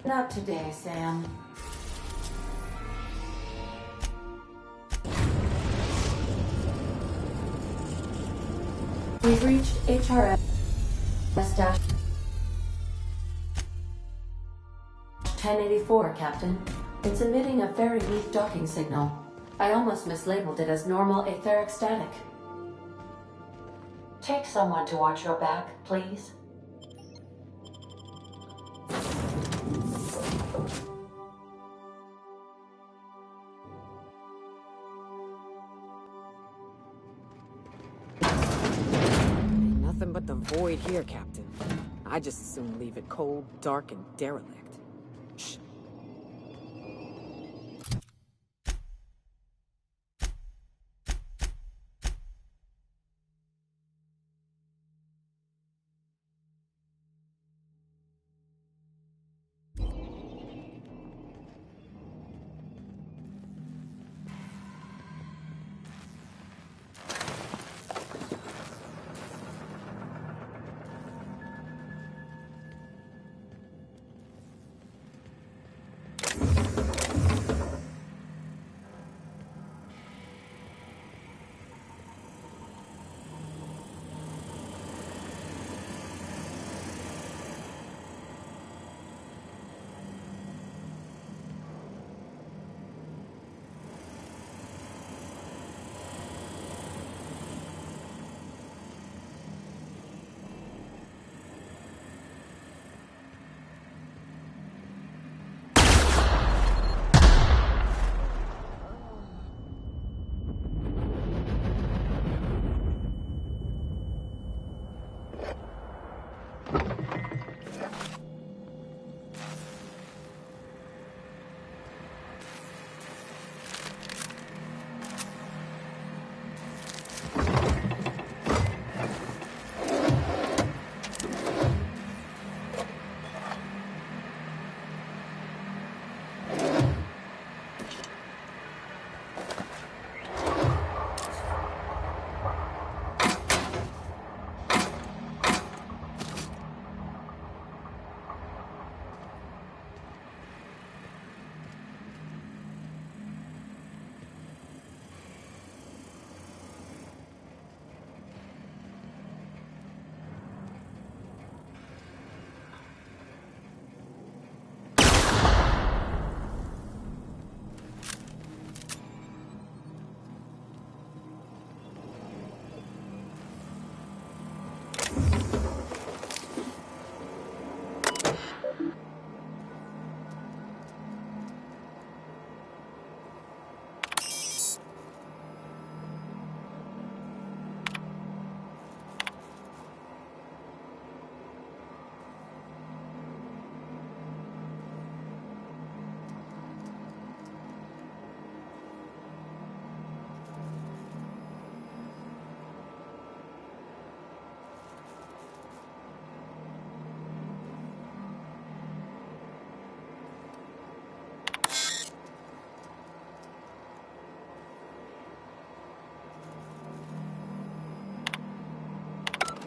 Not today, Sam. We've reached HRS-1084, Captain. It's emitting a very weak docking signal. I almost mislabeled it as normal etheric static. Take someone to watch your back, please. Nothing but the void here, Captain. I just as soon leave it cold, dark, and derelict. Shh.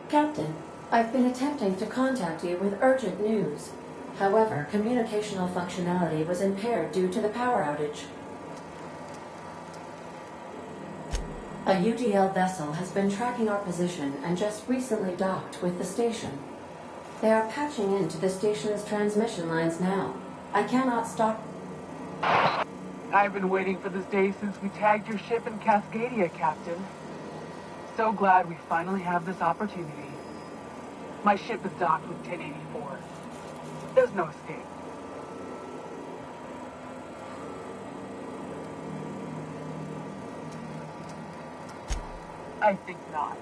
Captain, I've been attempting to contact you with urgent news. However, communicational functionality was impaired due to the power outage. A UDL vessel has been tracking our position and just recently docked with the station. They are patching into the station's transmission lines now. I cannot stop. I've been waiting for this day since we tagged your ship in Cascadia, Captain. So glad we finally have this opportunity. My ship is docked with 1084. There's no escape. I think not.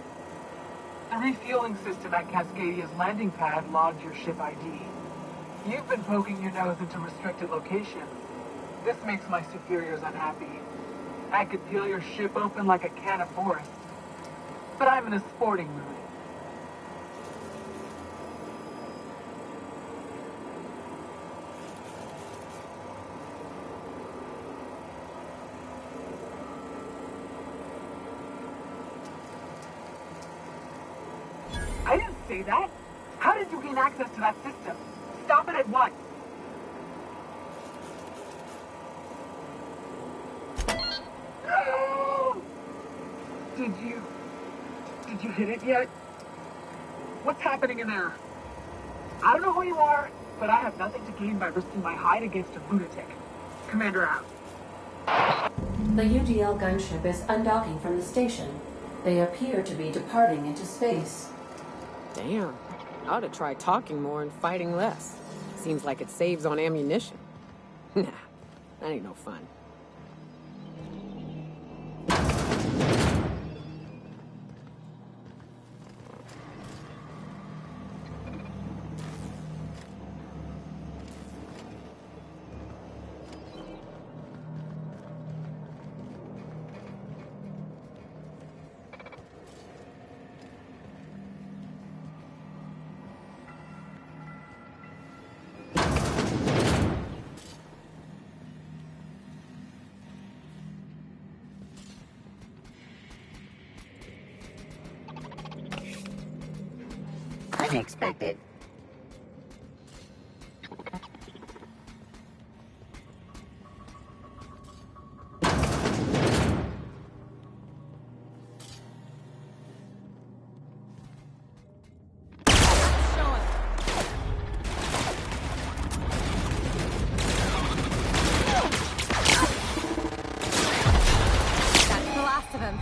The refueling system at Cascadia's landing pad logged your ship ID. You've been poking your nose into restricted locations. This makes my superiors unhappy. I could peel your ship open like a can of forest. But I'm in a sporting mood. I didn't say that. How did you gain access to that system? Stop it at once. Did you hit it yet? What's happening in there? I don't know who you are, but I have nothing to gain by risking my hide against a lunatic. Commander out. The UDL gunship is undocking from the station. They appear to be departing into space. Damn. I ought to try talking more and fighting less. Seems like it saves on ammunition. Nah, that ain't no fun. Unexpected. That's the last of him.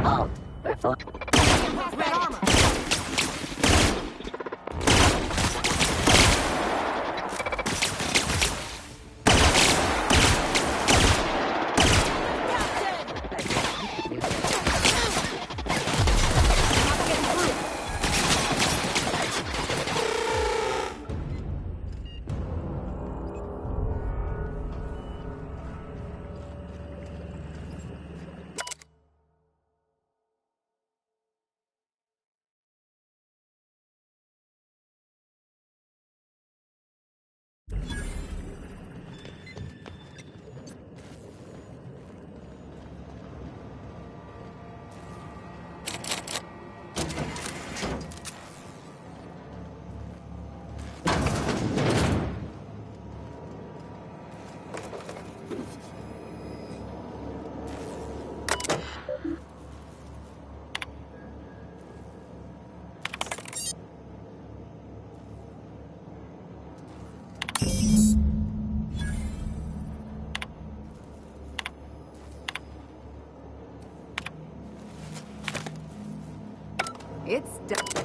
Halt. Report. Red armor. It's done.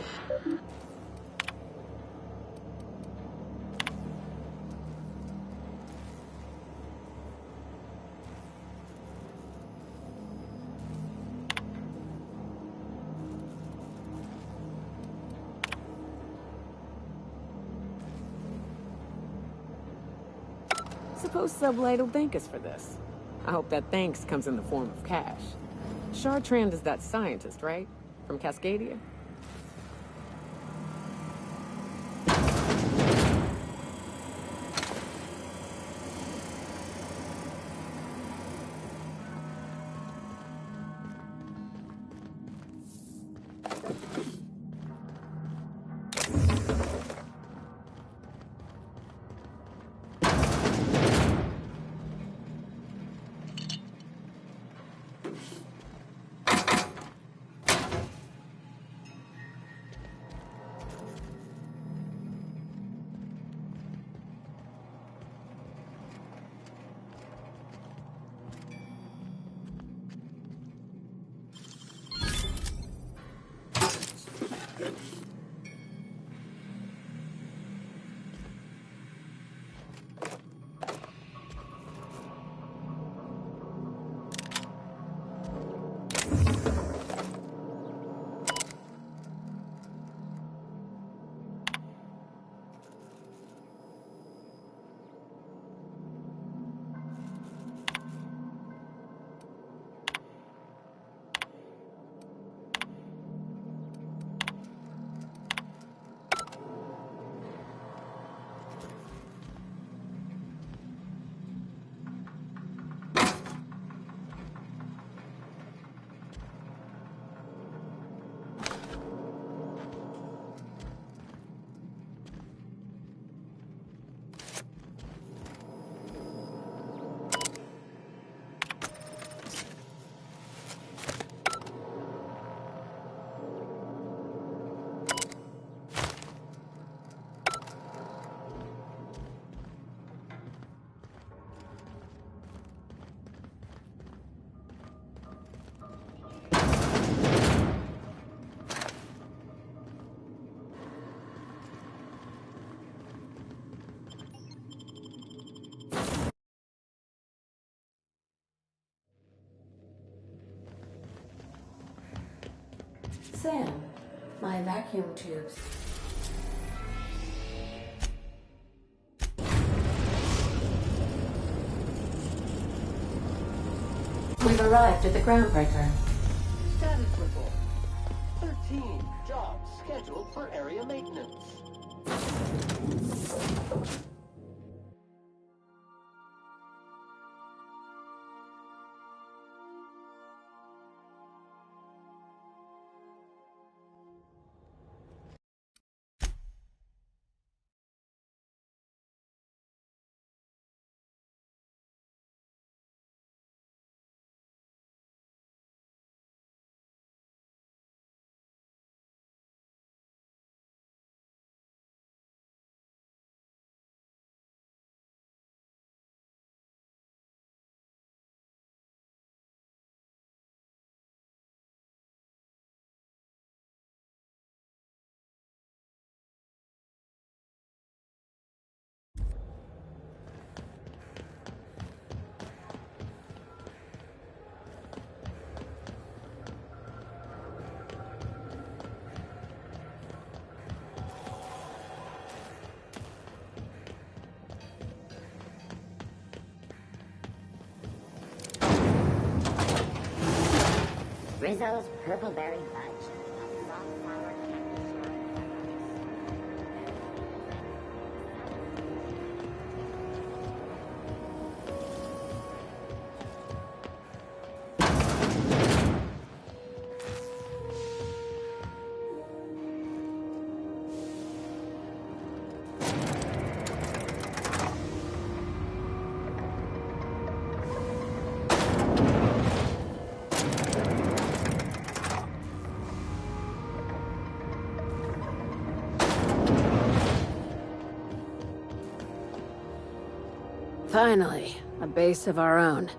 Suppose Sublight will thank us for this. I hope that thanks comes in the form of cash. Chartrand is that scientist, right? From Cascadia? Sam, my vacuum tubes. We've arrived at the groundbreaker. Status report. 13 jobs scheduled for area maintenance. Rizzo's Purple Berry Fudge. Finally, a base of our own.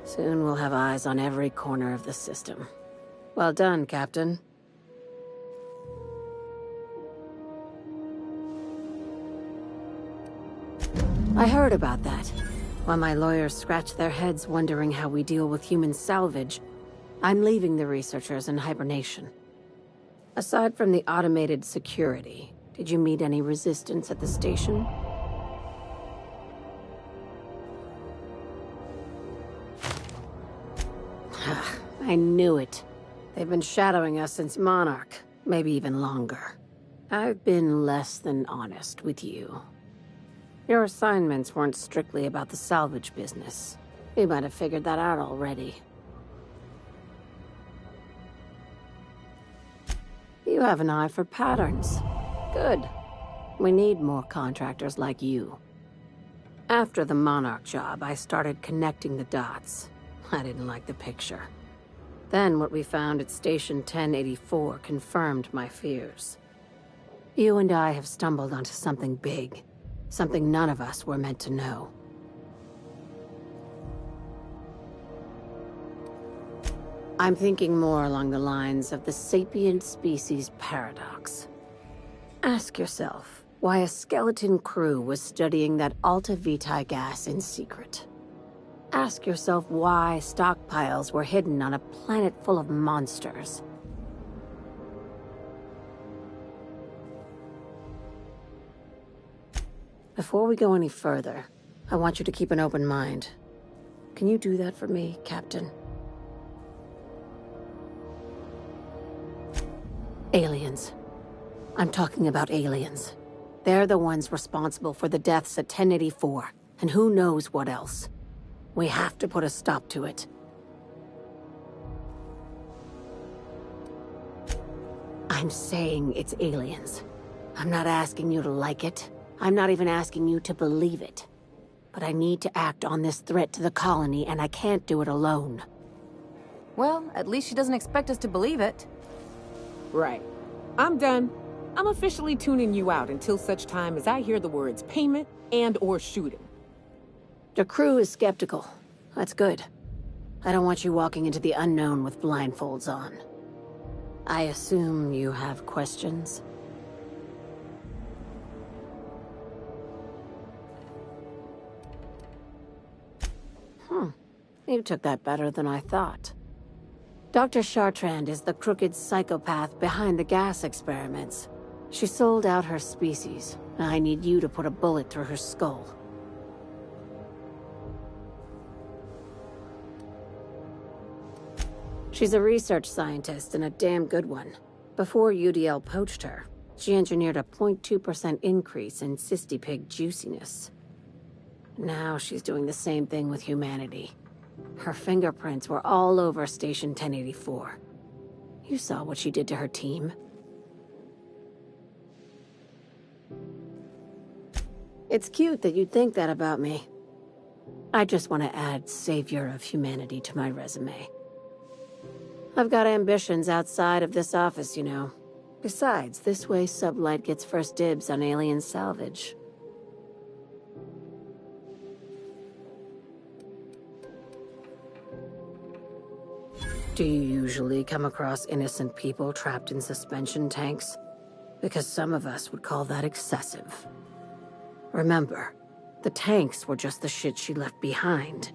Soon we'll have eyes on every corner of the system. Well done, Captain. I heard about that. While my lawyers scratch their heads wondering how we deal with human salvage, I'm leaving the researchers in hibernation. Aside from the automated security, did you meet any resistance at the station? I knew it. They've been shadowing us since Monarch, maybe even longer. I've been less than honest with you. Your assignments weren't strictly about the salvage business. You might have figured that out already. You have an eye for patterns. Good. We need more contractors like you. After the Monarch job, I started connecting the dots. I didn't like the picture. Then what we found at Station 1084 confirmed my fears. You and I have stumbled onto something big. Something none of us were meant to know. I'm thinking more along the lines of the sapient species paradox. Ask yourself why a skeleton crew was studying that Alta Vitae gas in secret. Ask yourself why stockpiles were hidden on a planet full of monsters. Before we go any further, I want you to keep an open mind. Can you do that for me, Captain? Aliens. I'm talking about aliens. They're the ones responsible for the deaths at 1084, and who knows what else. We have to put a stop to it. I'm saying it's aliens. I'm not asking you to like it. I'm not even asking you to believe it. But I need to act on this threat to the colony, and I can't do it alone. Well, at least she doesn't expect us to believe it. Right. I'm done. I'm officially tuning you out until such time as I hear the words payment and/or shooting. The crew is skeptical. That's good. I don't want you walking into the unknown with blindfolds on. I assume you have questions? You took that better than I thought. Dr. Chartrand is the crooked psychopath behind the gas experiments. She sold out her species, and I need you to put a bullet through her skull. She's a research scientist and a damn good one. Before UDL poached her, she engineered a 0.2% increase in cystipig juiciness. Now she's doing the same thing with humanity. Her fingerprints were all over Station 1084. You saw what she did to her team. It's cute that you'd think that about me. I just want to add Savior of Humanity to my resume. I've got ambitions outside of this office, you know. Besides, this way Sublight gets first dibs on alien salvage. Do you usually come across innocent people trapped in suspension tanks? Because some of us would call that excessive. Remember, the tanks were just the shit she left behind.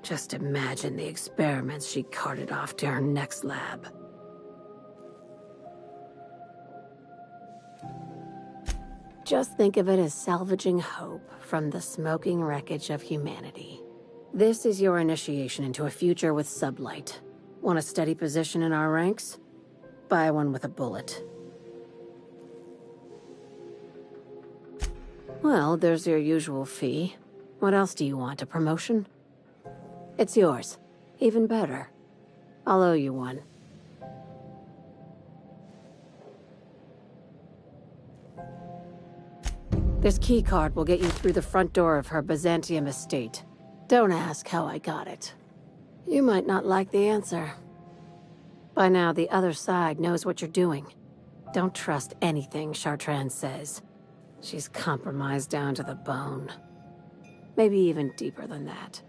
Just imagine the experiments she carted off to her next lab. Just think of it as salvaging hope from the smoking wreckage of humanity. This is your initiation into a future with Sublight. Want a steady position in our ranks? Buy one with a bullet. Well, there's your usual fee. What else do you want, a promotion? It's yours. Even better. I'll owe you one. This keycard will get you through the front door of her Byzantium estate. Don't ask how I got it. You might not like the answer. By now, the other side knows what you're doing. Don't trust anything Chartrand says. She's compromised down to the bone. Maybe even deeper than that.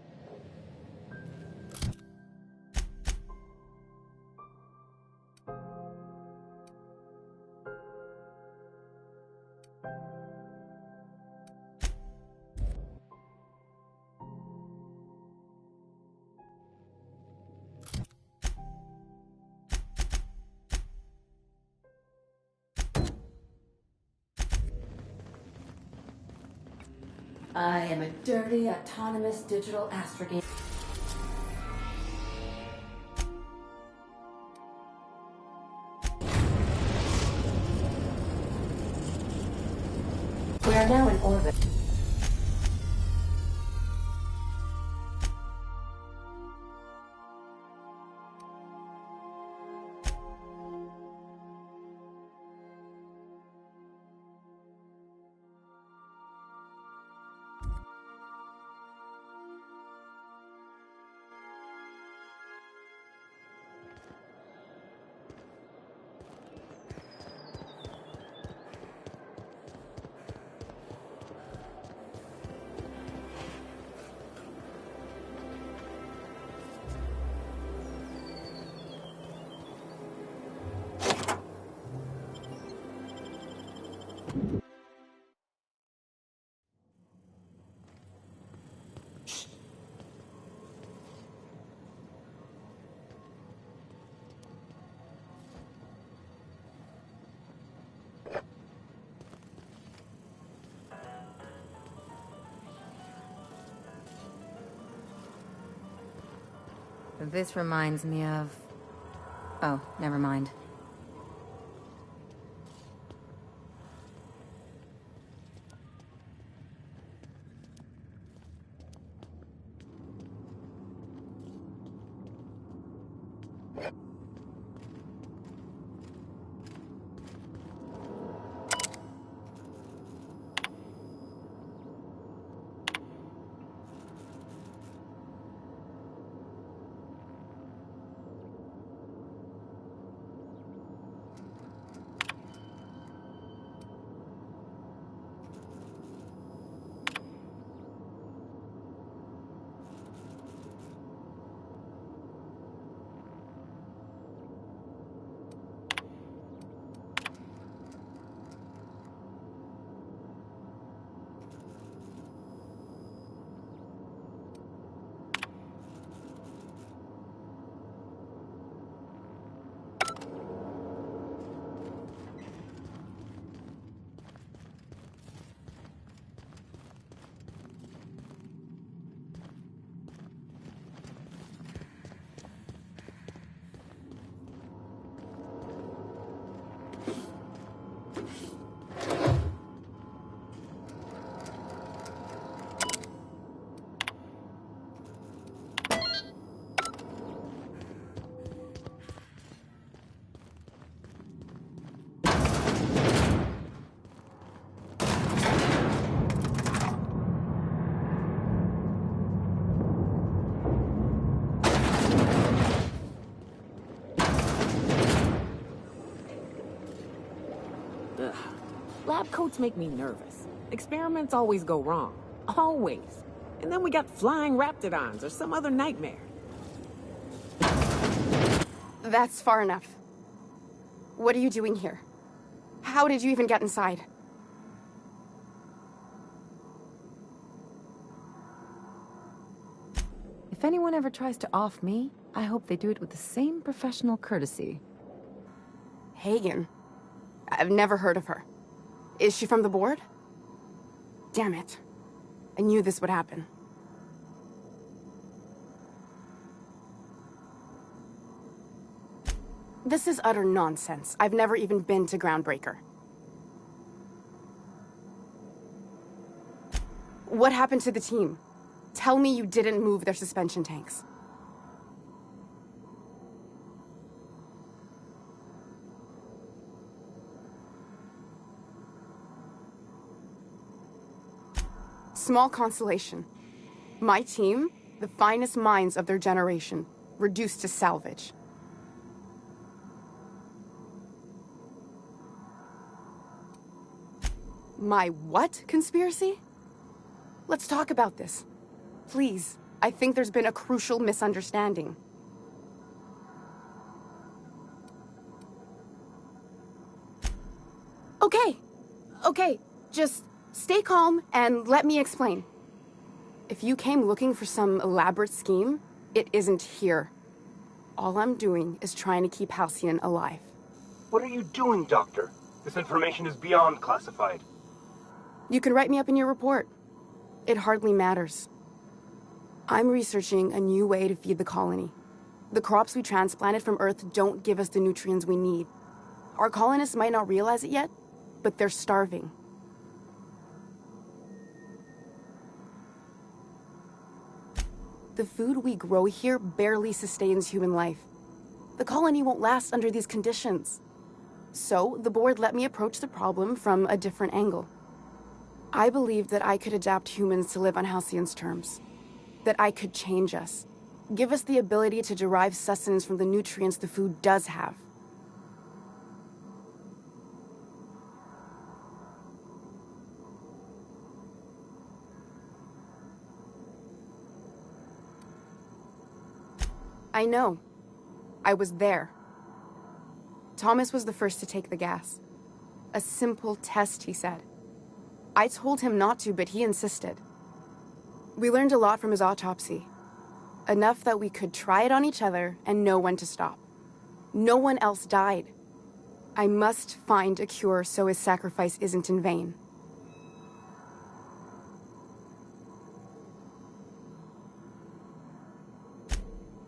I am a dirty, autonomous digital astrogame. We are now in orbit. This reminds me of... Oh, never mind. Lab coats make me nervous. Experiments always go wrong. Always. And then we got flying raptidons or some other nightmare. That's far enough. What are you doing here? How did you even get inside? If anyone ever tries to off me, I hope they do it with the same professional courtesy. Hagen? I've never heard of her. Is she from the board? Damn it. I knew this would happen. This is utter nonsense. I've never even been to Groundbreaker. What happened to the team? Tell me you didn't move their suspension tanks. Small consolation. My team, the finest minds of their generation, reduced to salvage. My what conspiracy? Let's talk about this. Please, I think there's been a crucial misunderstanding. Okay, just stay calm and let me explain. If you came looking for some elaborate scheme, it isn't here. All I'm doing is trying to keep Halcyon alive. What are you doing, Doctor? This information is beyond classified. You can write me up in your report. It hardly matters. I'm researching a new way to feed the colony. The crops we transplanted from Earth don't give us the nutrients we need. Our colonists might not realize it yet, but they're starving. The food we grow here barely sustains human life. The colony won't last under these conditions. So, the board let me approach the problem from a different angle. I believed that I could adapt humans to live on Halcyon's terms. That I could change us. Give us the ability to derive sustenance from the nutrients the food does have. I know. I was there. Thomas was the first to take the gas. A simple test, he said. I told him not to, but he insisted. We learned a lot from his autopsy. Enough that we could try it on each other and know when to stop. No one else died. I must find a cure so his sacrifice isn't in vain.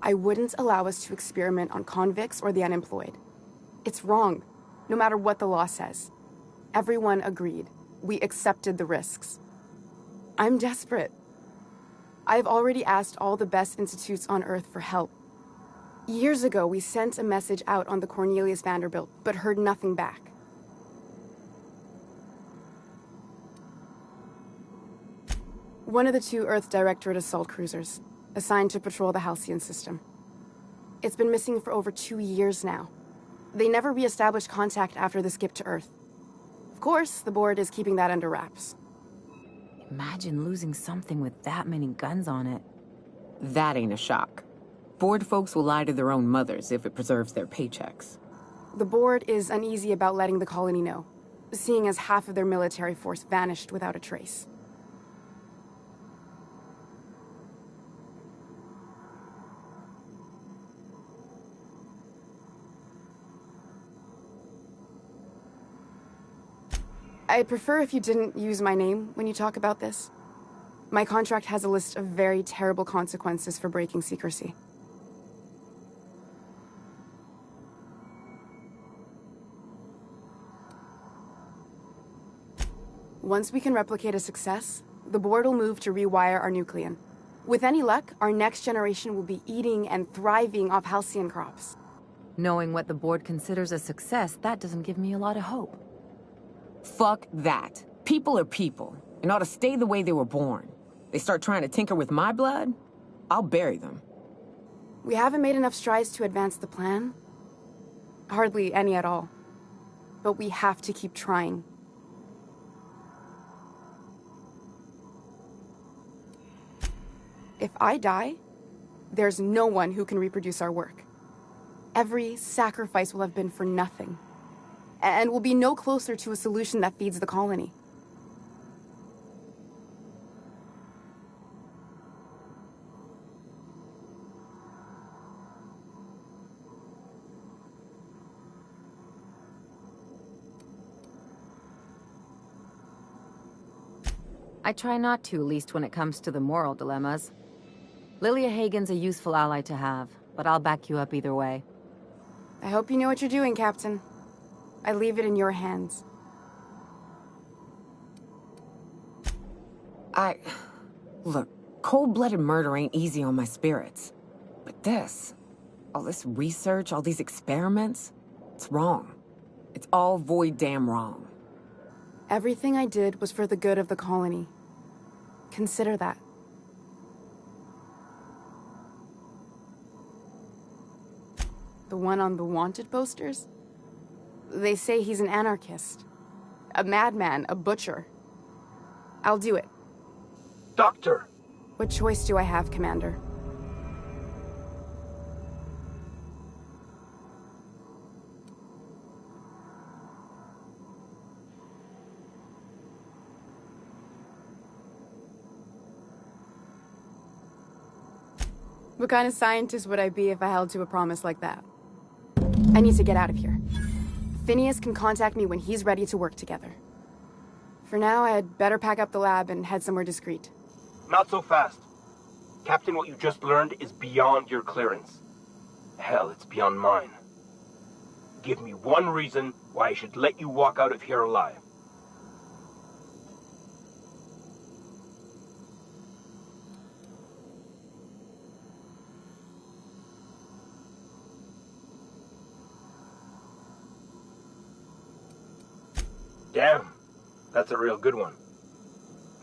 I wouldn't allow us to experiment on convicts or the unemployed. It's wrong, no matter what the law says. Everyone agreed. We accepted the risks. I'm desperate. I've already asked all the best institutes on Earth for help. Years ago, we sent a message out on the Cornelius Vanderbilt, but heard nothing back. One of the two Earth Directorate assault cruisers, assigned to patrol the Halcyon system. It's been missing for over 2 years now. They never re-established contact after the skip to Earth. Of course, the board is keeping that under wraps. Imagine losing something with that many guns on it. That ain't a shock. Board folks will lie to their own mothers if it preserves their paychecks. The board is uneasy about letting the colony know, seeing as half of their military force vanished without a trace. I'd prefer if you didn't use my name when you talk about this. My contract has a list of very terrible consequences for breaking secrecy. Once we can replicate a success, the board will move to rewire our nucleon. With any luck, our next generation will be eating and thriving off Halcyon crops. Knowing what the board considers a success, that doesn't give me a lot of hope. Fuck that. People are people, and ought to stay the way they were born. They start trying to tinker with my blood, I'll bury them. We haven't made enough strides to advance the plan. Hardly any at all. But we have to keep trying. If I die, there's no one who can reproduce our work. Every sacrifice will have been for nothing. And we'll be no closer to a solution that feeds the colony. I try not to, least when it comes to the moral dilemmas. Lilia Hagen's a useful ally to have, but I'll back you up either way. I hope you know what you're doing, Captain. I leave it in your hands. Look, cold-blooded murder ain't easy on my spirits. But this, all this research, all these experiments, it's wrong. It's all void damn wrong. Everything I did was for the good of the colony. Consider that. The one on the wanted posters? They say he's an anarchist. A madman, a butcher. I'll do it. Doctor! What choice do I have, Commander? What kind of scientist would I be if I held to a promise like that? I need to get out of here. Phineas can contact me when he's ready to work together. For now, I'd better pack up the lab and head somewhere discreet. Not so fast. Captain, what you just learned is beyond your clearance. Hell, it's beyond mine. Give me one reason why I should let you walk out of here alive. Damn, that's a real good one.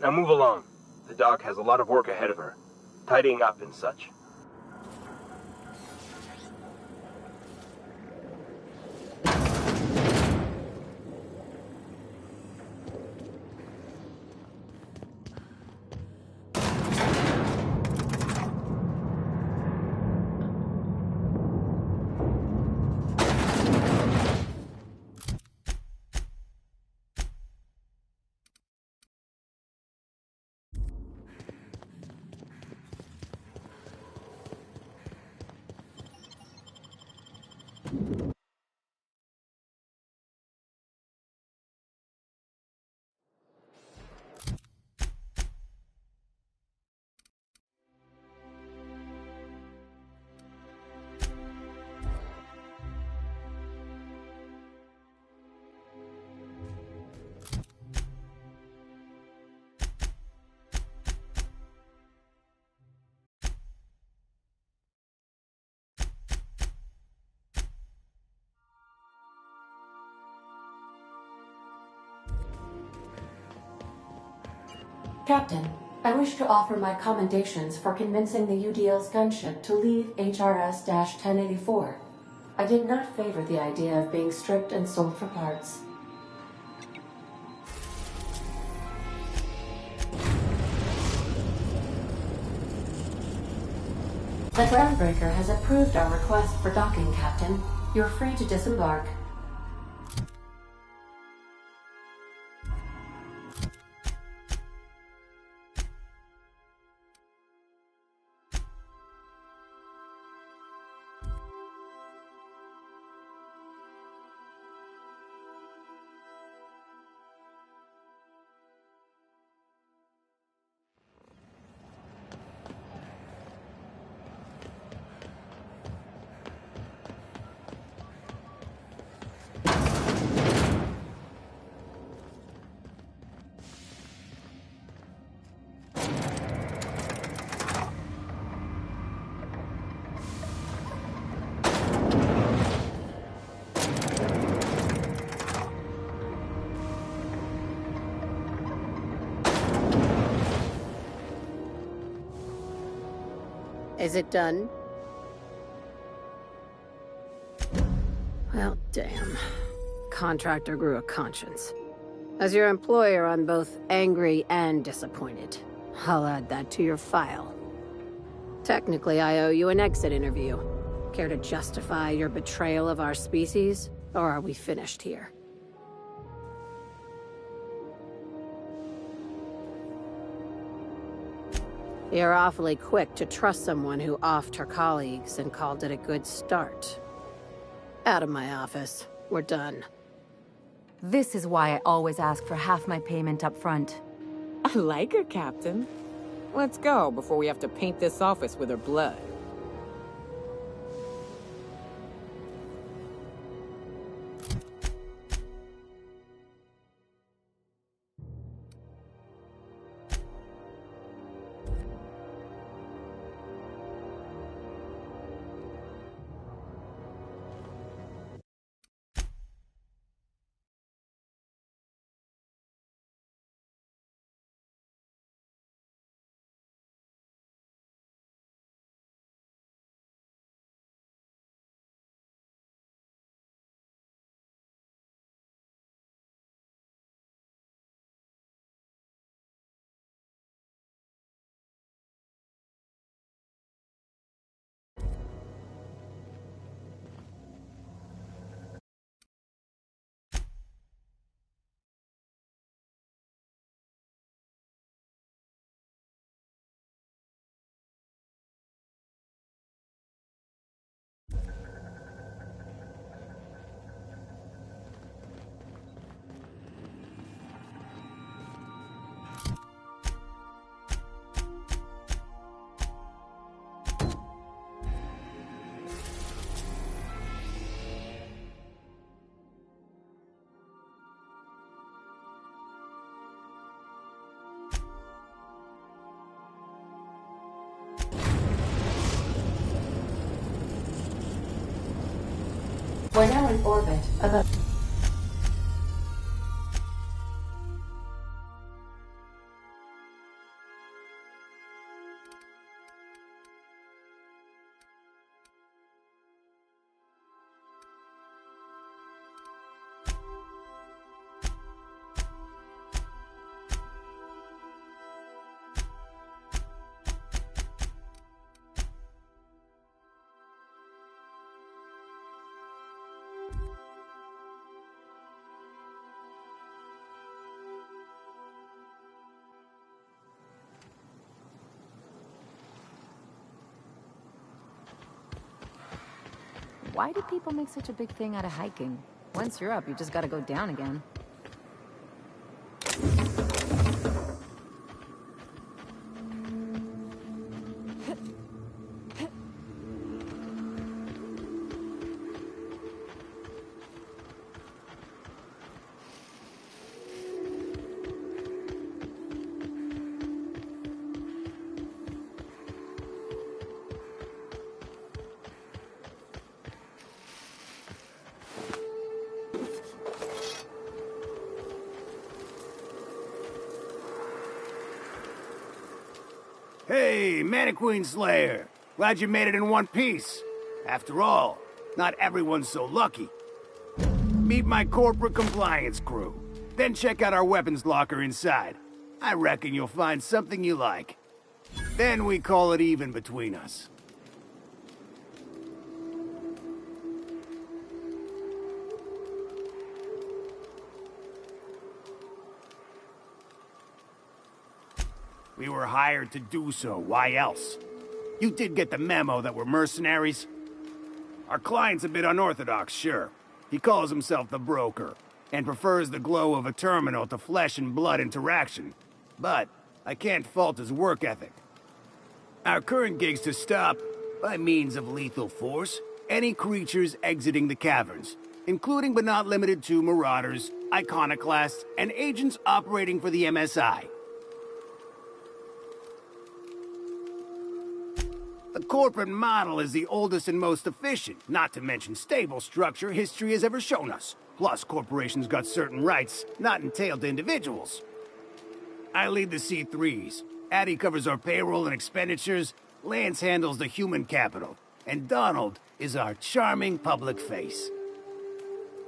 Now move along. The doc has a lot of work ahead of her, tidying up and such. Captain, I wish to offer my commendations for convincing the UDL's gunship to leave HRS-1084. I did not favor the idea of being stripped and sold for parts. The groundbreaker has approved our request for docking, Captain. You're free to disembark. Is it done? Well, damn. Contractor grew a conscience. As your employer, I'm both angry and disappointed. I'll add that to your file. Technically, I owe you an exit interview. Care to justify your betrayal of our species? Or are we finished here? You're awfully quick to trust someone who offed her colleagues and called it a good start. Out of my office. We're done. This is why I always ask for half my payment up front. I like her, Captain. Let's go before we have to paint this office with her blood. We're now in orbit about... Why do people make such a big thing out of hiking? Once you're up, you just gotta go down again. Hey, Mannequin Slayer! Glad you made it in one piece. After all, not everyone's so lucky. Meet my corporate compliance crew. Then check out our weapons locker inside. I reckon you'll find something you like. Then we call it even between us. We were hired to do so, why else? You did get the memo that we're mercenaries? Our client's a bit unorthodox, sure. He calls himself the broker, and prefers the glow of a terminal to flesh and blood interaction. But I can't fault his work ethic. Our current gig's to stop, by means of lethal force, any creatures exiting the caverns, including but not limited to marauders, iconoclasts, and agents operating for the MSI. The corporate model is the oldest and most efficient, not to mention stable structure history has ever shown us. Plus, corporations got certain rights not entailed to individuals. I lead the C3s. Addie covers our payroll and expenditures, Lance handles the human capital, and Donald is our charming public face.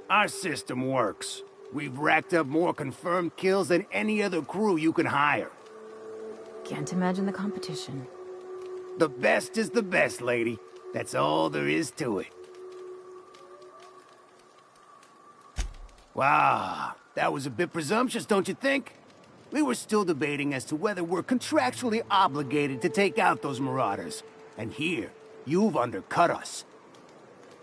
Our system works. We've racked up more confirmed kills than any other crew you can hire. Can't imagine the competition. The best is the best, lady. That's all there is to it. Wow, that was a bit presumptuous, don't you think? We were still debating as to whether we're contractually obligated to take out those marauders. And here, you've undercut us.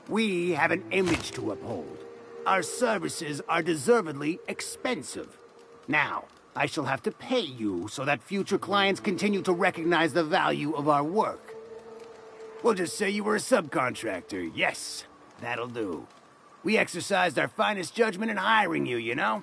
We have an image to uphold. Our services are deservedly expensive. Now, I shall have to pay you so that future clients continue to recognize the value of our work. We'll just say you were a subcontractor. Yes, that'll do. We exercised our finest judgment in hiring you, you know?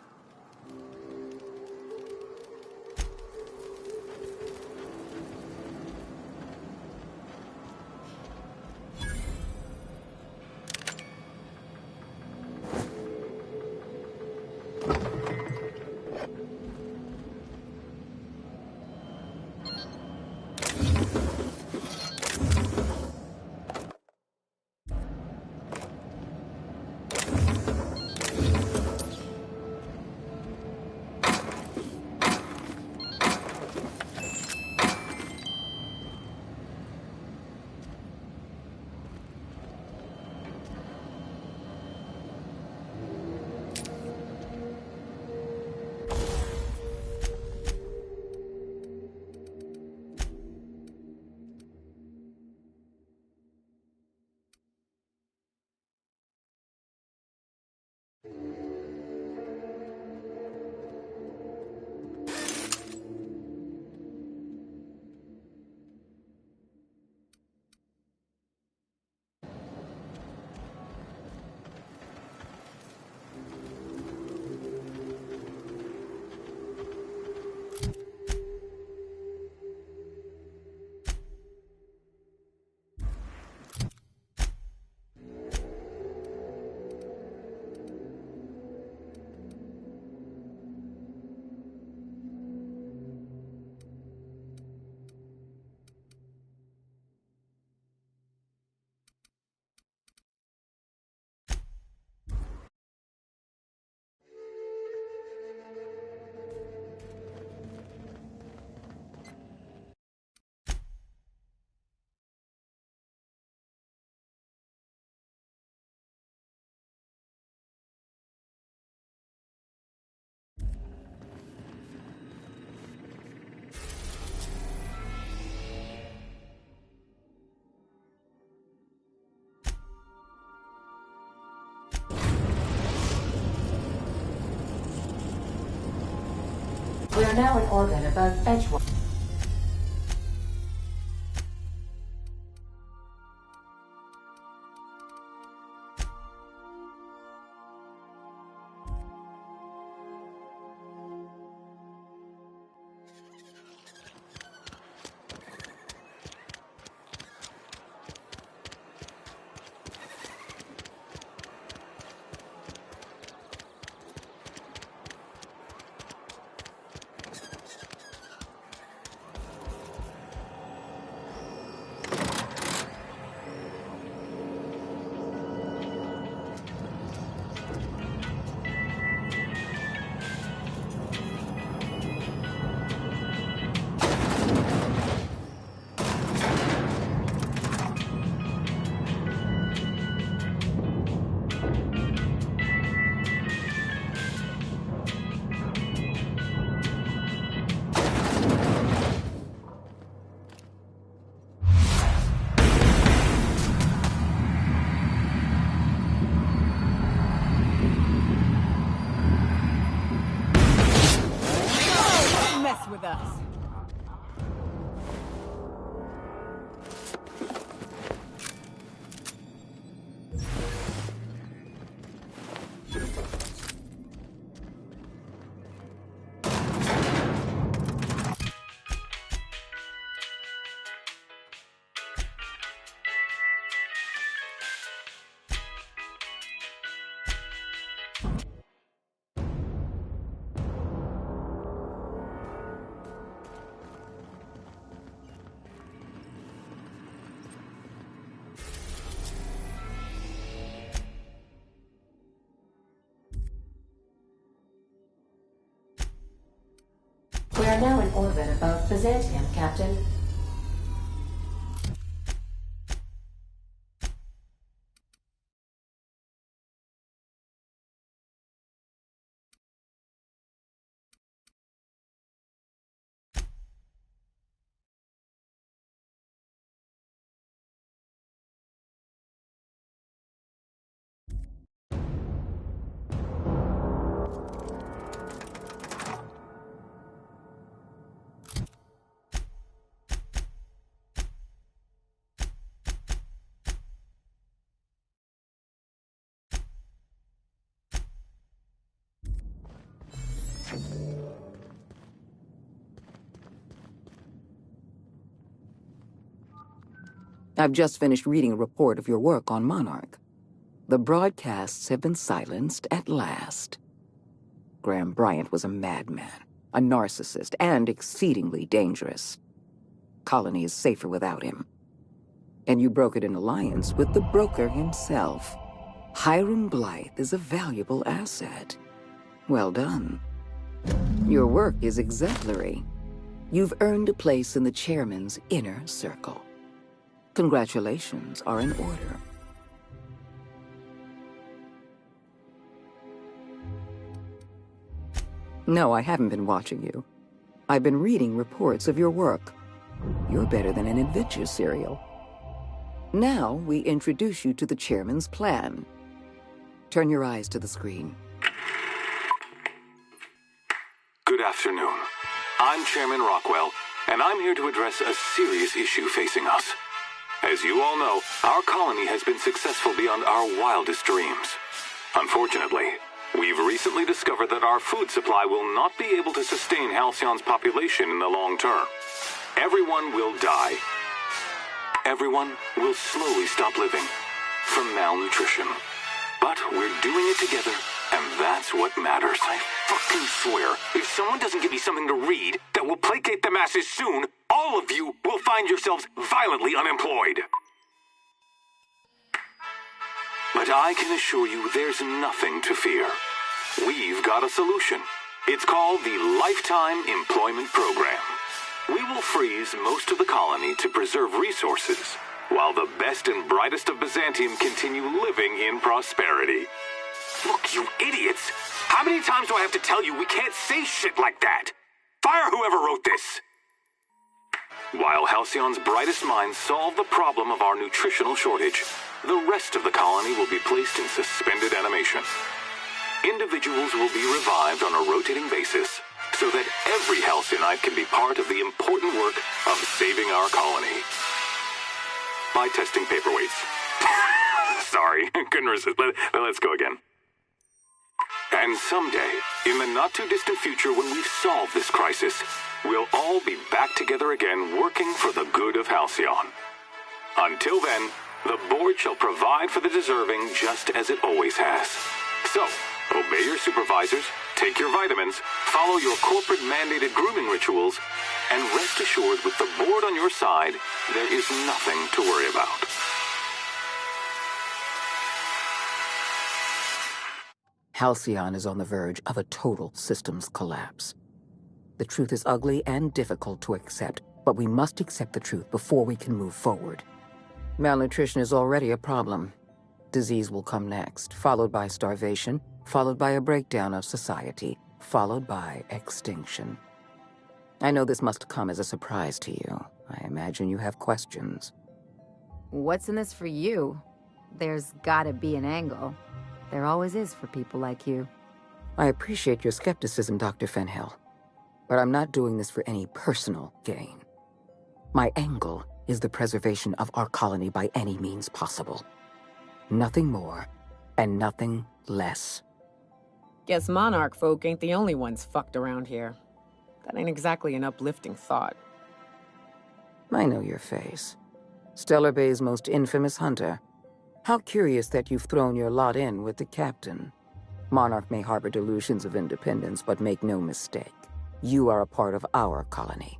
We are now in orbit above Edgewater. Mess with us. We are now in orbit above Byzantium, Captain. I've just finished reading a report of your work on Monarch. The broadcasts have been silenced at last. Graham Bryant was a madman, a narcissist, and exceedingly dangerous. Colony is safer without him. And you brokered an alliance with the broker himself. Hiram Blythe is a valuable asset. Well done. Your work is exemplary. You've earned a place in the chairman's inner circle. Congratulations are in order. No, I haven't been watching you. I've been reading reports of your work. You're better than an adventure serial. Now we introduce you to the chairman's plan. Turn your eyes to the screen. Good afternoon. I'm Chairman Rockwell, and I'm here to address a serious issue facing us. As you all know, our colony has been successful beyond our wildest dreams. Unfortunately, we've recently discovered that our food supply will not be able to sustain Halcyon's population in the long term. Everyone will die. Everyone will slowly stop living from malnutrition. But we're doing it together, and that's what matters. I fucking swear, if someone doesn't give me something to read that will placate the masses soon, all of you will find yourselves violently unemployed. But I can assure you there's nothing to fear. We've got a solution. It's called the Lifetime Employment Program. We will freeze most of the colony to preserve resources, while the best and brightest of Byzantium continue living in prosperity. Look, you idiots! How many times do I have to tell you we can't say shit like that? Fire whoever wrote this! While Halcyon's brightest minds solve the problem of our nutritional shortage, the rest of the colony will be placed in suspended animation. Individuals will be revived on a rotating basis, so that every Halcyonite can be part of the important work of saving our colony. By testing paperweights. Sorry, couldn't resist. Let's go again. And someday, in the not-too-distant future when we've solved this crisis, we'll all be back together again working for the good of Halcyon. Until then, the board shall provide for the deserving just as it always has. So, obey your supervisors, take your vitamins, follow your corporate-mandated grooming rituals, and rest assured with the board on your side, there is nothing to worry about. Halcyon is on the verge of a total systems collapse. The truth is ugly and difficult to accept, but we must accept the truth before we can move forward. Malnutrition is already a problem. Disease will come next, followed by starvation, followed by a breakdown of society, followed by extinction. I know this must come as a surprise to you. I imagine you have questions. What's in this for you? There's gotta be an angle. There always is for people like you. I appreciate your skepticism, Dr. Fenhill, but I'm not doing this for any personal gain. My angle is the preservation of our colony by any means possible. Nothing more, and nothing less. Guess Monarch folk ain't the only ones fucked around here. That ain't exactly an uplifting thought. I know your face. Stellar Bay's most infamous hunter. How curious that you've thrown your lot in with the captain. Monarch may harbor delusions of independence, but make no mistake. You are a part of our colony.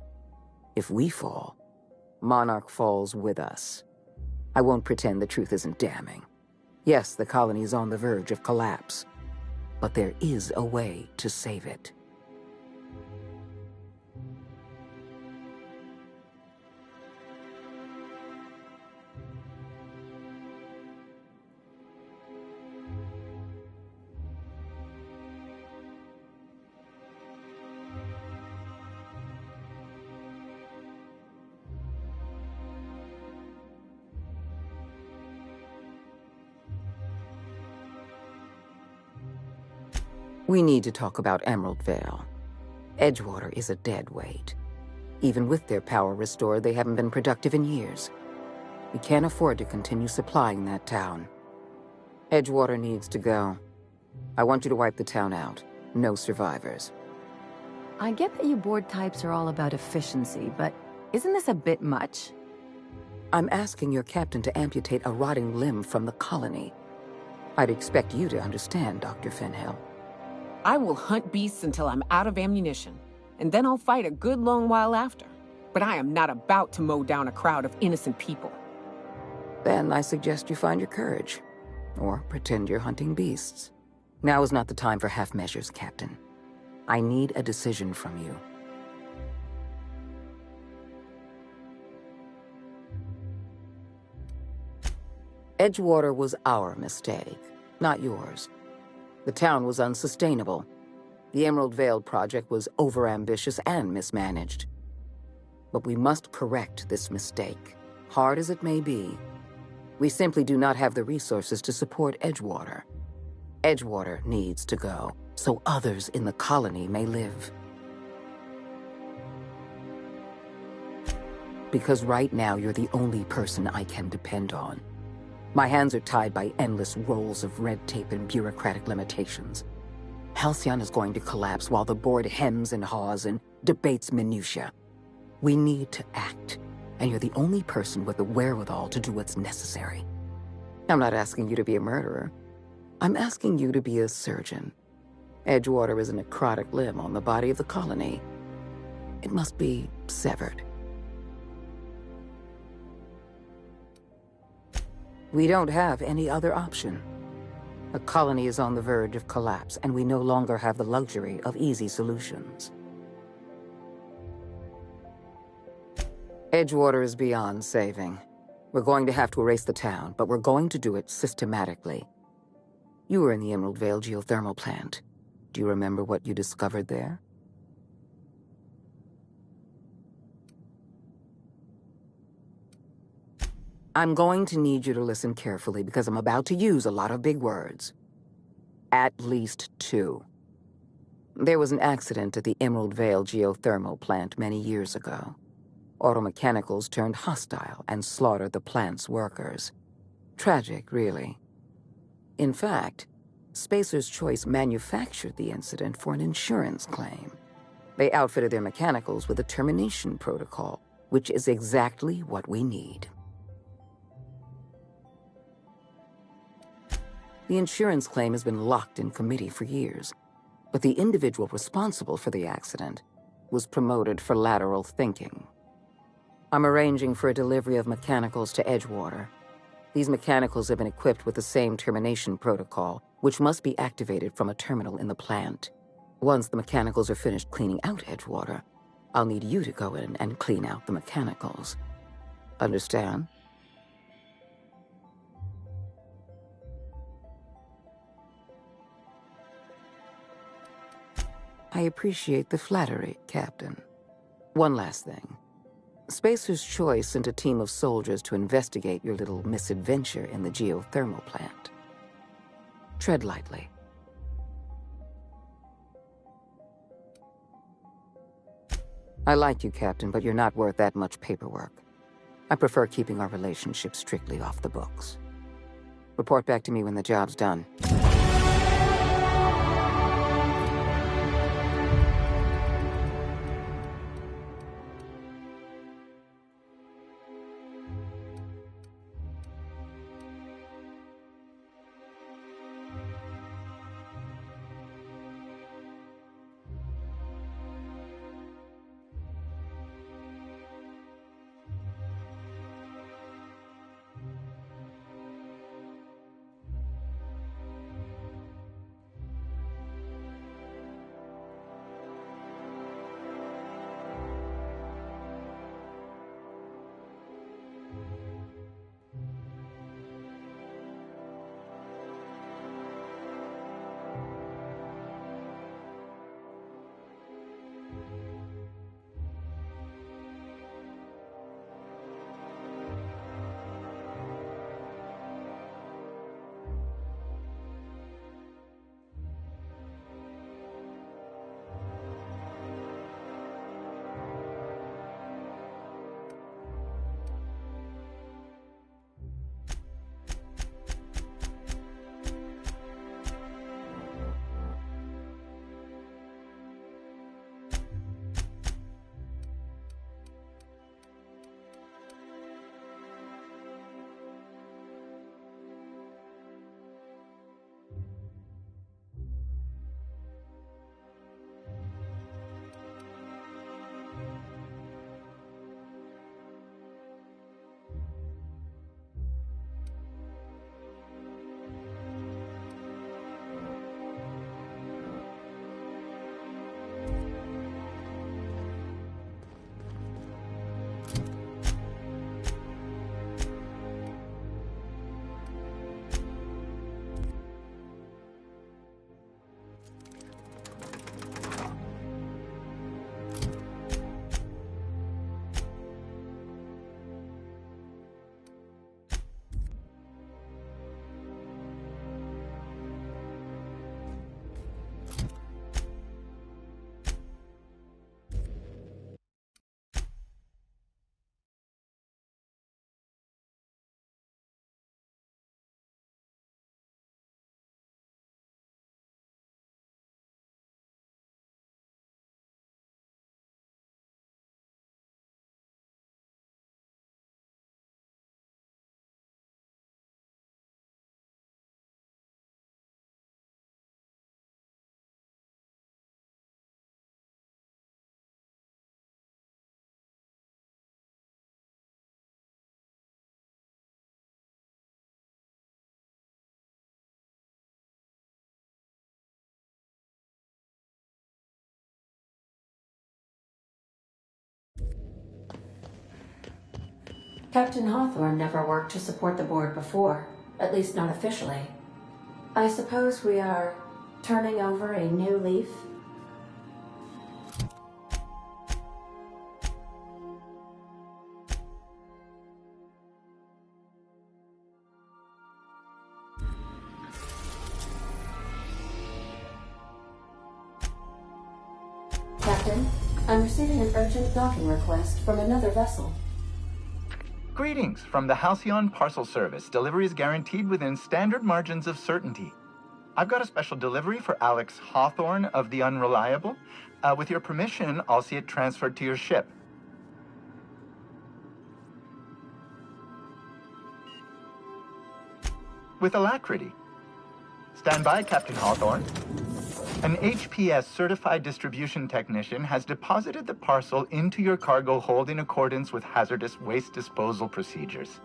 If we fall, Monarch falls with us. I won't pretend the truth isn't damning. Yes, the colony is on the verge of collapse, but there is a way to save it. We need to talk about Emerald Vale. Edgewater is a dead weight. Even with their power restored, they haven't been productive in years. We can't afford to continue supplying that town. Edgewater needs to go. I want you to wipe the town out. No survivors. I get that you board types are all about efficiency, but isn't this a bit much? I'm asking your captain to amputate a rotting limb from the colony. I'd expect you to understand, Dr. Fenhill. I will hunt beasts until I'm out of ammunition, and then I'll fight a good long while after. But I am not about to mow down a crowd of innocent people. Then I suggest you find your courage, or pretend you're hunting beasts. Now is not the time for half measures, Captain. I need a decision from you. Edgewater was our mistake, not yours. The town was unsustainable. The Emerald Vale project was overambitious and mismanaged. But we must correct this mistake, hard as it may be. We simply do not have the resources to support Edgewater. Edgewater needs to go, so others in the colony may live. Because right now you're the only person I can depend on. My hands are tied by endless rolls of red tape and bureaucratic limitations. Halcyon is going to collapse while the board hems and haws and debates minutiae. We need to act, and you're the only person with the wherewithal to do what's necessary. I'm not asking you to be a murderer. I'm asking you to be a surgeon. Edgewater is a necrotic limb on the body of the colony. It must be severed. We don't have any other option. The colony is on the verge of collapse, and we no longer have the luxury of easy solutions. Edgewater is beyond saving. We're going to have to erase the town, but we're going to do it systematically. You were in the Emerald Vale geothermal plant. Do you remember what you discovered there? I'm going to need you to listen carefully because I'm about to use a lot of big words. At least 2. There was an accident at the Emerald Vale geothermal plant many years ago. Automechanicals turned hostile and slaughtered the plant's workers. Tragic, really. In fact, Spacer's Choice manufactured the incident for an insurance claim. They outfitted their mechanicals with a termination protocol, which is exactly what we need. The insurance claim has been locked in committee for years, but the individual responsible for the accident was promoted for lateral thinking. I'm arranging for a delivery of mechanicals to Edgewater. These mechanicals have been equipped with the same termination protocol, which must be activated from a terminal in the plant. Once the mechanicals are finished cleaning out Edgewater, I'll need you to go in and clean out the mechanicals. Understand? I appreciate the flattery, Captain. One last thing. Spacer's Choice sent a team of soldiers to investigate your little misadventure in the geothermal plant. Tread lightly. I like you, Captain, but you're not worth that much paperwork. I prefer keeping our relationship strictly off the books. Report back to me when the job's done. Captain Hawthorne never worked to support the board before, at least not officially. I suppose we are turning over a new leaf? Captain, I'm receiving an urgent docking request from another vessel. Greetings from the Halcyon Parcel Service. Delivery is guaranteed within standard margins of certainty. I've got a special delivery for Alex Hawthorne of the Unreliable. With your permission, I'll see it transferred to your ship. With alacrity. Stand by, Captain Hawthorne. An HPS certified distribution technician has deposited the parcel into your cargo hold in accordance with hazardous waste disposal procedures.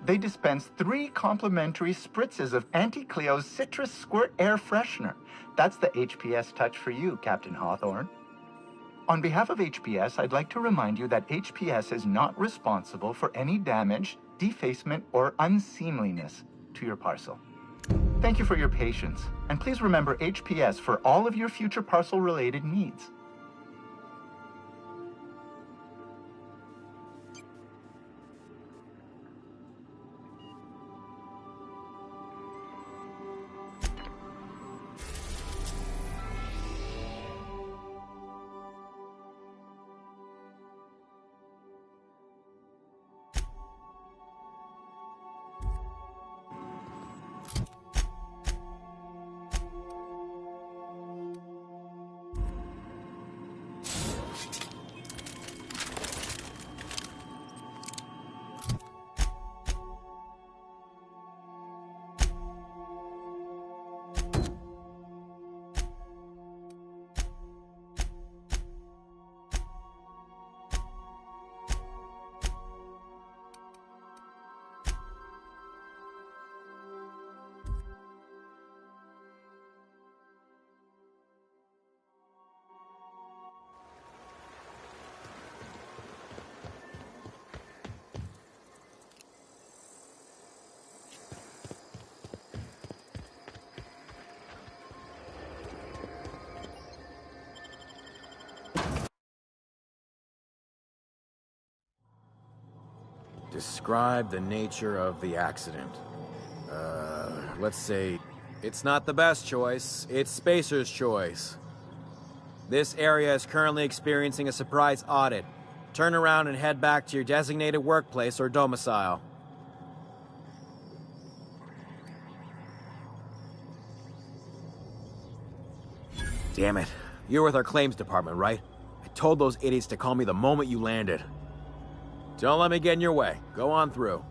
They dispense 3 complimentary spritzes of Anti-Cleo's Citrus Squirt Air Freshener. That's the HPS touch for you, Captain Hawthorne. On behalf of HPS, I'd like to remind you that HPS is not responsible for any damage, defacement, or unseemliness to your parcel. Thank you for your patience, and please remember HPS for all of your future parcel-related needs. Describe the nature of the accident. Let's say it's not the best choice, it's Spacer's choice. This area is currently experiencing a surprise audit. Turn around and head back to your designated workplace or domicile. Damn it. You're with our claims department, right? I told those idiots to call me the moment you landed. Don't let me get in your way. Go on through.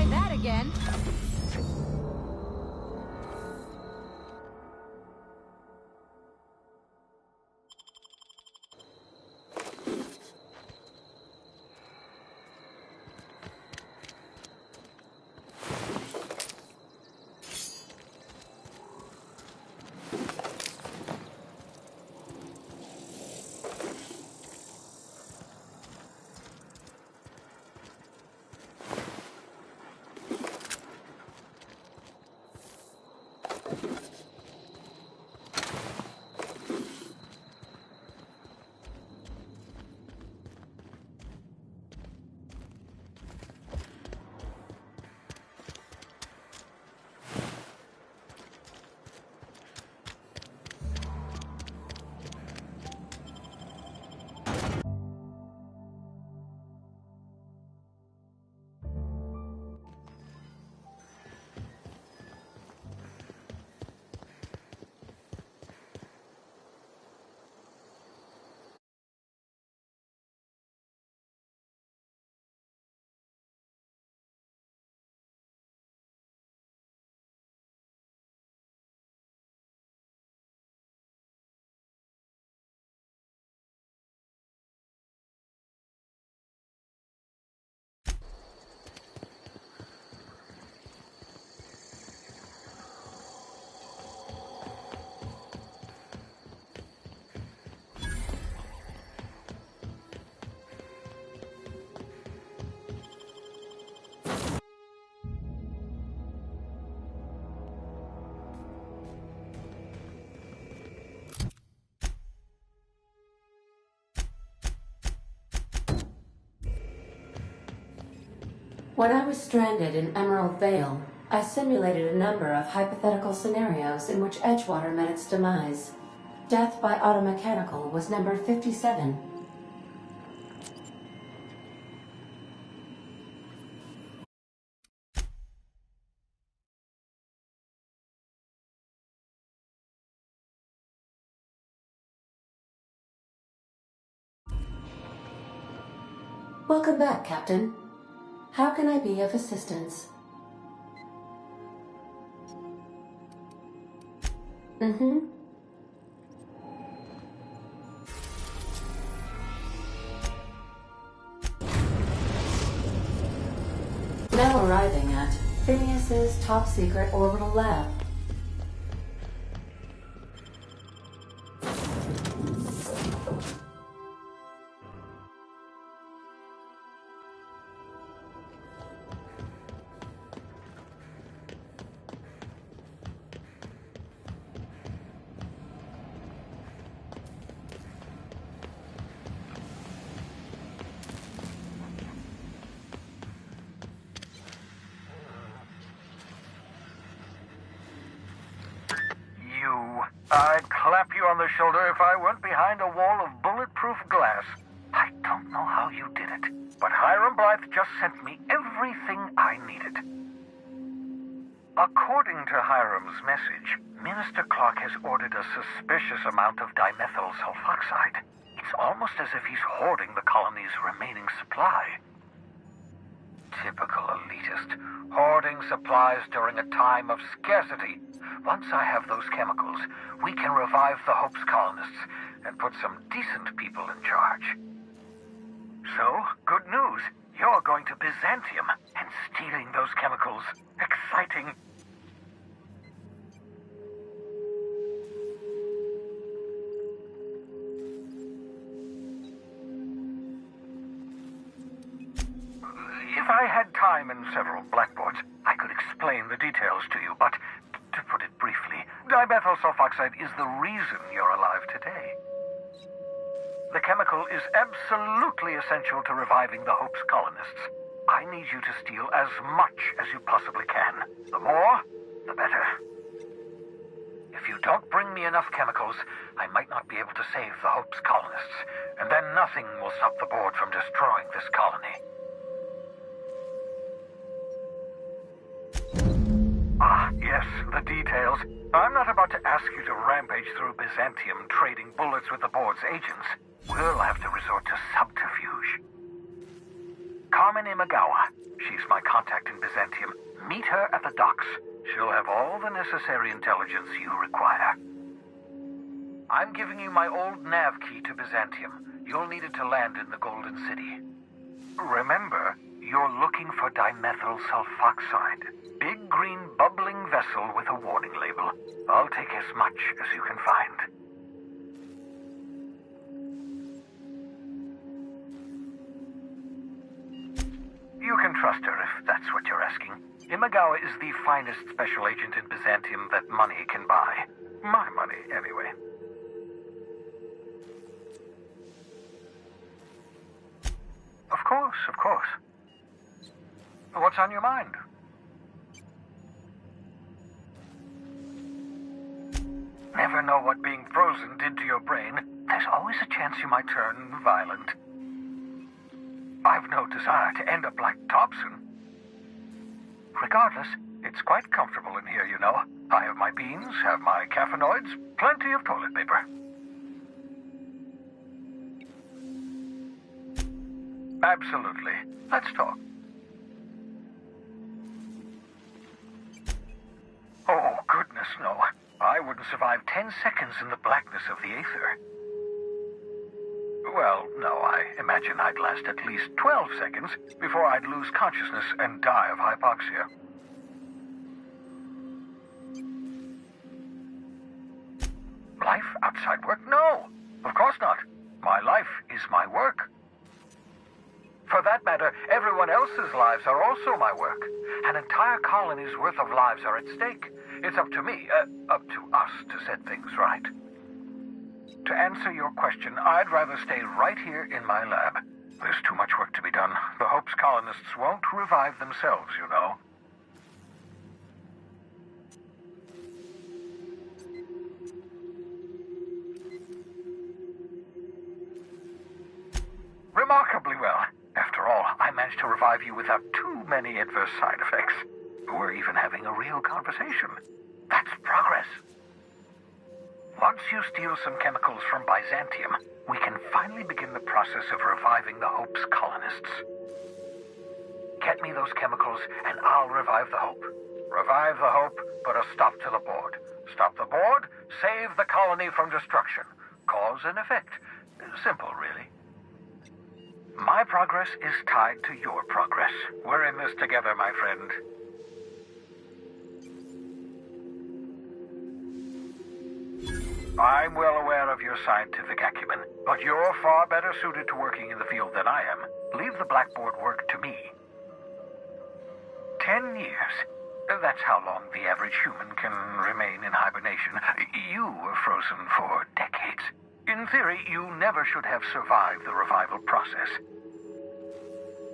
try that again. When I was stranded in Emerald Vale, I simulated a number of hypothetical scenarios in which Edgewater met its demise. Death by automechanical was number 57. Welcome back, Captain. How can I be of assistance? Mm-hmm. Now arriving at Phineas's top-secret orbital lab. I'd clap you on the shoulder if I weren't behind a wall of bulletproof glass. I don't know how you did it, but Hiram Blythe just sent me everything I needed. According to Hiram's message, Minister Clark has ordered a suspicious amount of dimethyl sulfoxide. It's almost as if he's hoarding the colony's remaining supply. Typical elitist, hoarding supplies during a time of scarcity. Once I have those chemicals, we can revive the Hope's colonists and put some decent people in charge. So, good news. You're going to Byzantium and stealing those chemicals. Exciting. If I had time and several blackboards, I could explain the details to you, but to put it briefly, dimethyl sulfoxide is the reason you're alive today. The chemical is absolutely essential to reviving the Hope's colonists. I need you to steal as much as you possibly can. The more, the better. If you don't bring me enough chemicals, I might not be able to save the Hope's colonists, and then nothing will stop the board from destroying this colony. Ah, yes, the details. I'm not about to ask you to rampage through Byzantium trading bullets with the board's agents. We'll have to resort to subterfuge. Carmen Imagawa. She's my contact in Byzantium. Meet her at the docks. She'll have all the necessary intelligence you require. I'm giving you my old nav key to Byzantium. You'll need it to land in the Golden City. Remember, you're looking for dimethyl sulfoxide. Big green bubbling vessel with a warning label. I'll take as much as you can find. You can trust her if that's what you're asking. Imagawa is the finest special agent in Byzantium that money can buy. My money, anyway. Of course, of course. What's on your mind? Never know what being frozen did to your brain. There's always a chance you might turn violent. I've no desire to end up like Dobson. Regardless, it's quite comfortable in here, you know. I have my beans, have my caffeinoids, plenty of toilet paper. Absolutely. Let's talk. Oh, goodness, no. I wouldn't survive 10 seconds in the blackness of the aether. Well, no, I imagine I'd last at least 12 seconds before I'd lose consciousness and die of hypoxia. Life outside work? No, of course not. My life is my work. For that matter, everyone else's lives are also my work. An entire colony's worth of lives are at stake. It's up to me, up to us to set things right. To answer your question, I'd rather stay right here in my lab. There's too much work to be done. The Hope's colonists won't revive themselves, you know. Remarkably well. After all, I managed to revive you without too many adverse side effects. We're even having a real conversation. That's progress. Once you steal some chemicals from Byzantium, we can finally begin the process of reviving the Hope's colonists. Get me those chemicals, and I'll revive the Hope. Revive the Hope, put a stop to the board. Stop the board, save the colony from destruction. Cause and effect. Simple, really. My progress is tied to your progress. We're in this together, my friend. I'm well aware of your scientific acumen, but you're far better suited to working in the field than I am. Leave the blackboard work to me. 10 years. That's how long the average human can remain in hibernation. You were frozen for decades. In theory, you never should have survived the revival process.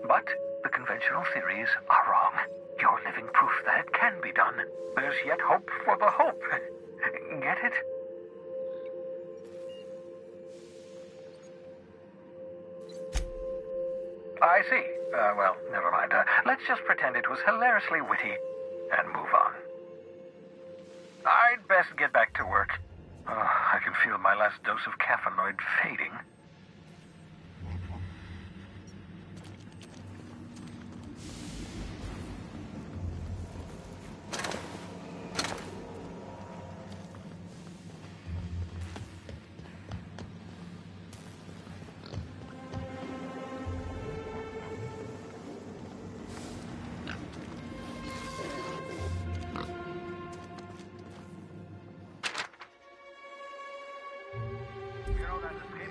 But the conventional theories are wrong. You're living proof that it can be done. There's yet hope for the Hope. Get it? I see. Well, never mind. Let's just pretend it was hilariously witty and move on. I'd best get back to work. I can feel my last dose of caffeinoid fading.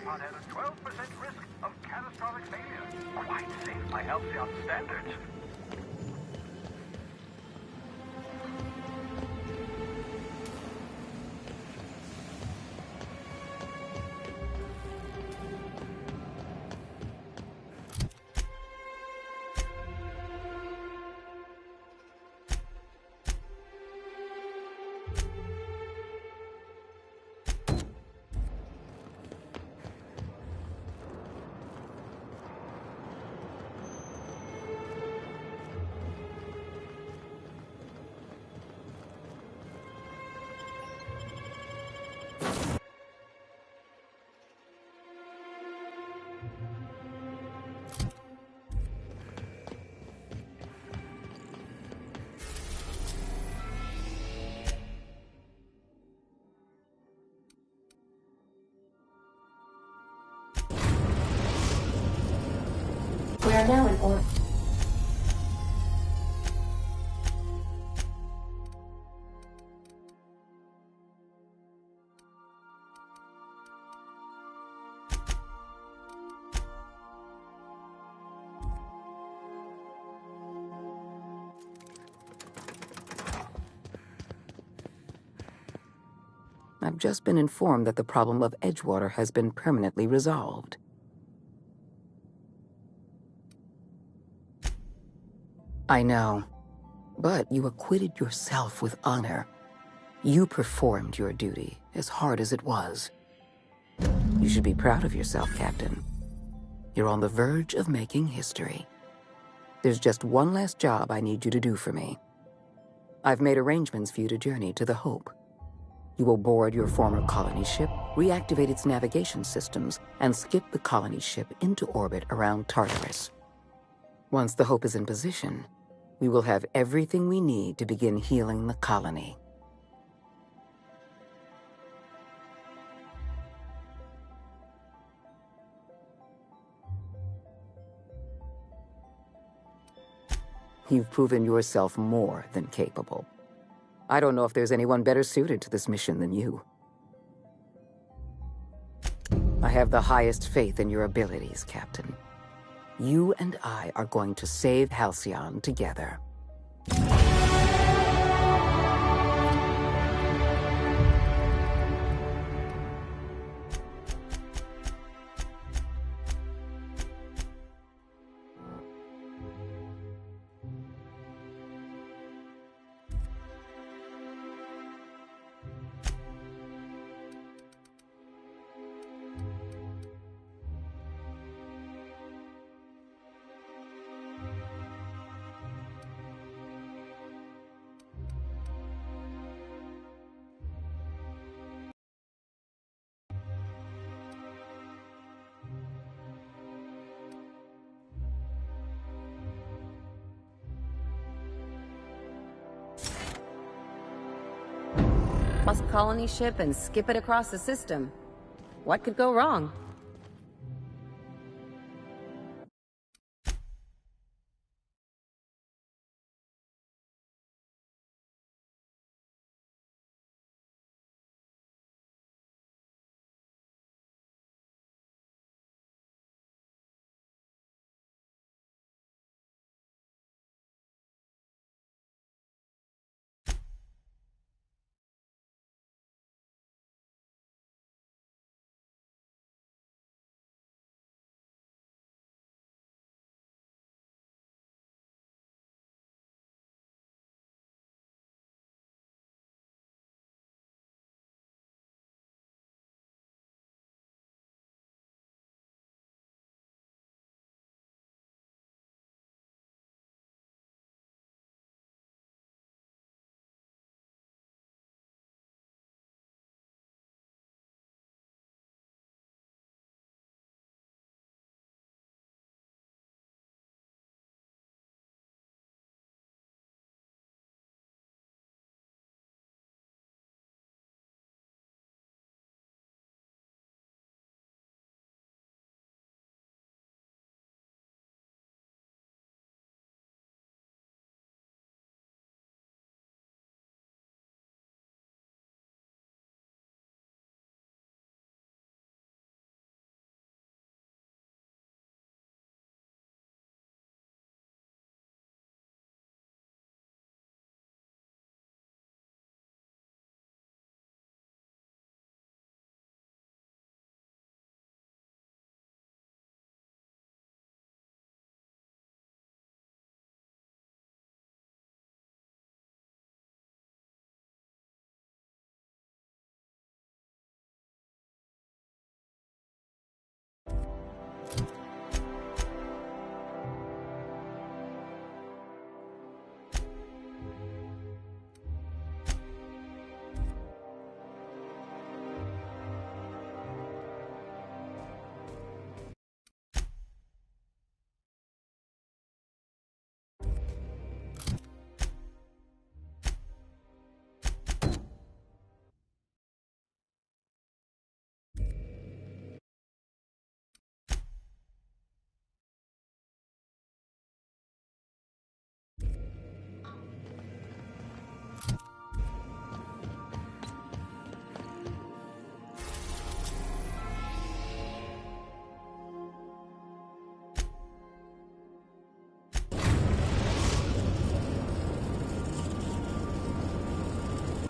Had a 12% risk of catastrophic failure. Quite safe by Halcyon standards. are now in orbit. I've just been informed that the problem of Edgewater has been permanently resolved. I know, but you acquitted yourself with honor. You performed your duty, as hard as it was. You should be proud of yourself, Captain. You're on the verge of making history. There's just one last job I need you to do for me. I've made arrangements for you to journey to the Hope. You will board your former colony ship, reactivate its navigation systems, and skip the colony ship into orbit around Tartarus. Once the Hope is in position, we will have everything we need to begin healing the colony. You've proven yourself more than capable. I don't know if there's anyone better suited to this mission than you. I have the highest faith in your abilities, Captain. You and I are going to save Halcyon together. Plus colony ship and skip it across the system. What could go wrong?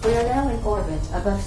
We are now in orbit above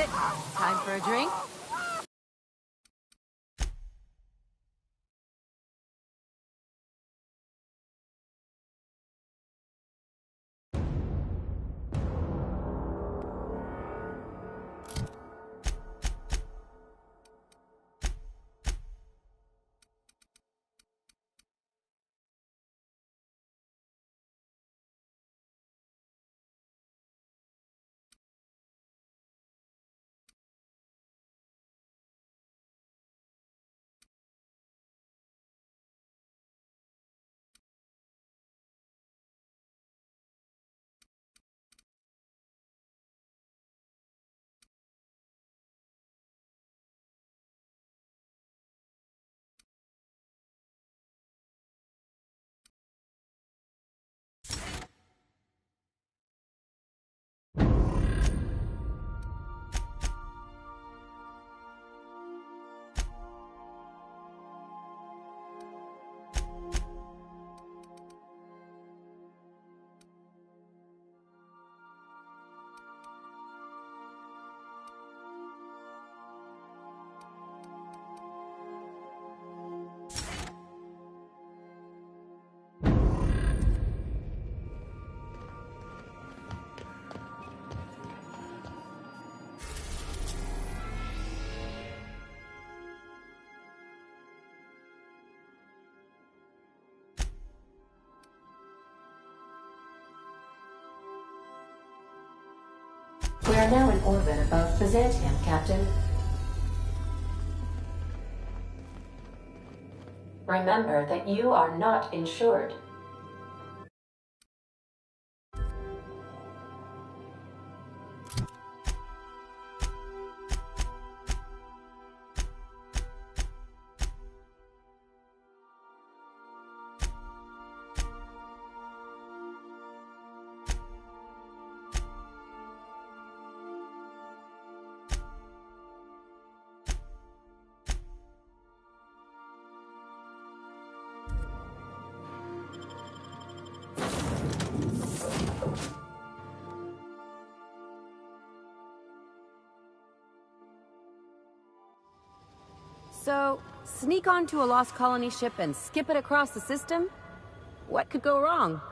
it. Time for a drink? We are now in orbit above Byzantium, Captain. Remember that you are not insured. So, sneak onto a lost colony ship and skip it across the system? What could go wrong?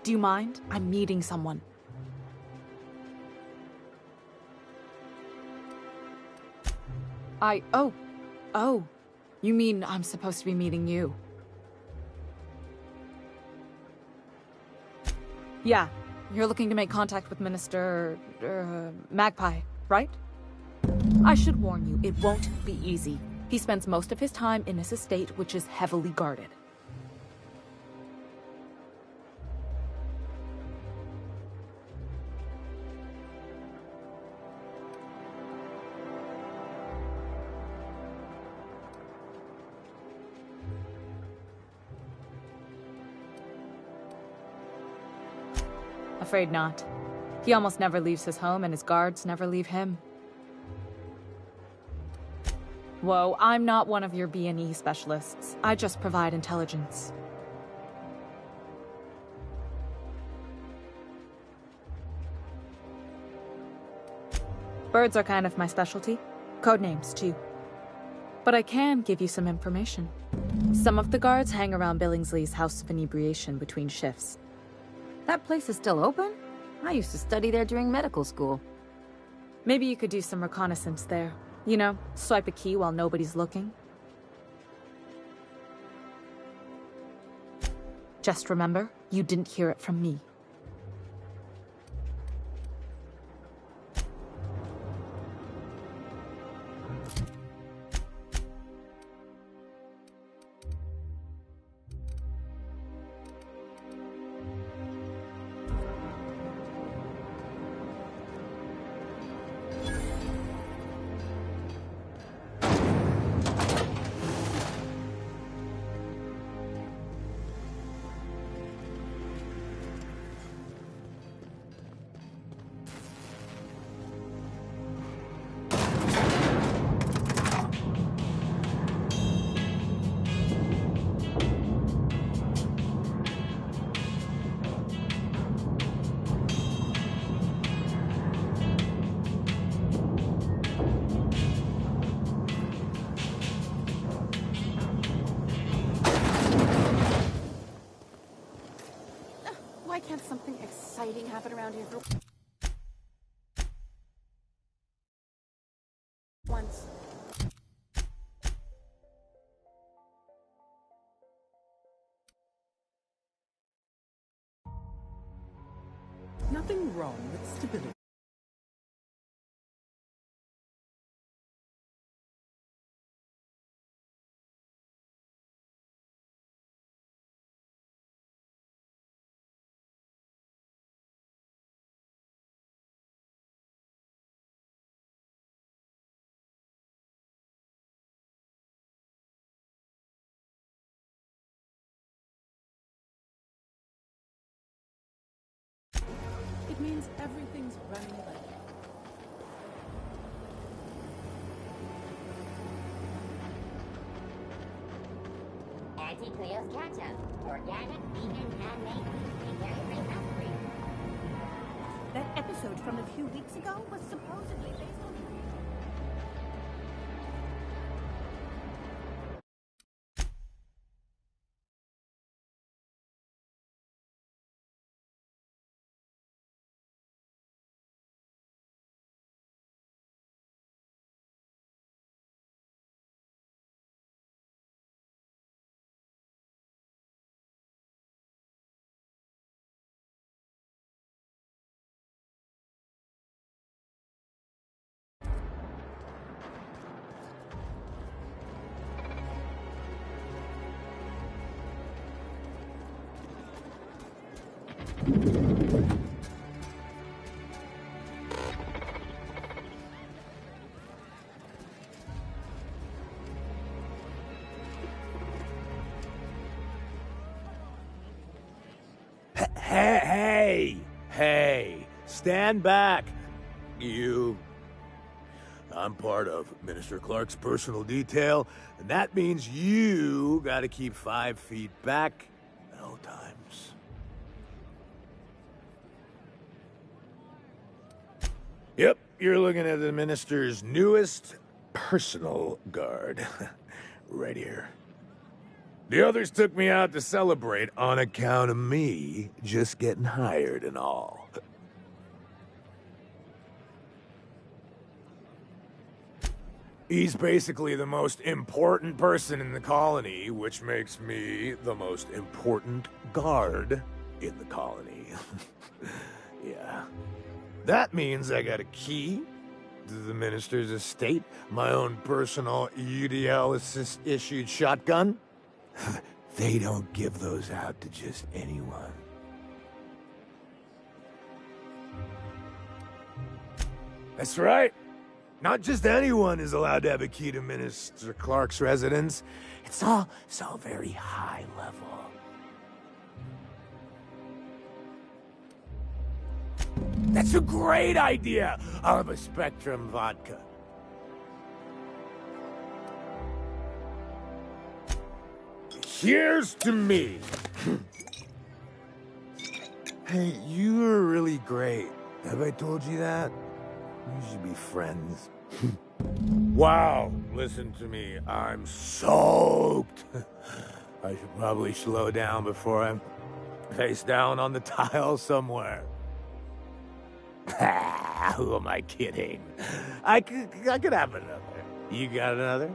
Do you mind? I'm meeting someone. Oh. You mean I'm supposed to be meeting you? Yeah, you're looking to make contact with Minister... Magpie, right? I should warn you, it won't be easy. He spends most of his time in his estate, which is heavily guarded. Afraid not. He almost never leaves his home, and his guards never leave him. Whoa, I'm not one of your B&E specialists. I just provide intelligence. Birds are kind of my specialty. Codenames, too. But I can give you some information. Some of the guards hang around Billingsley's House of Inebriation between shifts. That place is still open? I used to study there during medical school. Maybe you could do some reconnaissance there. You know, swipe a key while nobody's looking. Just remember, you didn't hear it from me. why can't something exciting happen around here for once? Nothing wrong with stability. It means everything's running well. Anti-Cleo's ketchup. Organic, vegan, handmade, gluten-free, dairy-free, milk-free. That episode from a few weeks ago was supposedly based on... Hey, stand back. You. I'm part of Minister Clark's personal detail, and that means you gotta keep 5 feet back at all times. Yep, you're looking at the Minister's newest personal guard. Right here. The others took me out to celebrate on account of me just getting hired and all. He's basically the most important person in the colony, which makes me the most important guard in the colony. Yeah. That means I got a key to the Minister's estate, my own personal UDL-issued shotgun. They don't give those out to just anyone. That's right. Not just anyone is allowed to have a key to Minister Clark's residence. It's all very high level. That's a great idea! I'll have a Spectrum vodka. Here's to me. Hey, you are really great. Have I told you that? We should be friends. Wow, listen to me. I'm soaked. I should probably slow down before I'm face down on the tile somewhere. Who am I kidding? I could have another. You got another?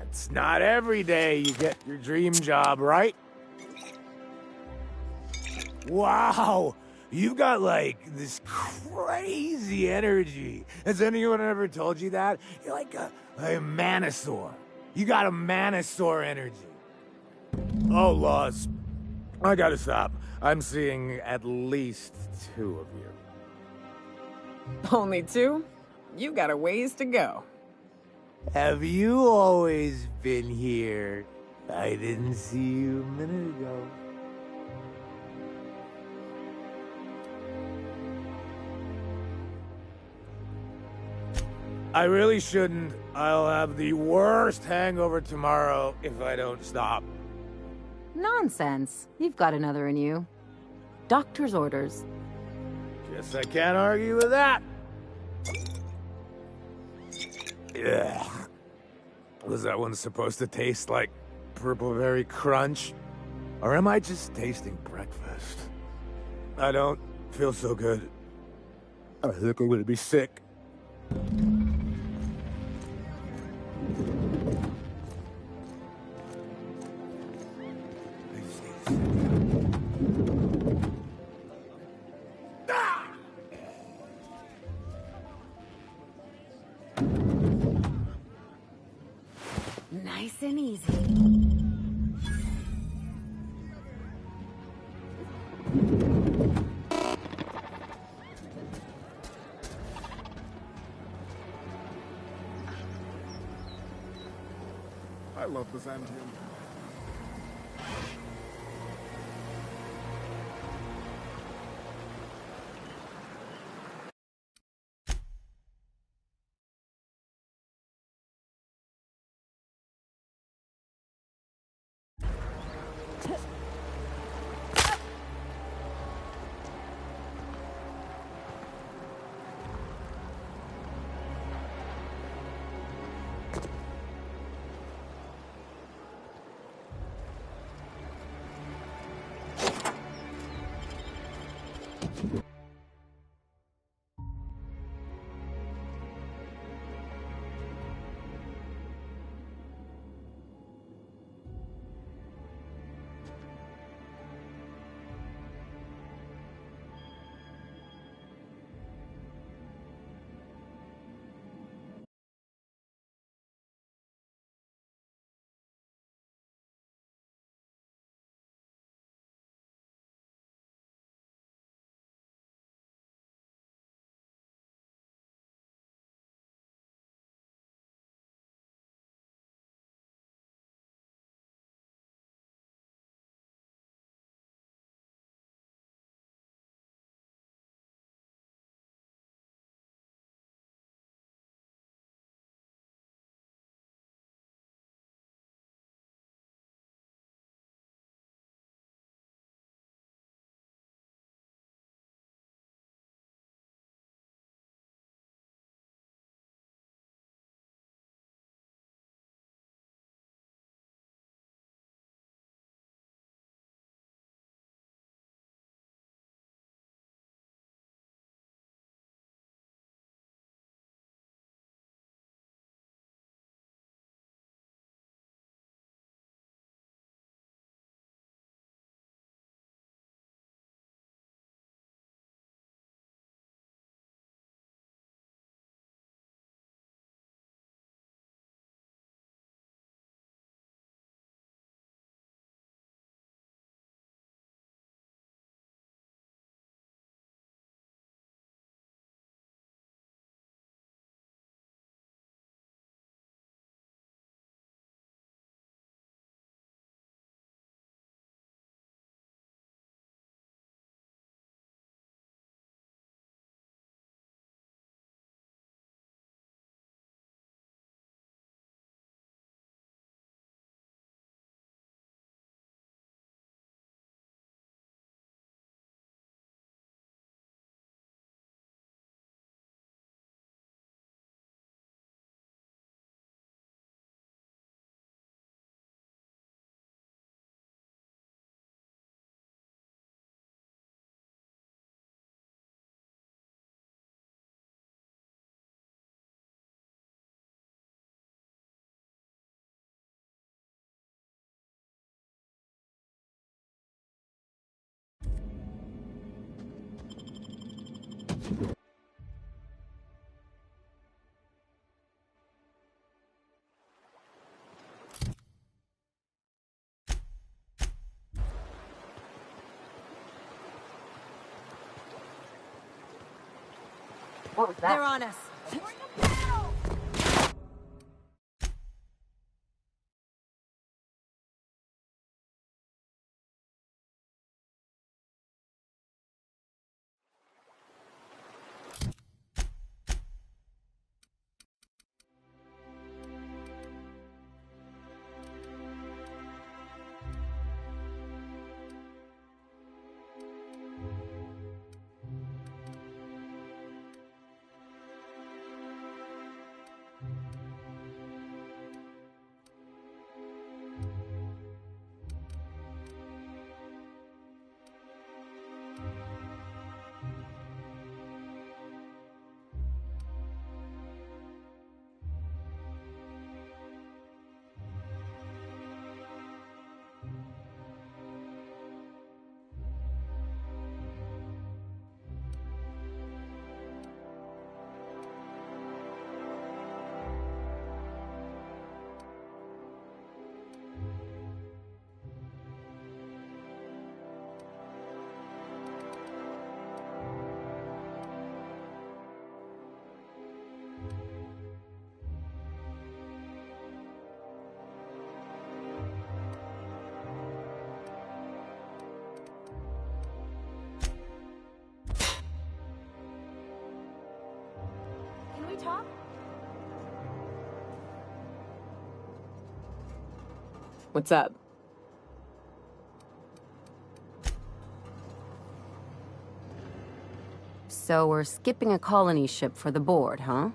It's not every day you get your dream job, right? Wow, you've got like this crazy energy. Has anyone ever told you that? You're like a manosaur. You got a manosaur energy. Oh, Lost. I gotta stop. I'm seeing at least 2 of you. Only 2? You got a ways to go. Have you always been here? I didn't see you a minute ago. I really shouldn't. I'll have the worst hangover tomorrow if I don't stop. Nonsense. You've got another in you. Doctor's orders. Guess I can't argue with that. Ugh. Was that one supposed to taste like purple berry crunch? Or am I just tasting breakfast? I don't feel so good. I think I'm gonna be sick. Nice and easy. I love this engine. What was that? They're on us. we talk? What's up? So we're skipping a colony ship for the board, huh?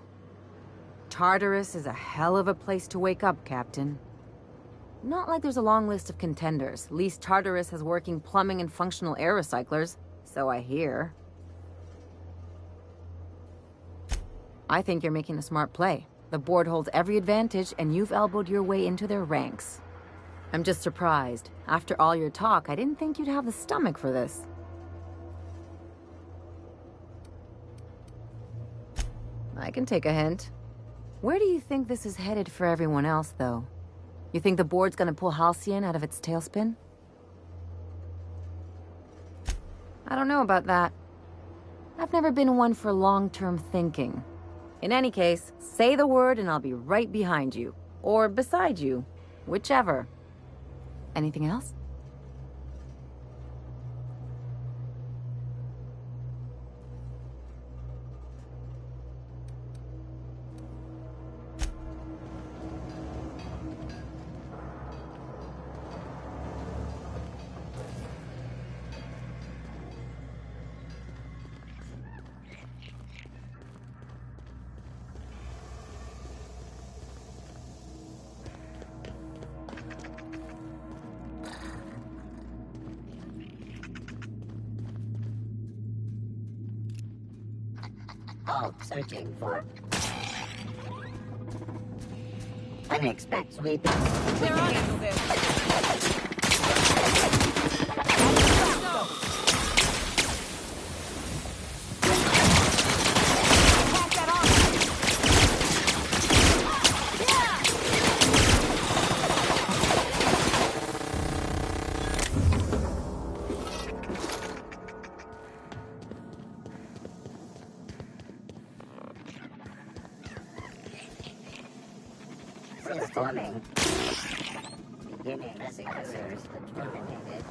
Tartarus is a hell of a place to wake up, Captain. Not like there's a long list of contenders. At least Tartarus has working plumbing and functional air recyclers, so I hear. I think you're making a smart play. The board holds every advantage, and you've elbowed your way into their ranks. I'm just surprised. After all your talk, I didn't think you'd have the stomach for this. I can take a hint. Where do you think this is headed for everyone else, though? You think the board's gonna pull Halcyon out of its tailspin? I don't know about that. I've never been one for long-term thinking. In any case, say the word and I'll be right behind you. Or beside you. Whichever. Anything else? Oh, searching for unexpected sweep. They're on handle this. Forming. Beginning messengers terminated.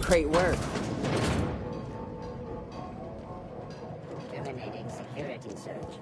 Great work. Terminating security search.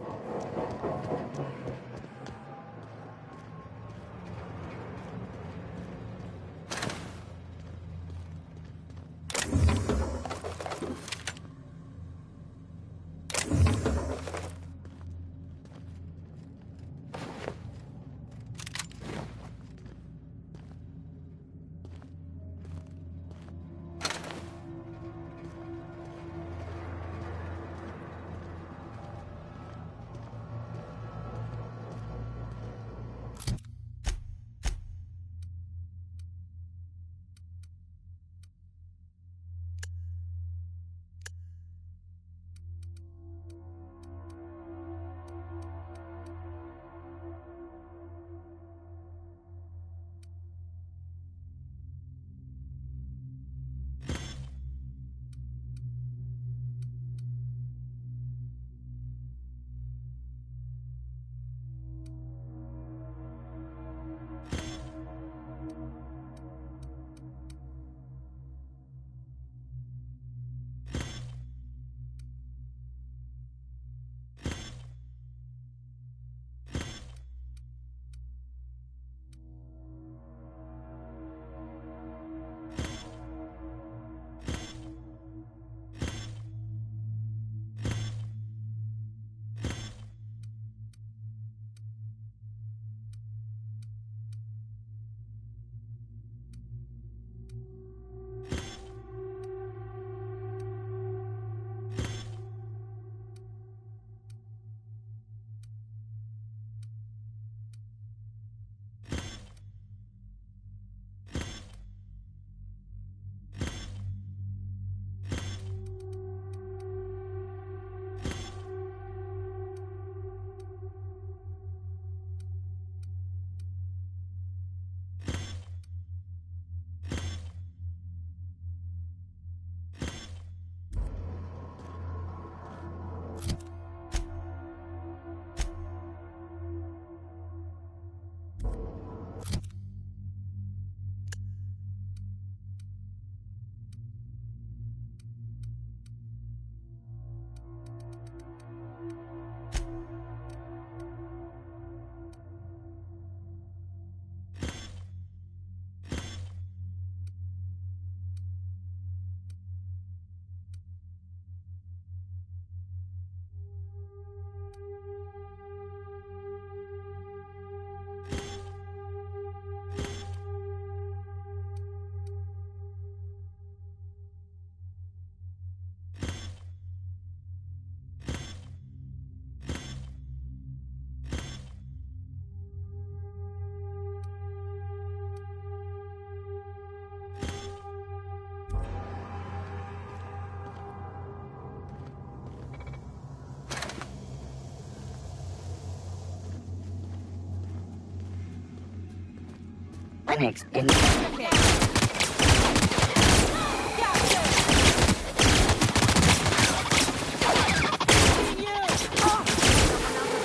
Phoenix in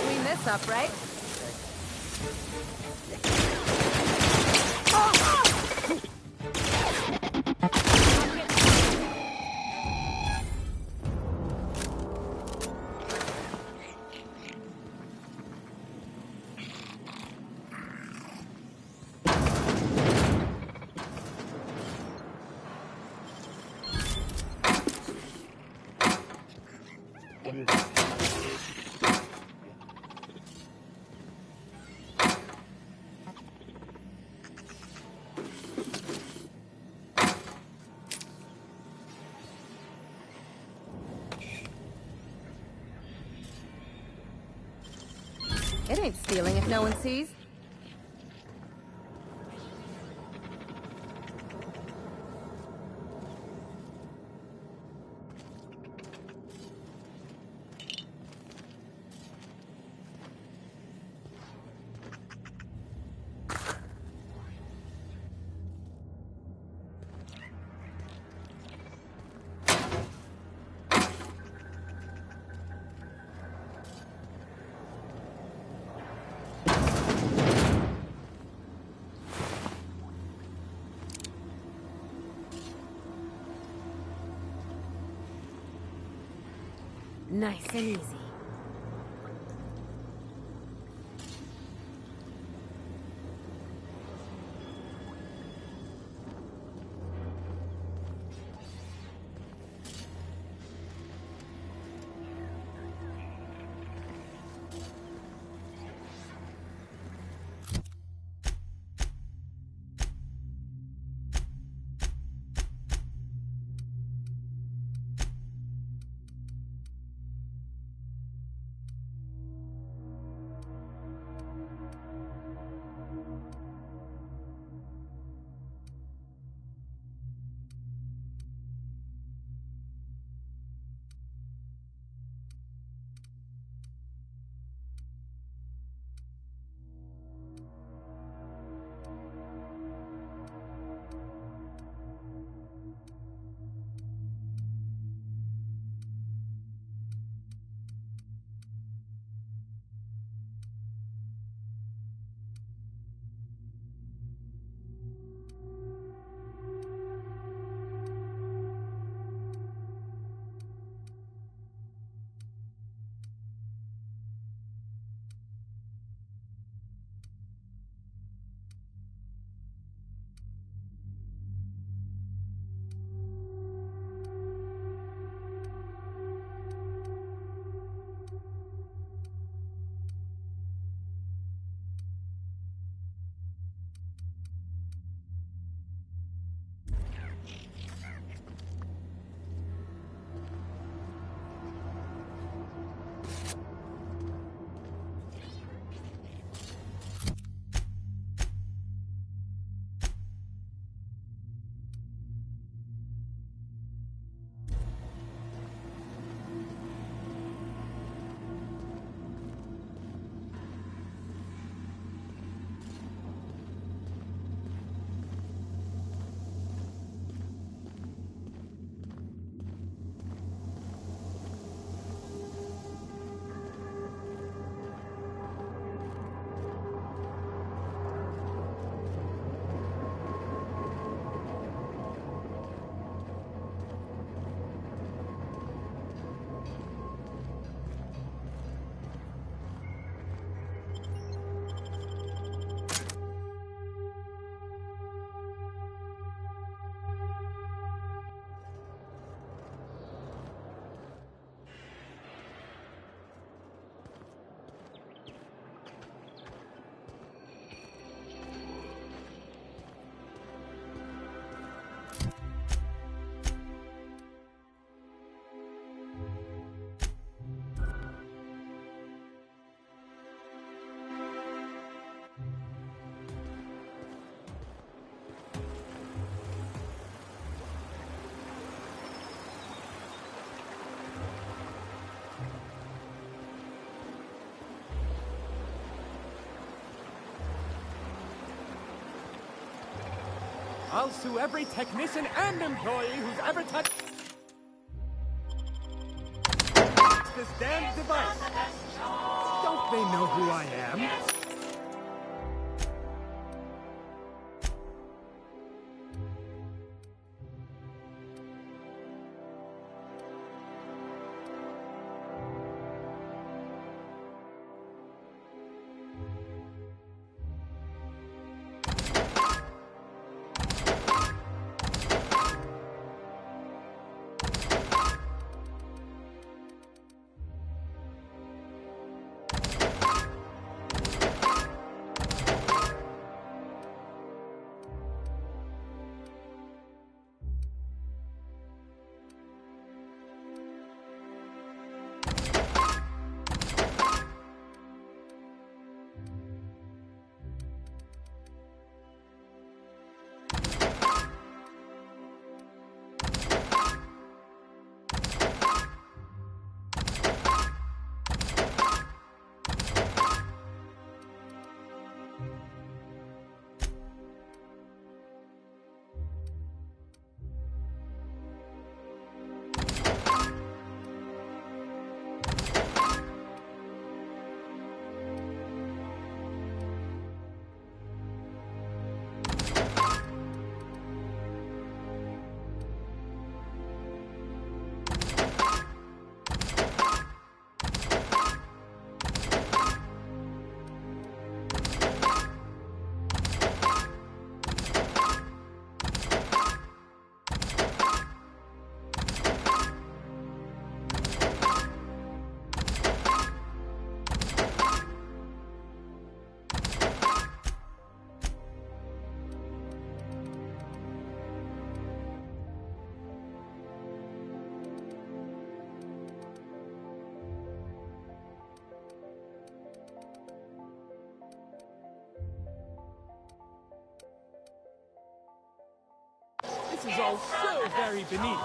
Clean this up, right? It ain't stealing if no one sees. Nice and easy. I'll sue every technician and employee who's ever touched this damn device. Don't they know who I am? This is all so very beneath.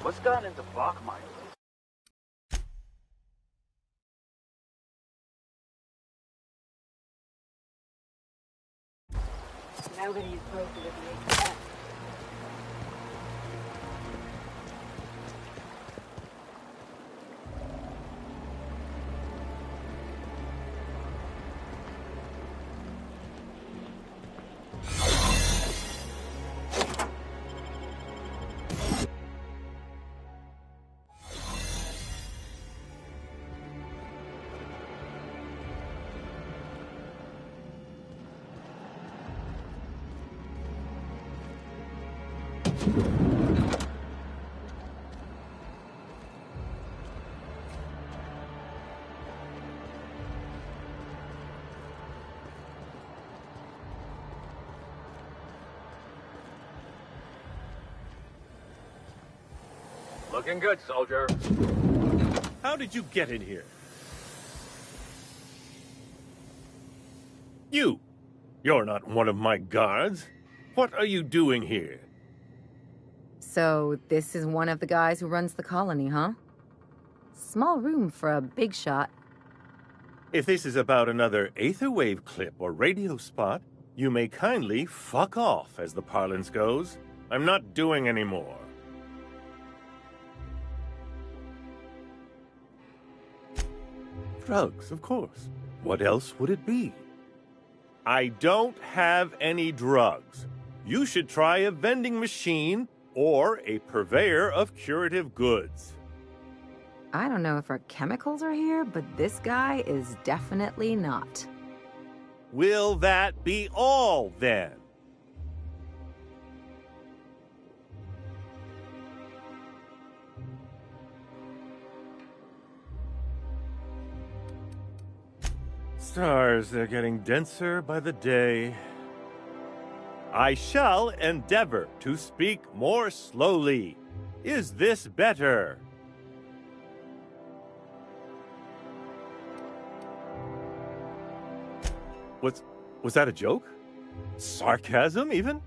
What's gone into Bachmeyer? Now that he's posted at the HPS. Looking good, soldier. How did you get in here? You're not one of my guards. What are you doing here? So, this is one of the guys who runs the colony, huh? Small room for a big shot. If this is about another aetherwave clip or radio spot, you may kindly fuck off, as the parlance goes. I'm not doing any more. Drugs, of course. What else would it be? I don't have any drugs. You should try a vending machine or a purveyor of curative goods. I don't know if our chemicals are here, but this guy is definitely not. Will that be all, then? Stars, they're getting denser by the day. I shall endeavor to speak more slowly. Is this better? Was that a joke? Sarcasm, even?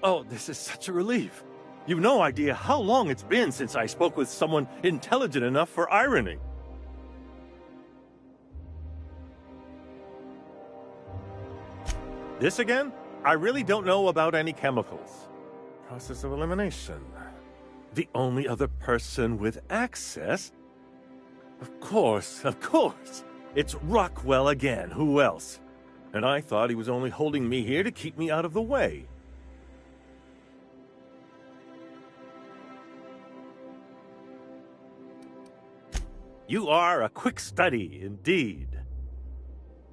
Oh, this is such a relief. You've no idea how long it's been since I spoke with someone intelligent enough for irony. This again? I really don't know about any chemicals. Process of elimination. The only other person with access? Of course. It's Rockwell again. Who else? And I thought he was only holding me here to keep me out of the way. You are a quick study, indeed.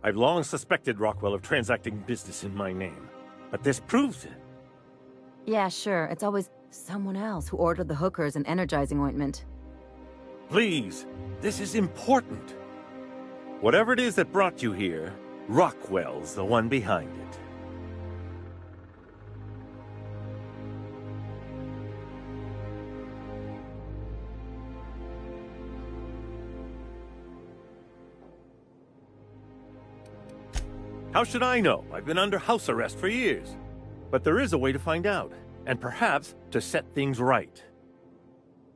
I've long suspected Rockwell of transacting business in my name, but this proves it. Yeah, sure. It's always someone else who ordered the hookers and energizing ointment. Please, this is important. Whatever it is that brought you here, Rockwell's the one behind it. How should I know? I've been under house arrest for years. But there is a way to find out, and perhaps to set things right.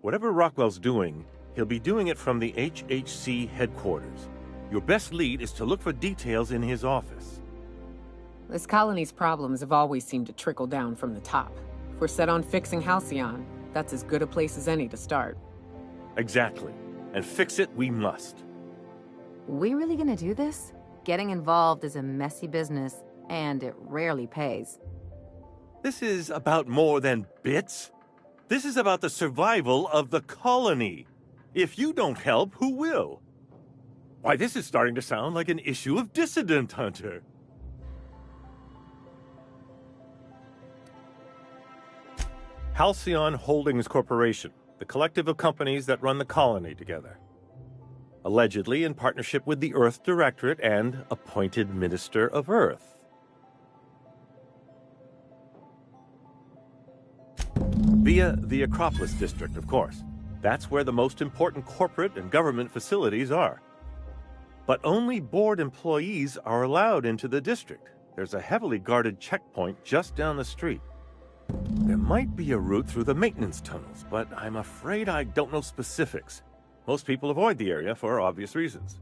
Whatever Rockwell's doing, he'll be doing it from the HHC headquarters. Your best lead is to look for details in his office. This colony's problems have always seemed to trickle down from the top. If we're set on fixing Halcyon, that's as good a place as any to start. Exactly. And fix it we must. We really gonna do this? Getting involved is a messy business, and it rarely pays. This is about more than bits. This is about the survival of the colony. If you don't help, who will? Why, this is starting to sound like an issue of Dissident Hunter. Halcyon Holdings Corporation, the collective of companies that run the colony together. Allegedly in partnership with the Earth Directorate and appointed Minister of Earth. Via the Acropolis District, of course. That's where the most important corporate and government facilities are. But only board employees are allowed into the district. There's a heavily guarded checkpoint just down the street. There might be a route through the maintenance tunnels, but I'm afraid I don't know specifics. Most people avoid the area for obvious reasons.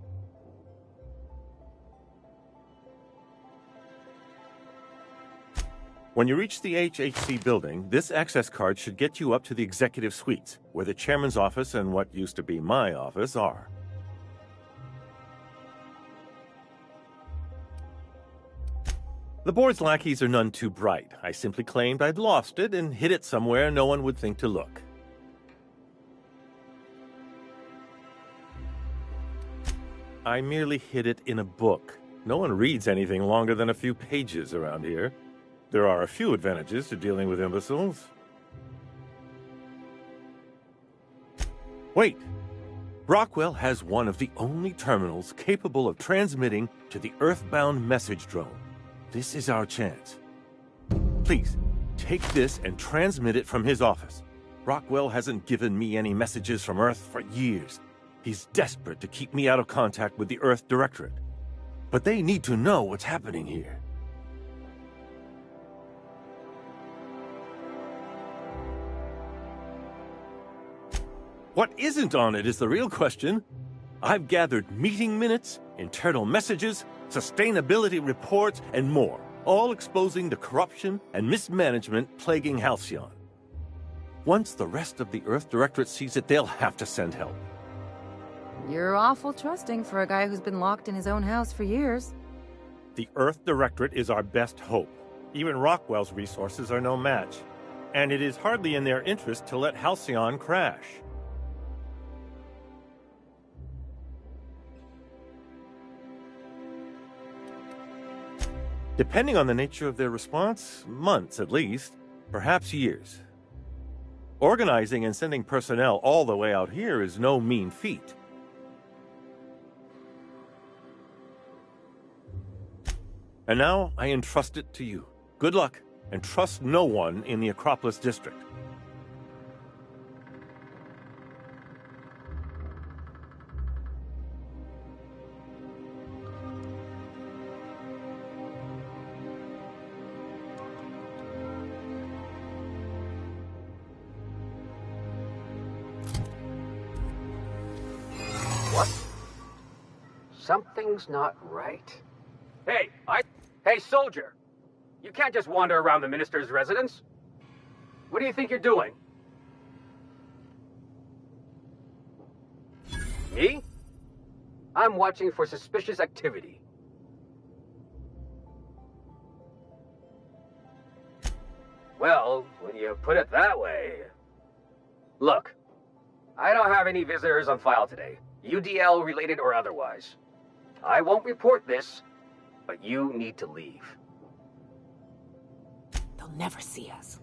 When you reach the HHC building, this access card should get you up to the executive suites, where the chairman's office and what used to be my office are. The board's lackeys are none too bright. I simply claimed I'd lost it and hid it somewhere no one would think to look. I merely hid it in a book. No one reads anything longer than a few pages around here. There are a few advantages to dealing with imbeciles. Wait! Rockwell has one of the only terminals capable of transmitting to the Earthbound message drone. This is our chance. Please, take this and transmit it from his office. Rockwell hasn't given me any messages from Earth for years. He's desperate to keep me out of contact with the Earth Directorate. But they need to know what's happening here. What isn't on it is the real question. I've gathered meeting minutes, internal messages, sustainability reports, and more, all exposing the corruption and mismanagement plaguing Halcyon. Once the rest of the Earth Directorate sees it, they'll have to send help. You're awful trusting for a guy who's been locked in his own house for years. The Earth Directorate is our best hope. Even Rockwell's resources are no match. And it is hardly in their interest to let Halcyon crash. Depending on the nature of their response, months at least, perhaps years. Organizing and sending personnel all the way out here is no mean feat. And now I entrust it to you. Good luck, and trust no one in the Acropolis District. What? Something's not right. Hey, soldier! You can't just wander around the minister's residence. What do you think you're doing? Me? I'm watching for suspicious activity. Well, when you put it that way... Look, I don't have any visitors on file today, UDL related or otherwise. I won't report this, but you need to leave. They'll never see us.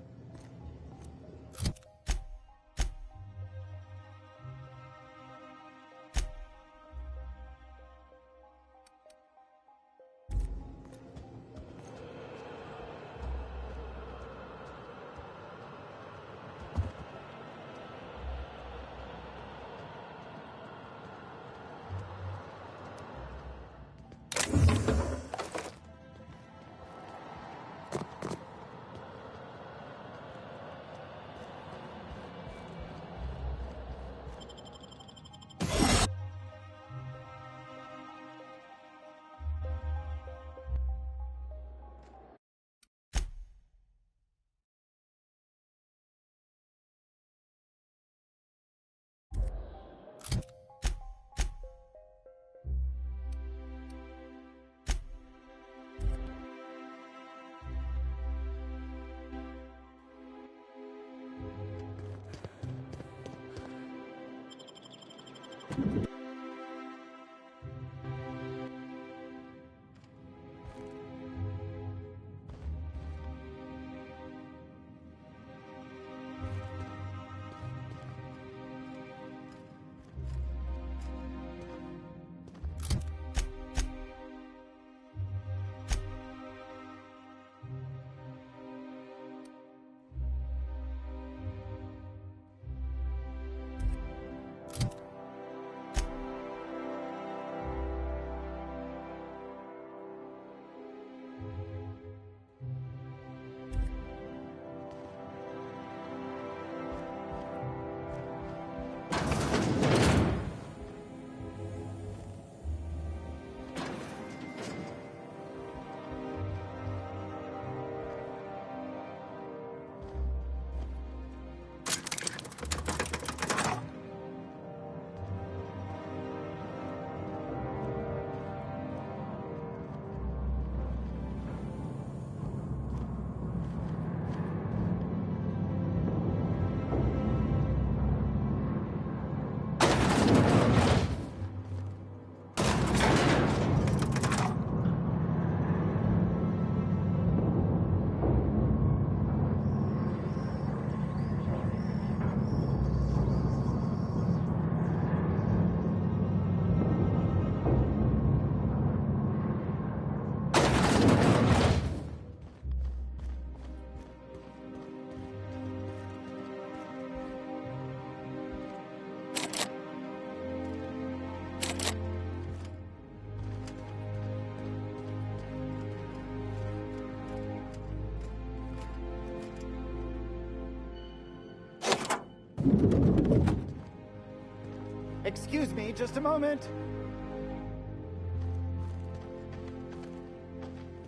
Excuse me, just a moment.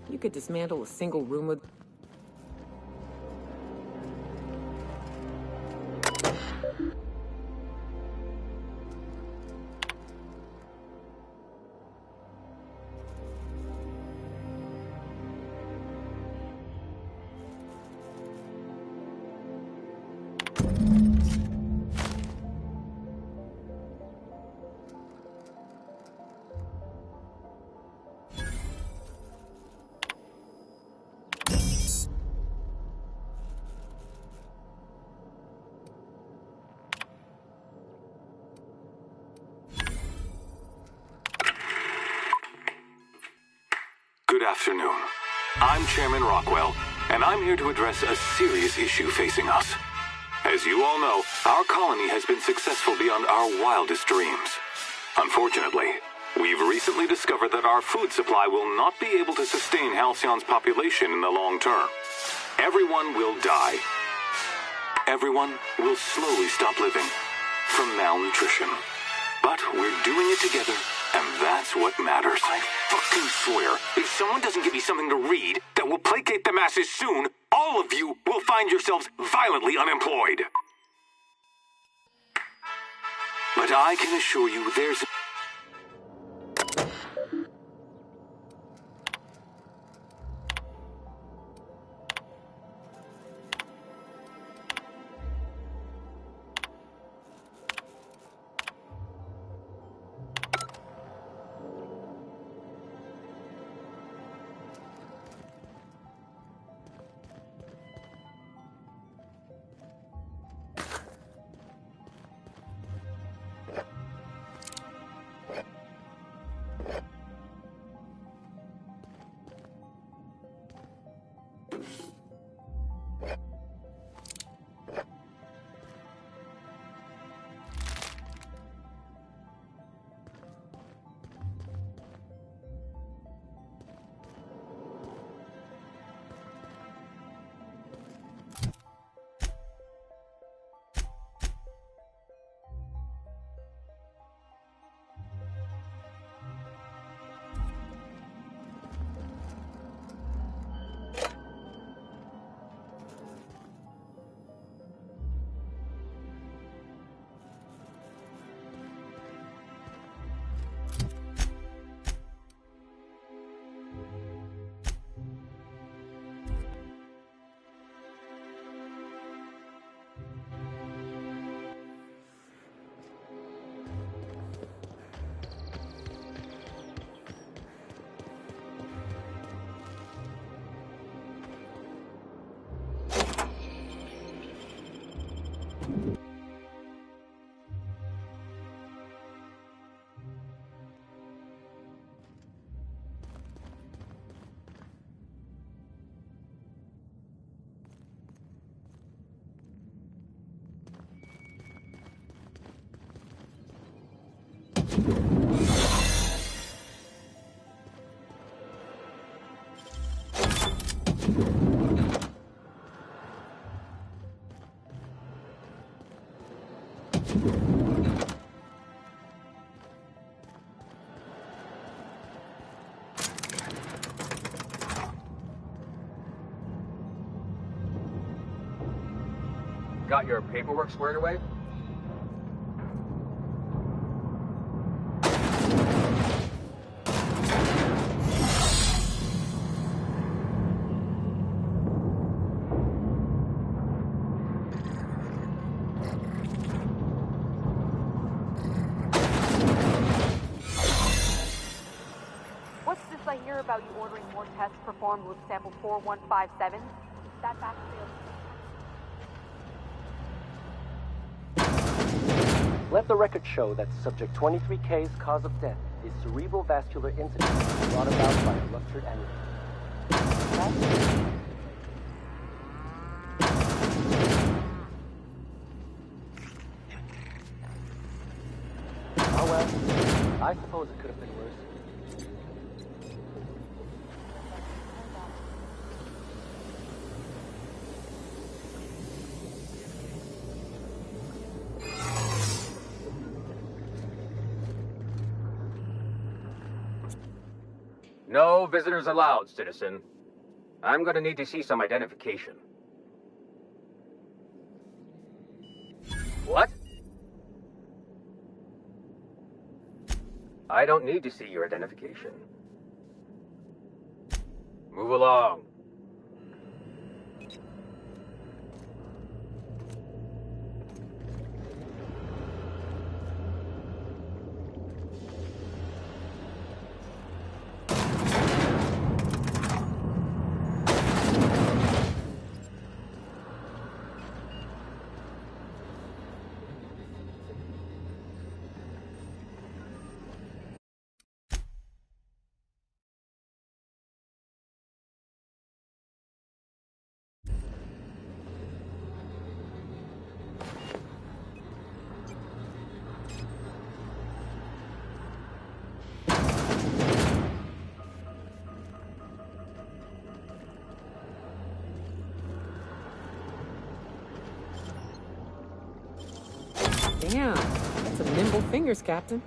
You could dismantle a single room with... Good afternoon. I'm Chairman Rockwell, and I'm here to address a serious issue facing us. As you all know, our colony has been successful beyond our wildest dreams. Unfortunately, we've recently discovered that our food supply will not be able to sustain Halcyon's population in the long term. Everyone will die. Everyone will slowly stop living from malnutrition. But we're doing it together, and that's what matters. I fucking swear, if someone doesn't give me something to read that will placate the masses soon, all of you will find yourselves violently unemployed. But I can assure you there's... Got your paperwork squared away? What's this I hear about you ordering more tests performed with sample 4157? That backfield. Let the record show that subject 23K's cause of death is cerebral vascular incident brought about by a ruptured aneurysm. Oh well, I suppose it could have been worse. No visitors allowed, citizen. I'm gonna need to see some identification. What? I don't need to see your identification. Move along. Damn, that's a nimble fingers, Captain.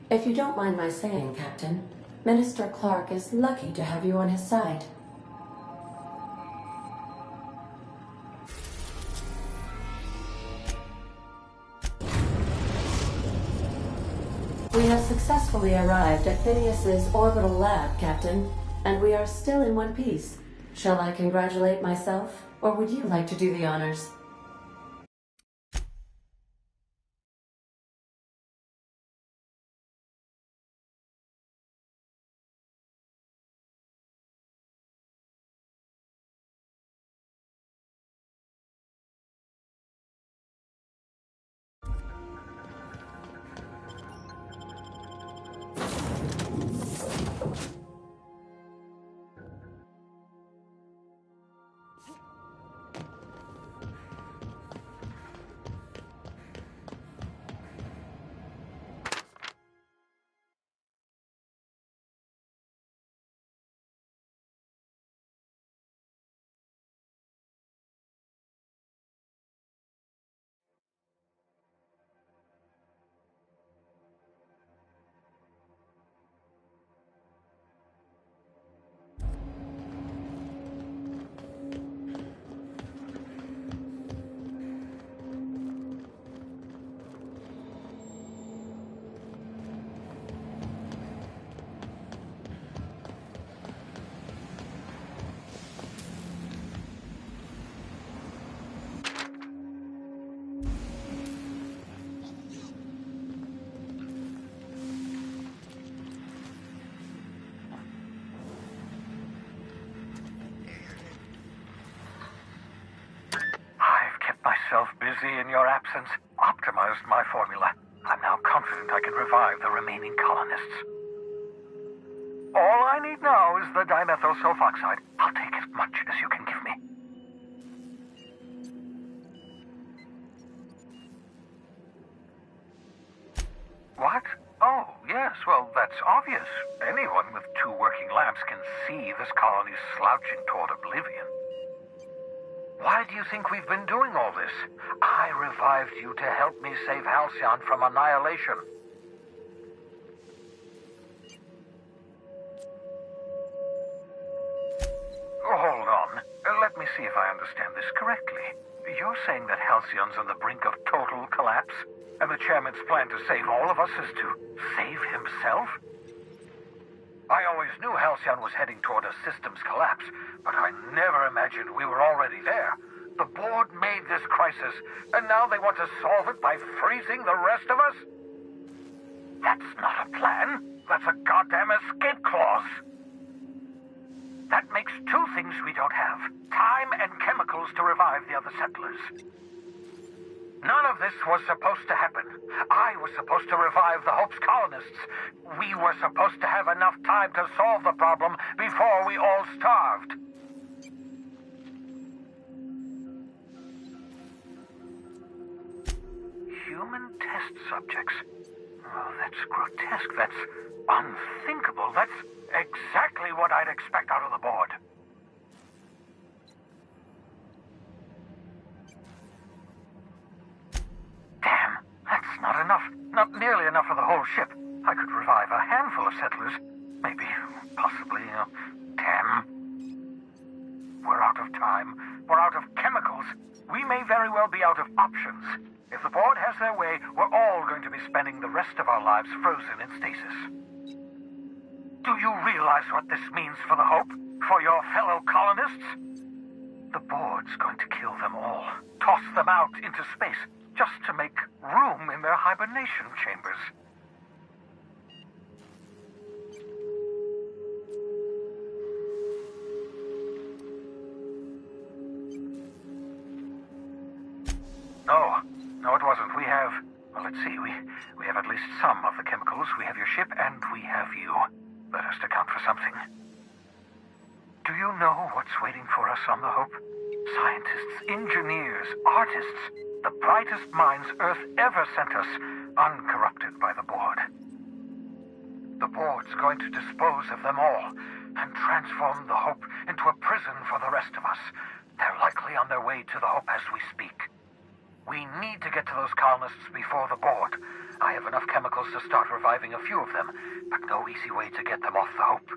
If you don't mind my saying, Captain, Minister Clark is lucky to have you on his side. We have successfully arrived at Phineas's orbital lab, Captain, and we are still in one piece. Shall I congratulate myself, or would you like to do the honors? busy in your absence, optimized my formula. I'm now confident I can revive the remaining colonists. All I need now is the dimethyl sulfoxide. I'll take as much as you can give me. What? Oh, yes, well, that's obvious. Anyone with 2 working labs can see this colony's slouching toward oblivion. Why do you think we've been doing all this? I revived you to help me save Halcyon from annihilation. Hold on. Let me see if I understand this correctly. You're saying that Halcyon's on the brink of total collapse? And the chairman's plan to save all of us is to save himself? I always knew Halcyon was heading toward a systems collapse, but I never imagined we were already there. The board made this crisis, and now they want to solve it by freezing the rest of us? That's not a plan. That's a goddamn escape clause. That makes 2 things we don't have: time and chemicals to revive the other settlers. None of this was supposed to happen. I was supposed to revive the Hope's colonists. We were supposed to have enough time to solve the problem before we all starved. Human test subjects. Oh, that's grotesque. That's unthinkable. That's exactly what I'd expect out of the board. Damn, that's not enough. Not nearly enough for the whole ship. I could revive a handful of settlers. Maybe, possibly, 10. We're out of time. We're out of chemicals. We may very well be out of options. If the board has their way, we're all going to be spending the rest of our lives frozen in stasis. Do you realize what this means for the Hope? For your fellow colonists? The board's going to kill them all. Toss them out into space, just to make room in their hibernation chambers. No, it wasn't. We have... Well, let's see. We have at least some of the chemicals. We have your ship, and we have you. That has to count for something. Do you know what's waiting for us on the Hope? Scientists, engineers, artists. The brightest minds Earth ever sent us, uncorrupted by the board. The board's going to dispose of them all and transform the Hope into a prison for the rest of us. They're likely on their way to the Hope as we speak. We need to get to those colonists before the board. I have enough chemicals to start reviving a few of them, but no easy way to get them off the Hope.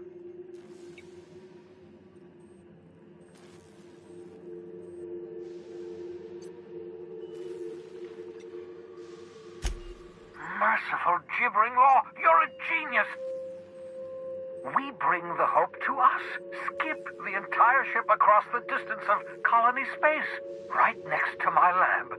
Merciful gibbering law! You're a genius! We bring the Hope to us. Skip the entire ship across the distance of colony space, right next to my lab.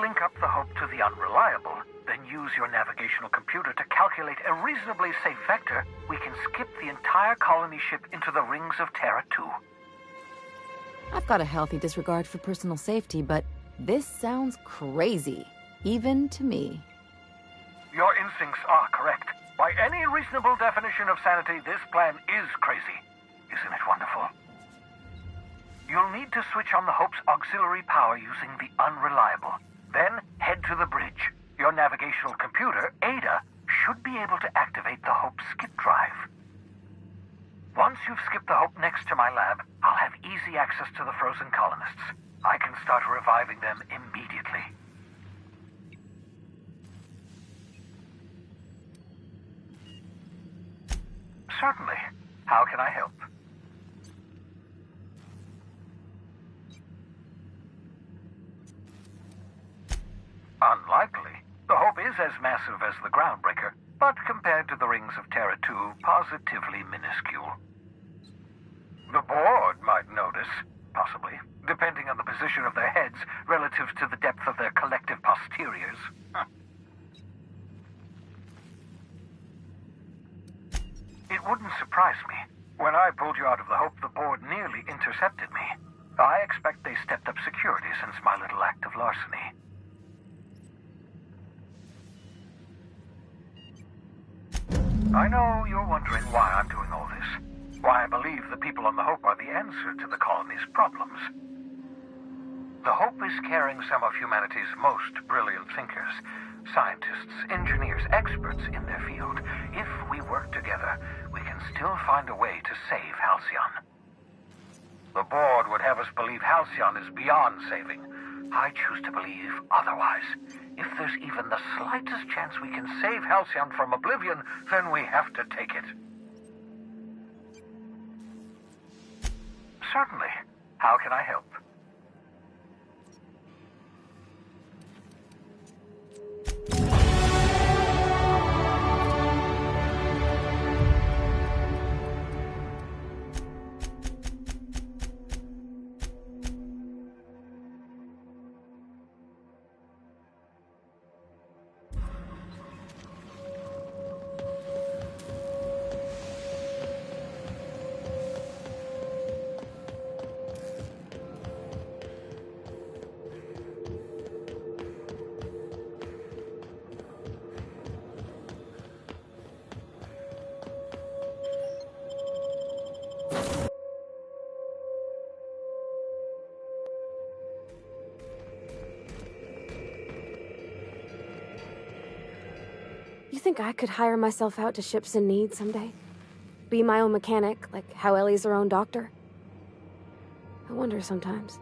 link up the Hope to the Unreliable, then use your navigational computer to calculate a reasonably safe vector, we can skip the entire colony ship into the rings of Terra 2. I've got a healthy disregard for personal safety, but this sounds crazy, even to me. Your instincts are correct. By any reasonable definition of sanity, this plan is crazy. Isn't it wonderful? You'll need to switch on the Hope's auxiliary power using the Unreliable. Then head to the bridge. Your navigational computer, Ada, should be able to activate the Hope skip drive. Once you've skipped the Hope next to my lab, I'll have easy access to the frozen colonists. I can start reviving them immediately. Certainly. How can I help? Unlikely. The Hope is as massive as the Groundbreaker, but compared to the rings of Terra 2, positively minuscule. The board might notice, possibly, depending on the position of their heads relative to the depth of their collective posteriors. It wouldn't surprise me. When I pulled you out of the Hope, the board nearly intercepted me. I expect they stepped up security since my little act of larceny. I know you're wondering why I'm doing all this. Why I believe the people on the Hope are the answer to the colony's problems. The Hope is carrying some of humanity's most brilliant thinkers, scientists, engineers, experts in their field. If we work together, we can still find a way to save Halcyon. The board would have us believe Halcyon is beyond saving. I choose to believe otherwise. If there's even the slightest chance we can save Halcyon from oblivion, then we have to take it. Certainly. How can I help? You think I could hire myself out to ships in need someday? Be my own mechanic, like how Ellie's her own doctor? I wonder sometimes.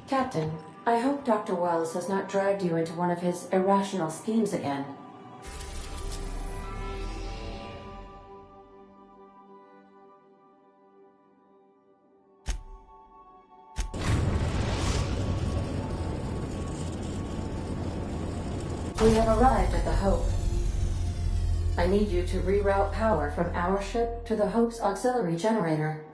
Captain, I hope Dr. Wells has not dragged you into one of his irrational schemes again. We have arrived at the Hope. I need you to reroute power from our ship to the Hope's auxiliary generator.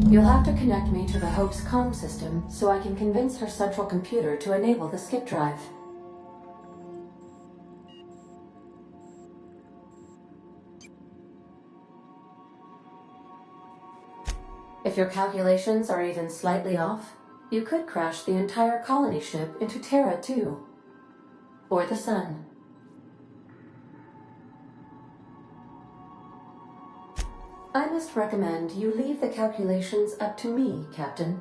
You'll have to connect me to the Hope's comm system so I can convince her central computer to enable the skip drive. If your calculations are even slightly off, you could crash the entire colony ship into Terra too. Or the sun. I must recommend you leave the calculations up to me, Captain.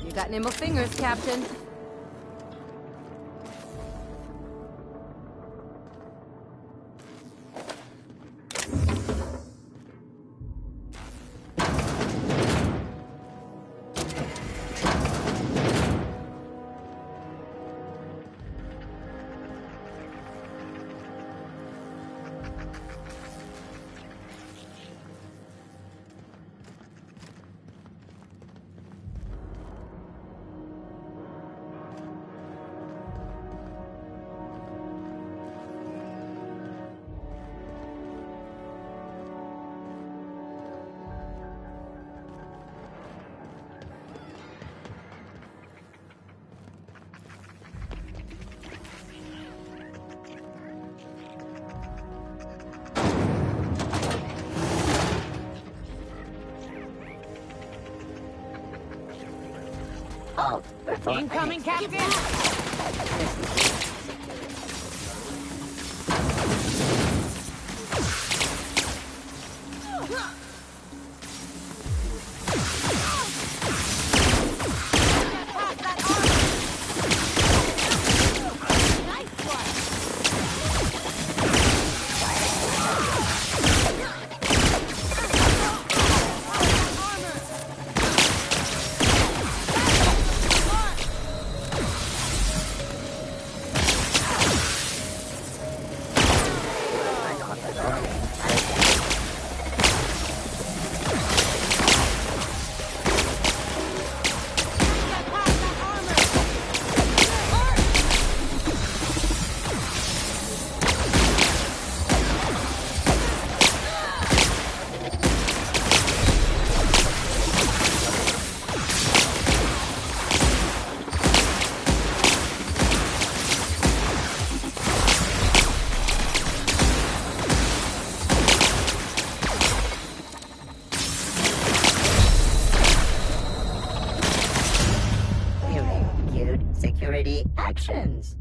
You got nimble fingers, Captain. Incoming, Captain! directions.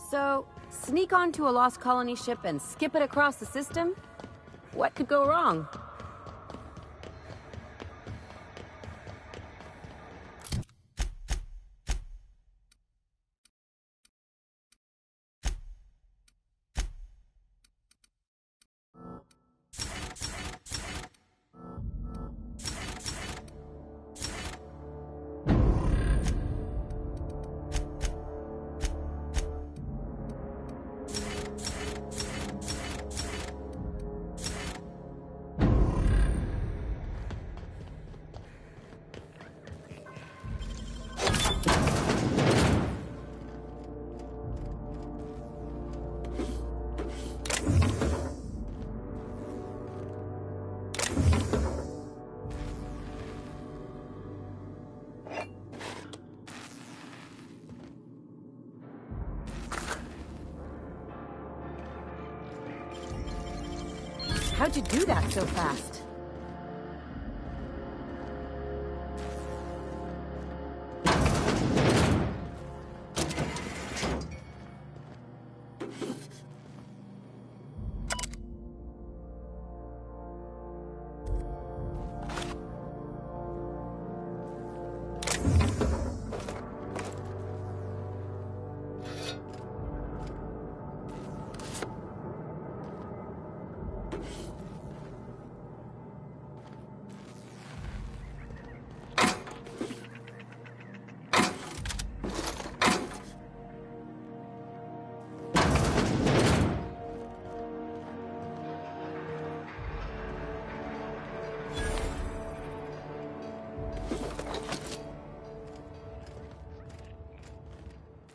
So, sneak onto a lost colony ship and skip it across the system? What could go wrong? How'd you do that so fast?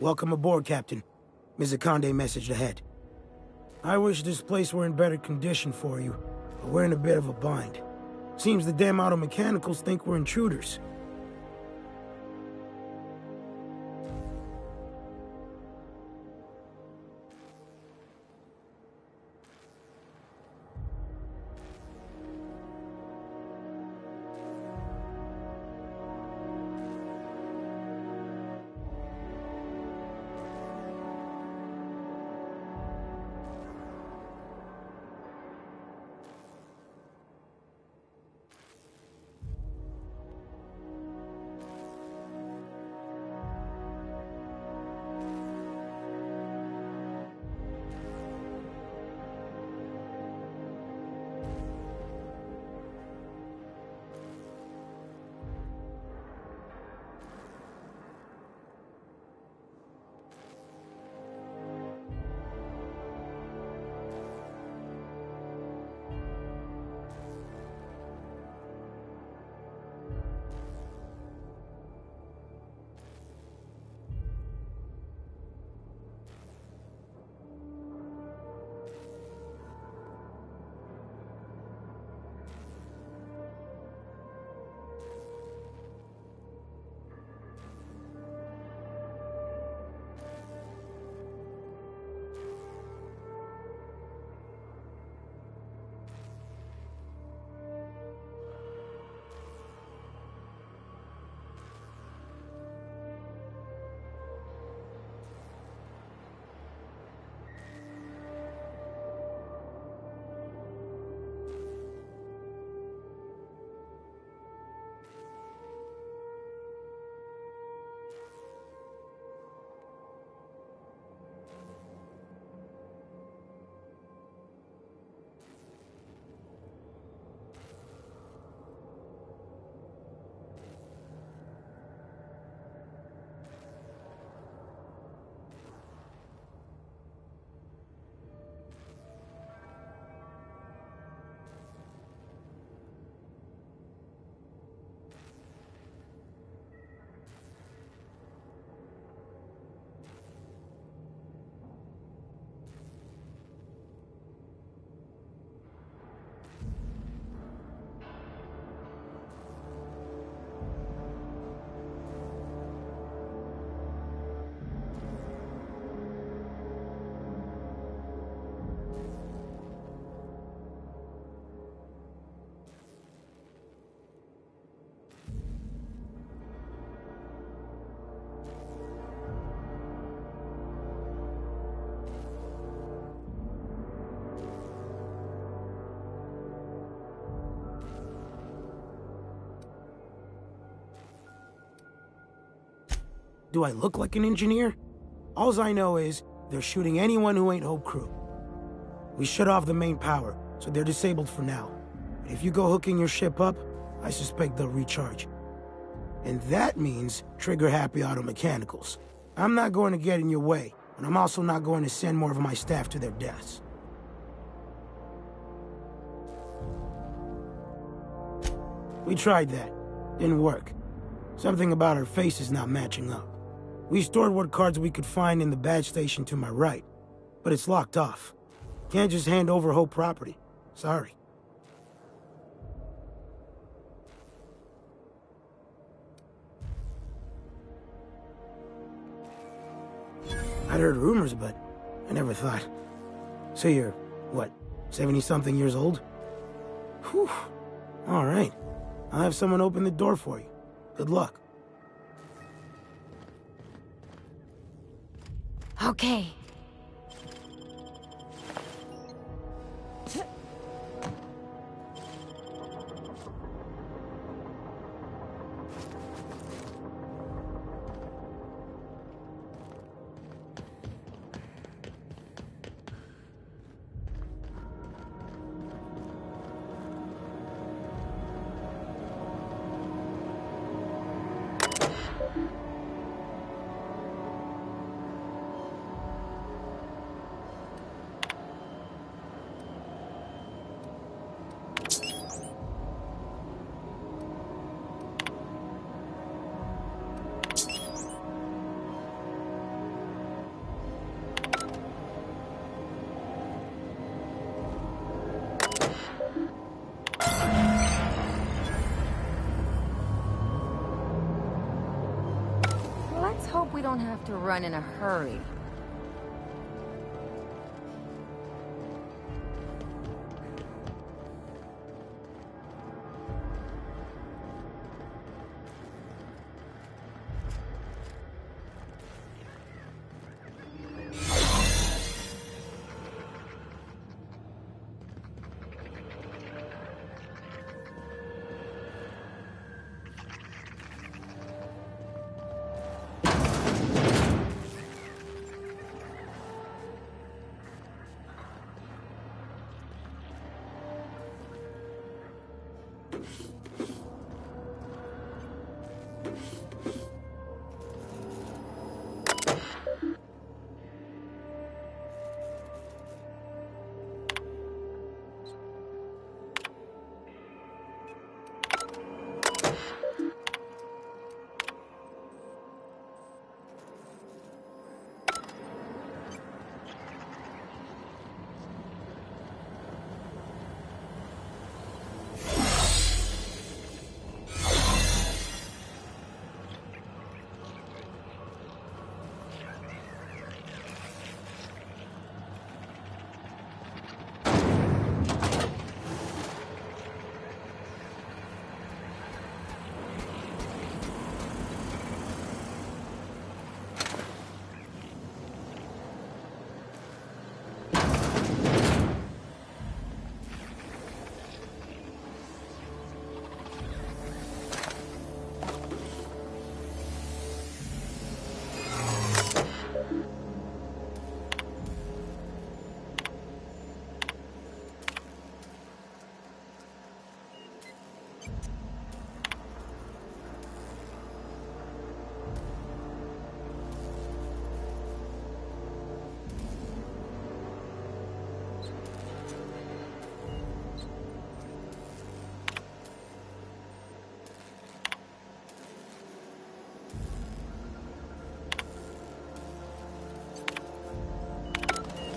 Welcome aboard, Captain. Mrs. Conde messaged ahead. I wish this place were in better condition for you, but we're in a bit of a bind. Seems the damn auto mechanicals think we're intruders. Do I look like an engineer? Alls I know is they're shooting anyone who ain't Hope Crew. We shut off the main power, so they're disabled for now. But if you go hooking your ship up, I suspect they'll recharge. And that means trigger-happy auto mechanicals. I'm not going to get in your way, but I'm also not going to send more of my staff to their deaths. We tried that. Didn't work. Something about our faces not matching up. We stored what cards we could find in the badge station to my right, but it's locked off. Can't just hand over Hope property. Sorry. I'd heard rumors, but I never thought. So you're, what, 70-something years old? Whew. All right. I'll have someone open the door for you. Good luck. Okay. Let's hope we don't have to run in a hurry.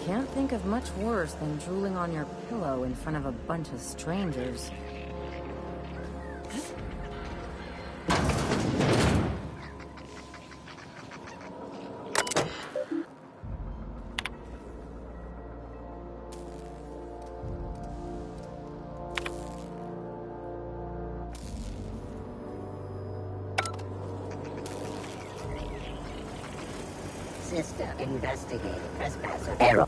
Can't think of much worse than drooling on your pillow in front of a bunch of strangers. Sister investigating trespasser error.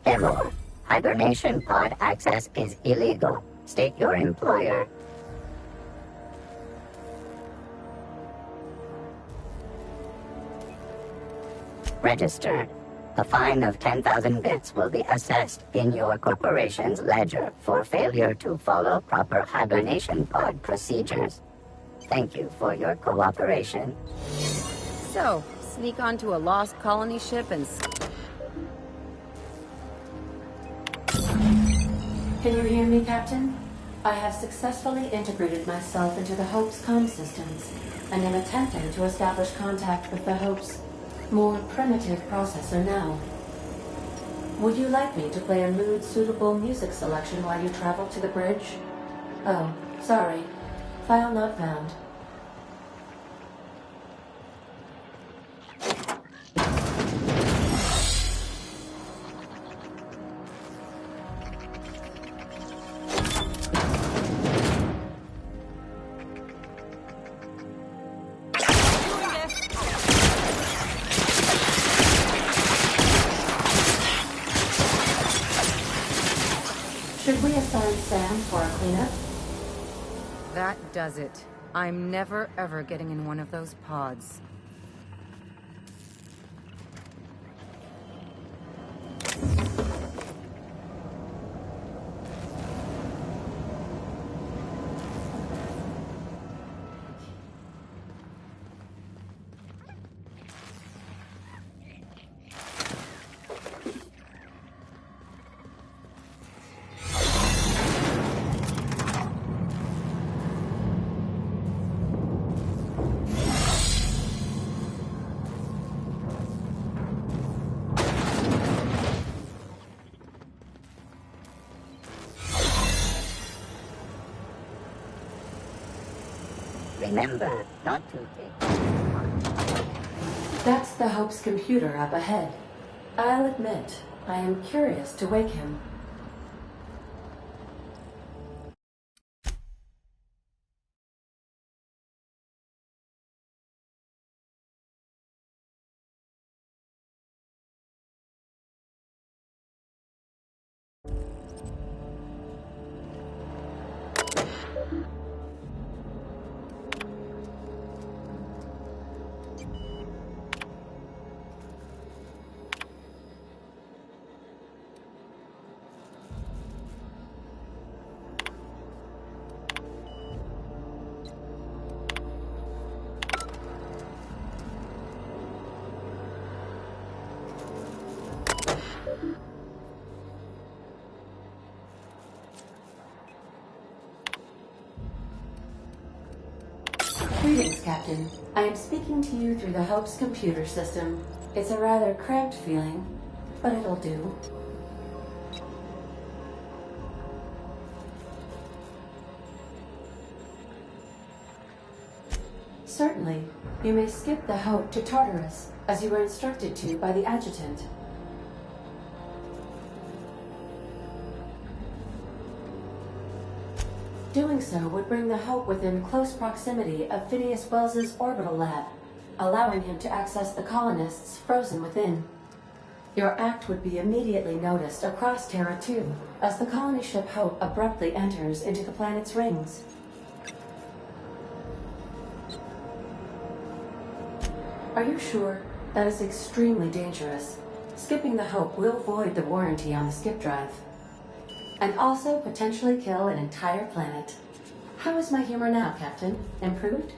Error. Hibernation pod access is illegal. State your employer. Registered. A fine of 10,000 bits will be assessed in your corporation's ledger for failure to follow proper hibernation pod procedures. Thank you for your cooperation. So, sneak onto a lost colony ship and... Can you hear me, Captain? I have successfully integrated myself into the Hope's comm systems, and am attempting to establish contact with the Hope's more primitive processor now. Would you like me to play a mood-suitable music selection while you travel to the bridge? Oh, sorry. File not found. Should we assign Sam for a cleanup? That does it. I'm never ever getting in one of those pods. Remember not to take... That's the Hope's computer up ahead. I'll admit, I am curious to wake him. Greetings, Captain. I am speaking to you through the Hope's computer system. It's a rather cramped feeling, but it'll do. Certainly. You may skip the Hope to Tartarus, as you were instructed to by the adjutant. Doing so would bring the Hope within close proximity of Phineas Wells's orbital lab, allowing him to access the colonists frozen within. Your act would be immediately noticed across Terra 2, as the colony ship Hope abruptly enters into the planet's rings. Are you sure? That is extremely dangerous. Skipping the Hope will void the warranty on the skip drive. And also potentially kill an entire planet. How is my humor now, Captain? Improved?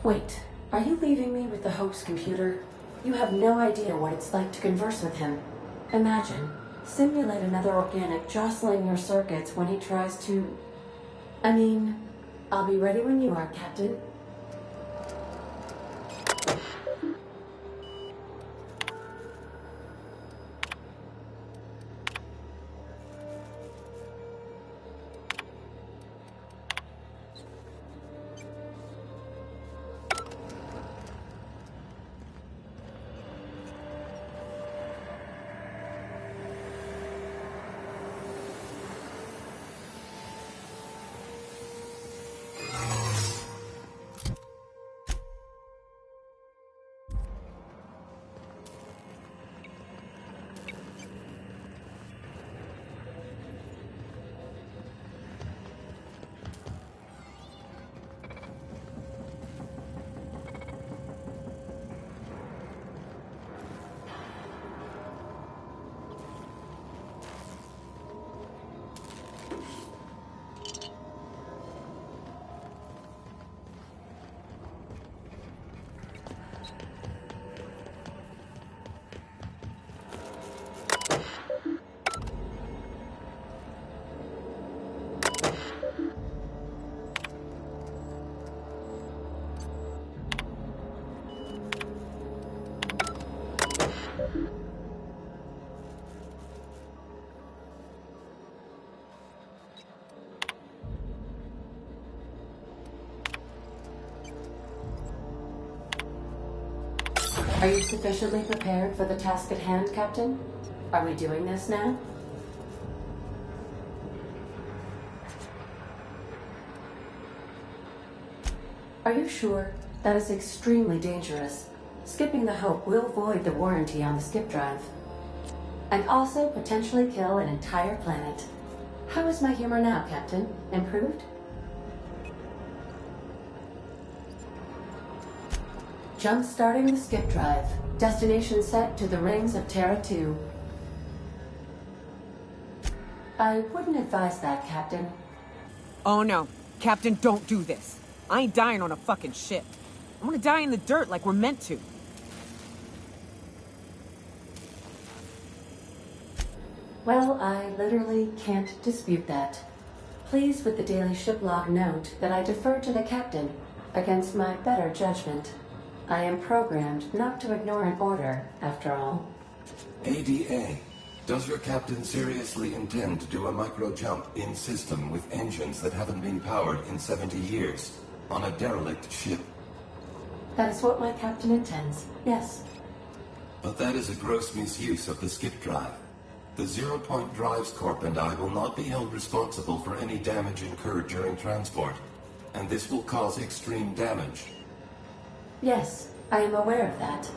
Wait, are you leaving me with the Hope's computer? You have no idea what it's like to converse with him. Imagine, simulate another organic jostling your circuits when he tries to... I mean, I'll be ready when you are, Captain. Are you sufficiently prepared for the task at hand, Captain? Are we doing this now? Are you sure? That is extremely dangerous. Skipping the Hope will void the warranty on the skip drive. And also potentially kill an entire planet. How is my humor now, Captain? Improved? Jump-starting the skip drive. Destination set to the rings of Terra 2. I wouldn't advise that, Captain. Oh no. Captain, don't do this. I ain't dying on a fucking ship. I wanna die in the dirt like we're meant to. Well, I literally can't dispute that. Please with the daily ship log note that I defer to the captain against my better judgment. I am programmed not to ignore an order, after all. ADA, does your captain seriously intend to do a micro-jump in system with engines that haven't been powered in 70 years on a derelict ship? That is what my captain intends, yes. But that is a gross misuse of the skip drive. The Zero Point Drives Corp and I will not be held responsible for any damage incurred during transport, and this will cause extreme damage. Yes, I am aware of that.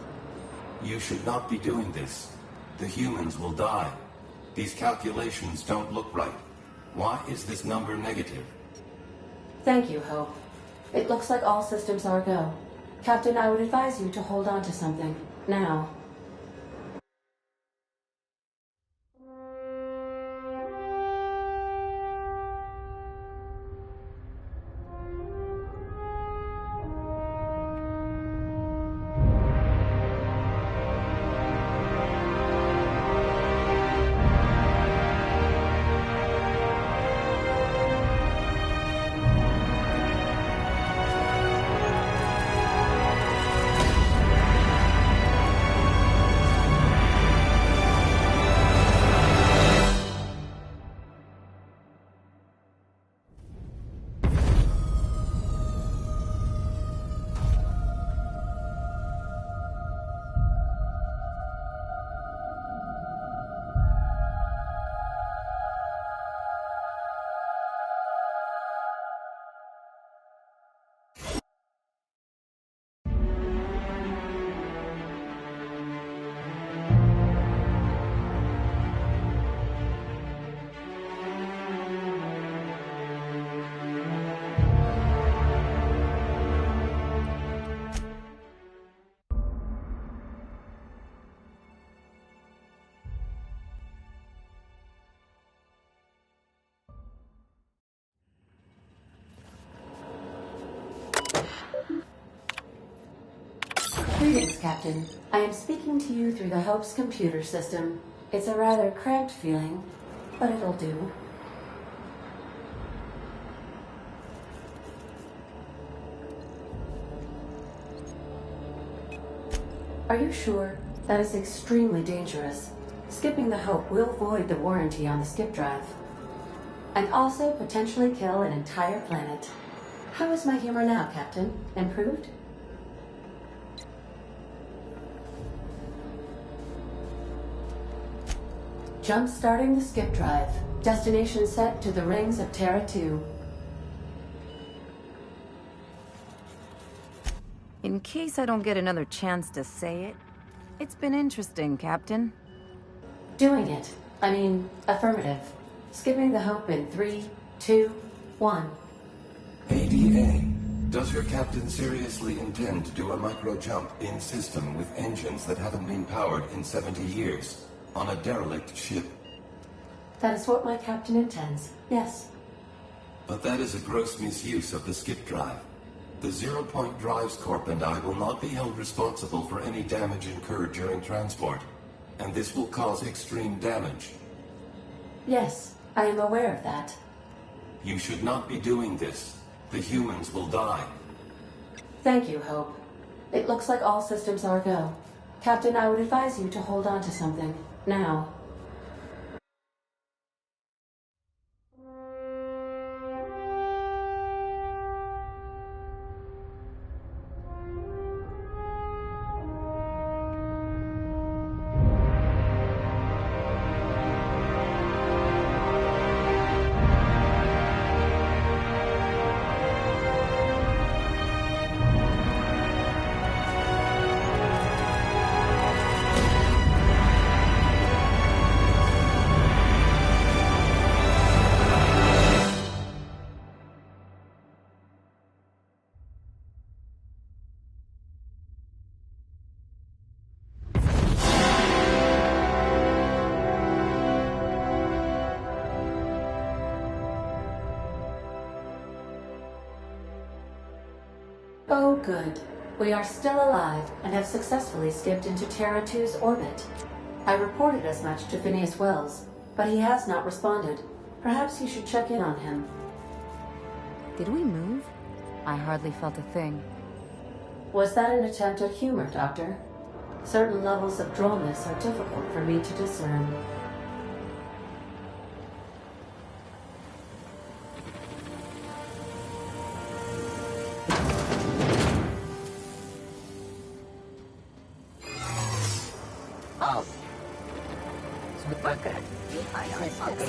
You should not be doing this. The humans will die. These calculations don't look right. Why is this number negative? Thank you, Hope. It looks like all systems are go. Captain, I would advise you to hold on to something. Now. Greetings, Captain. I am speaking to you through the Hope's computer system. It's a rather cramped feeling, but it'll do. Are you sure? That is extremely dangerous. Skipping the Hope will void the warranty on the skip drive. And also potentially kill an entire planet. How is my humor now, Captain? Improved? Jump-starting the skip drive. Destination set to the rings of Terra 2. In case I don't get another chance to say it, it's been interesting, Captain. Doing it. I mean, affirmative. Skipping the Hope in 3, 2, 1. ADA, does your captain seriously intend to do a micro-jump in system with engines that haven't been powered in 70 years? On a derelict ship? That is what my captain intends, yes. But that is a gross misuse of the skip drive. The Zero Point Drives Corp and I will not be held responsible for any damage incurred during transport, and this will cause extreme damage. Yes, I am aware of that. You should not be doing this. The humans will die. Thank you, Hope. It looks like all systems are go. Captain, I would advise you to hold on to something. Now. Oh, good. We are still alive and have successfully skipped into Terra 2's orbit. I reported as much to Phineas Wells, but he has not responded. Perhaps you should check in on him. Did we move? I hardly felt a thing. Was that an attempt at humor, Doctor? Certain levels of drollness are difficult for me to discern.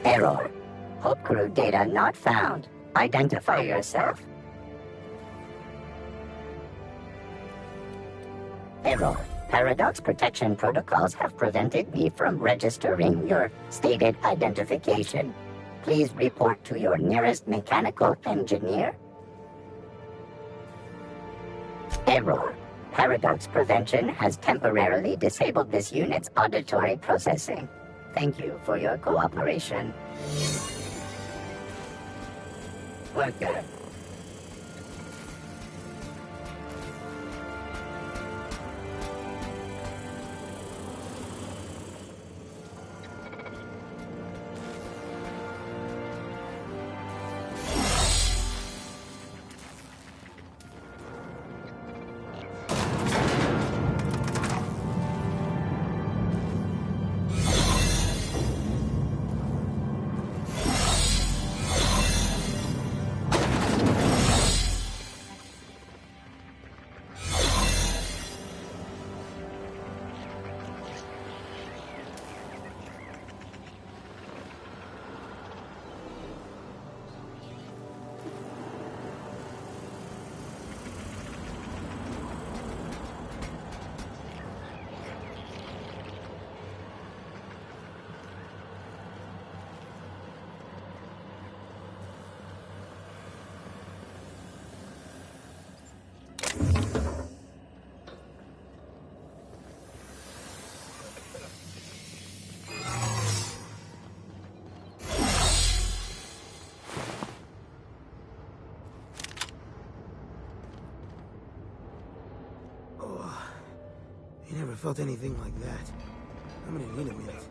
Error. Hope crew data not found. Identify yourself. Error. Paradox protection protocols have prevented me from registering your stated identification. Please report to your nearest mechanical engineer. Error. Paradox prevention has temporarily disabled this unit's auditory processing. Thank you for your cooperation. Worker. Never felt anything like that. I'm gonna need a minute.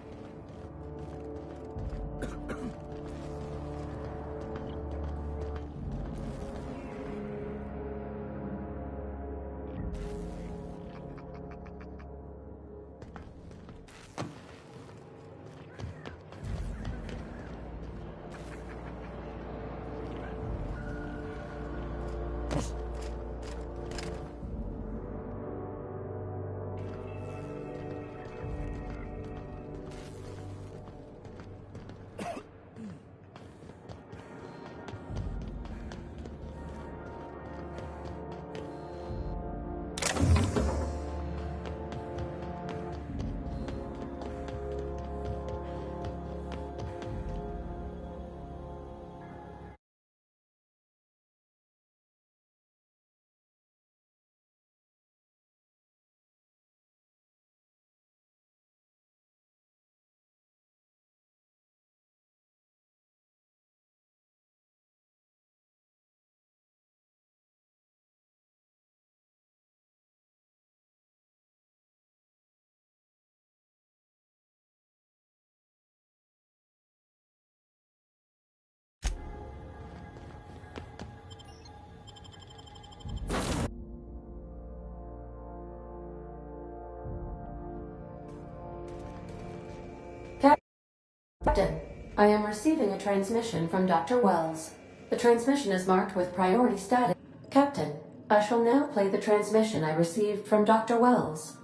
Captain, I am receiving a transmission from Dr. Wells. The transmission is marked with priority status. Captain, I shall now play the transmission I received from Dr. Wells.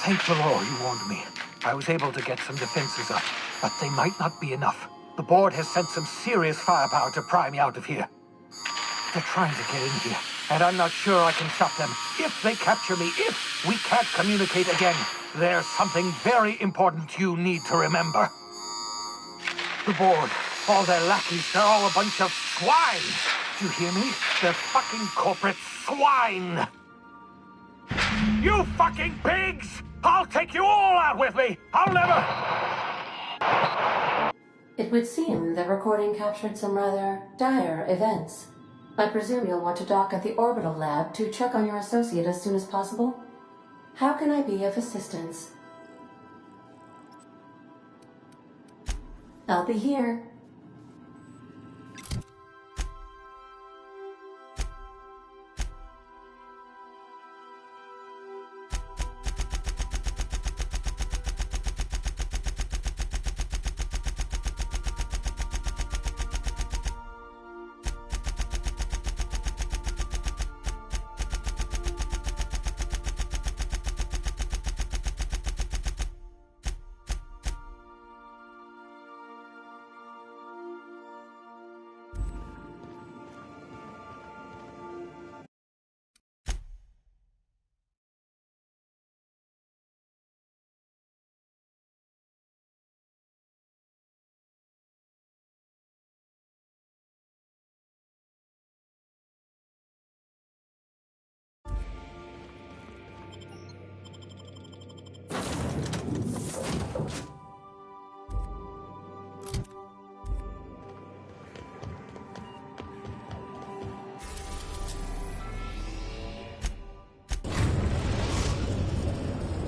Thank the Lord you warned me. I was able to get some defenses up, but they might not be enough. The board has sent some serious firepower to pry me out of here. They're trying to get in here, and I'm not sure I can stop them. If they capture me, if we can't communicate again, there's something very important you need to remember. The board, all their lackeys, they're all a bunch of swine. Do you hear me? They're fucking corporate swine. You fucking pigs! I'll take you all out with me! I'll never... It would seem the recording captured some rather dire events. I presume you'll want to dock at the orbital lab to check on your associate as soon as possible. How can I be of assistance? I'll be here.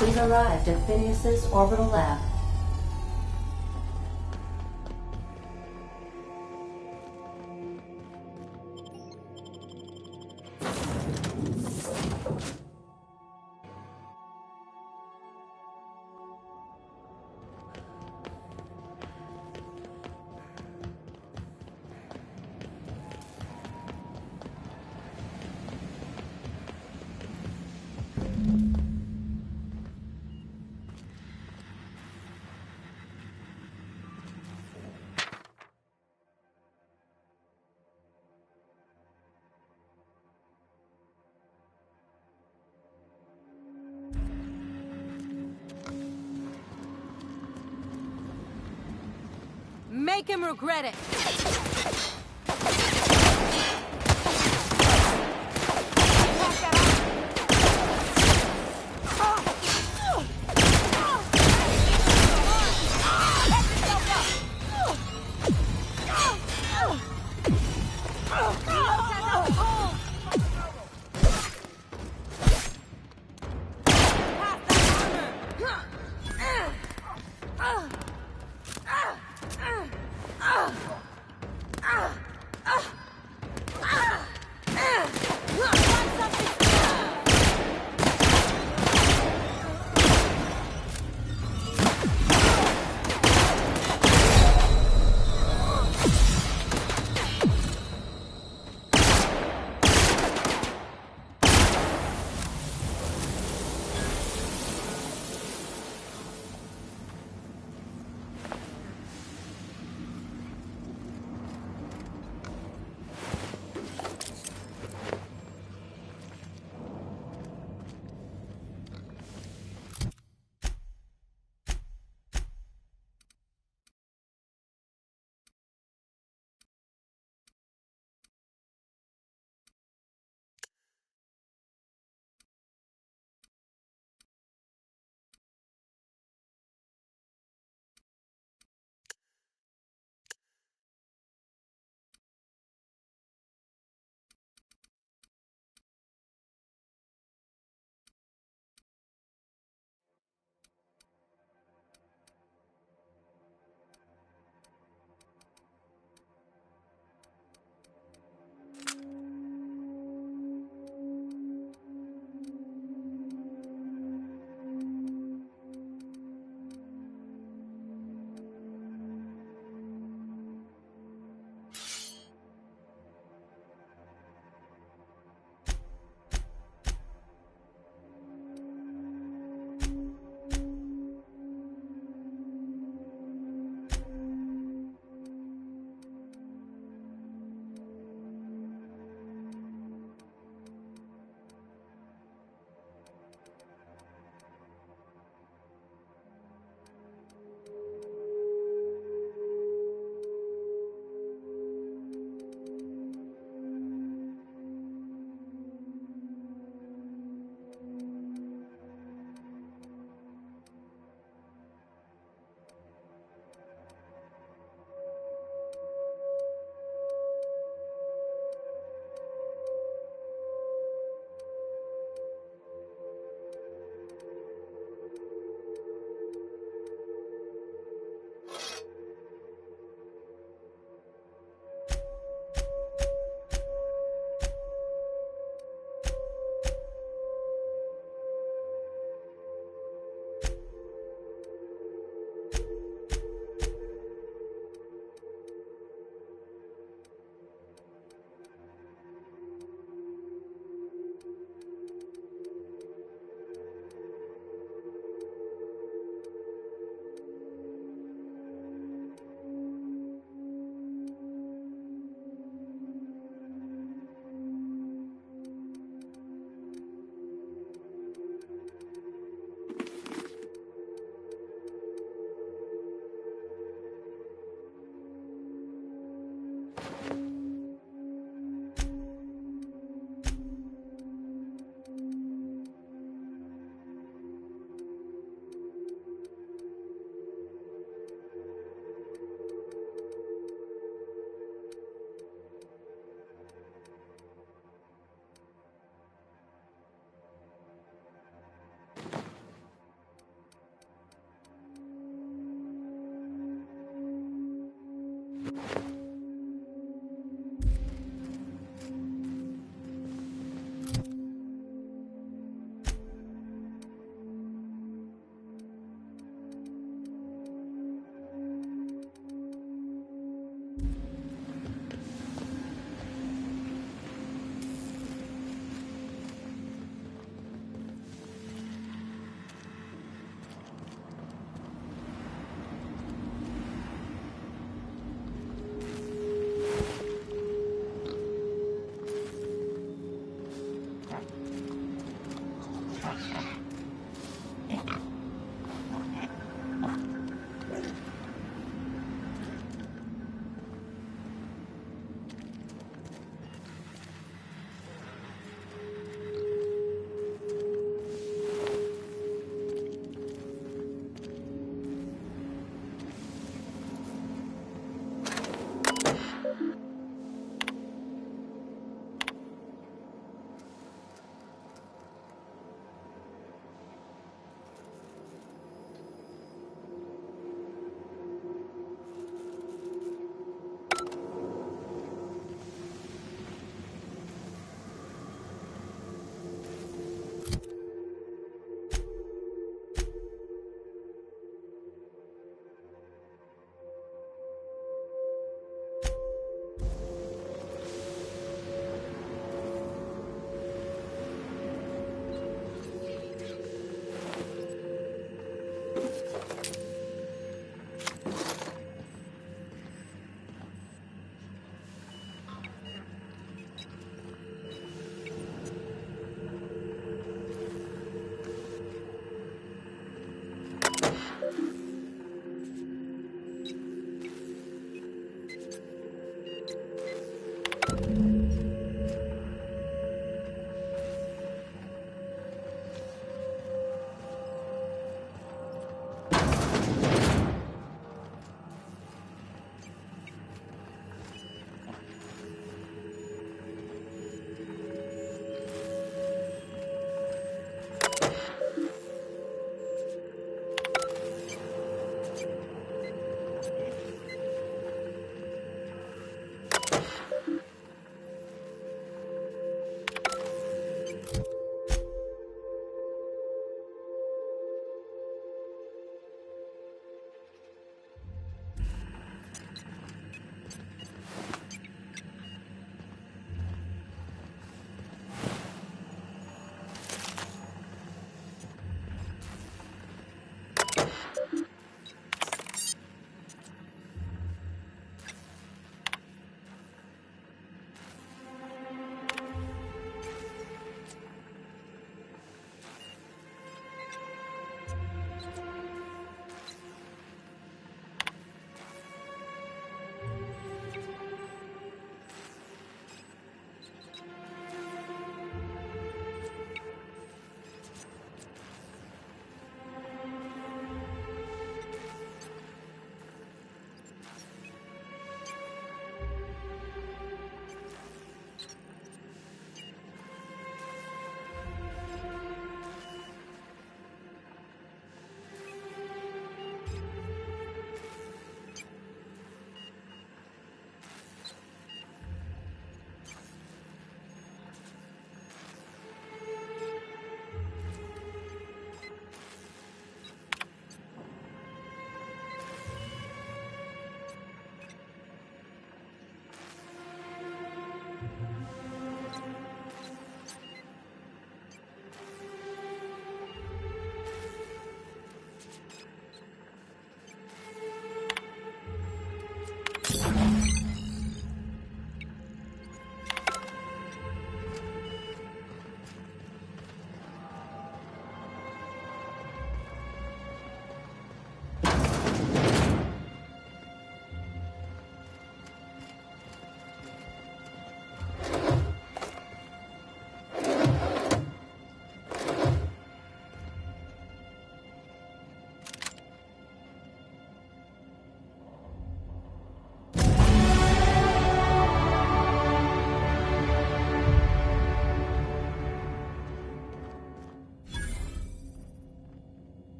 We've arrived at Phineas's orbital lab. Make him regret it!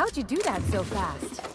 How'd you do that so fast?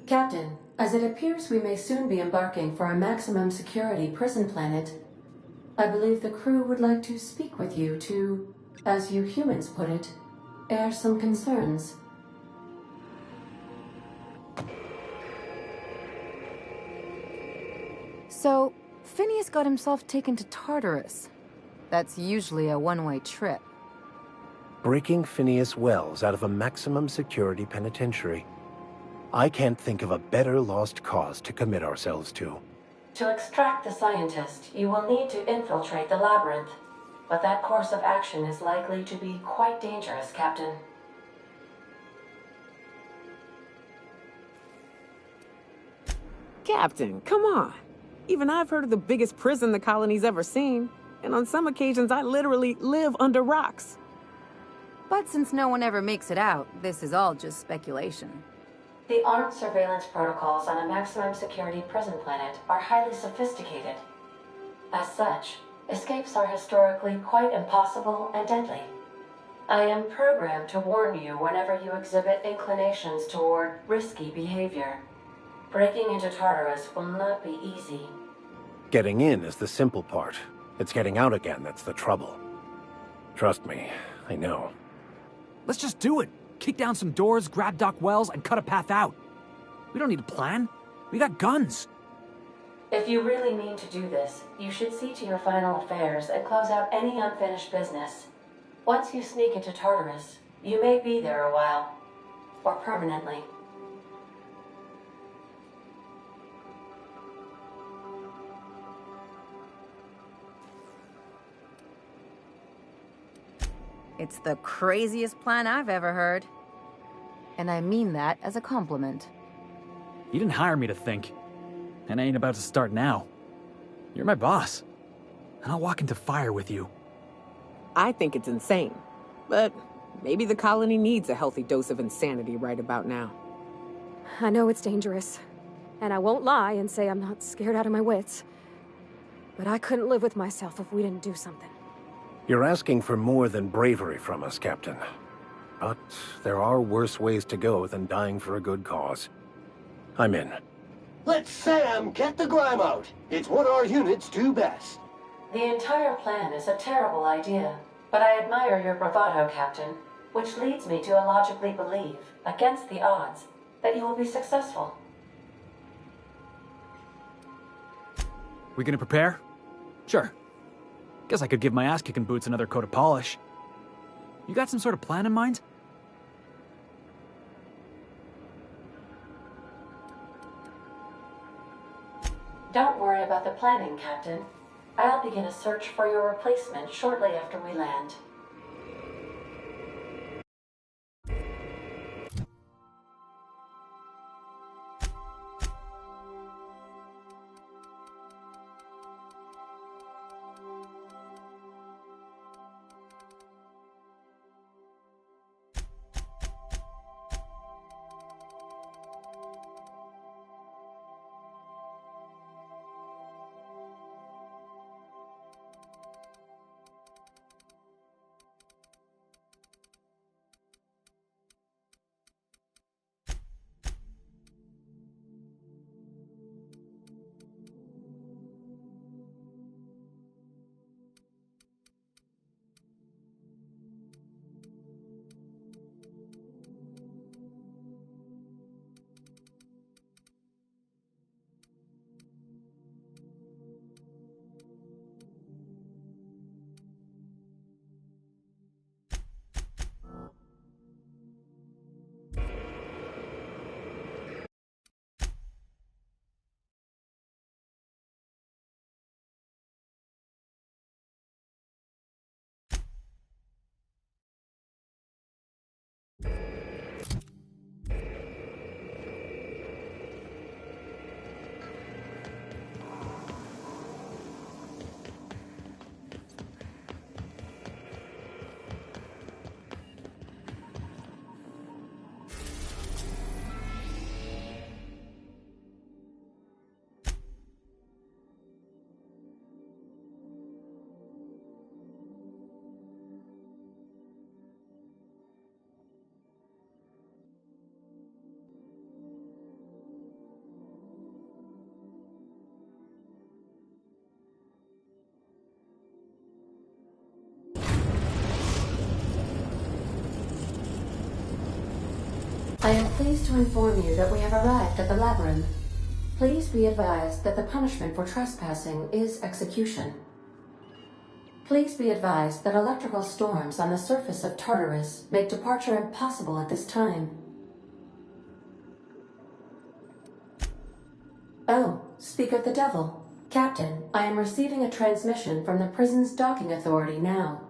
Captain, as it appears we may soon be embarking for a maximum security prison planet, I believe the crew would like to speak with you to, as you humans put it, air some concerns. So, Phineas got himself taken to Tartarus. That's usually a one-way trip. Breaking Phineas Wells out of a maximum security penitentiary. I can't think of a better lost cause to commit ourselves to. To extract the scientist, you will need to infiltrate the labyrinth. But that course of action is likely to be quite dangerous, Captain. Captain, come on. Even I've heard of the biggest prison the colony's ever seen. And on some occasions, I literally live under rocks. But since no one ever makes it out, this is all just speculation. The armed surveillance protocols on a maximum security prison planet are highly sophisticated. As such, escapes are historically quite impossible and deadly. I am programmed to warn you whenever you exhibit inclinations toward risky behavior. Breaking into Tartarus will not be easy. Getting in is the simple part. It's getting out again that's the trouble. Trust me, I know. Let's just do it. Kick down some doors, grab Doc Wells, and cut a path out. We don't need a plan. We got guns. If you really mean to do this, you should see to your final affairs and close out any unfinished business. Once you sneak into Tartarus, you may be there a while. Or permanently. It's the craziest plan I've ever heard. And I mean that as a compliment. You didn't hire me to think. And I ain't about to start now. You're my boss. And I'll walk into fire with you. I think it's insane. But maybe the colony needs a healthy dose of insanity right about now. I know it's dangerous. And I won't lie and say I'm not scared out of my wits. But I couldn't live with myself if we didn't do something. You're asking for more than bravery from us, Captain. But there are worse ways to go than dying for a good cause. I'm in. Let Sam get the grime out. It's what our units do best. The entire plan is a terrible idea, but I admire your bravado, Captain, which leads me to illogically believe, against the odds, that you will be successful. We gonna prepare? Sure. Guess I could give my ass-kicking boots another coat of polish. You got some sort of plan in mind? Don't worry about the planning, Captain. I'll begin a search for your replacement shortly after we land. I am pleased to inform you that we have arrived at the labyrinth. Please be advised that the punishment for trespassing is execution. Please be advised that electrical storms on the surface of Tartarus make departure impossible at this time. Oh, speak of the devil. Captain, I am receiving a transmission from the prison's docking authority now.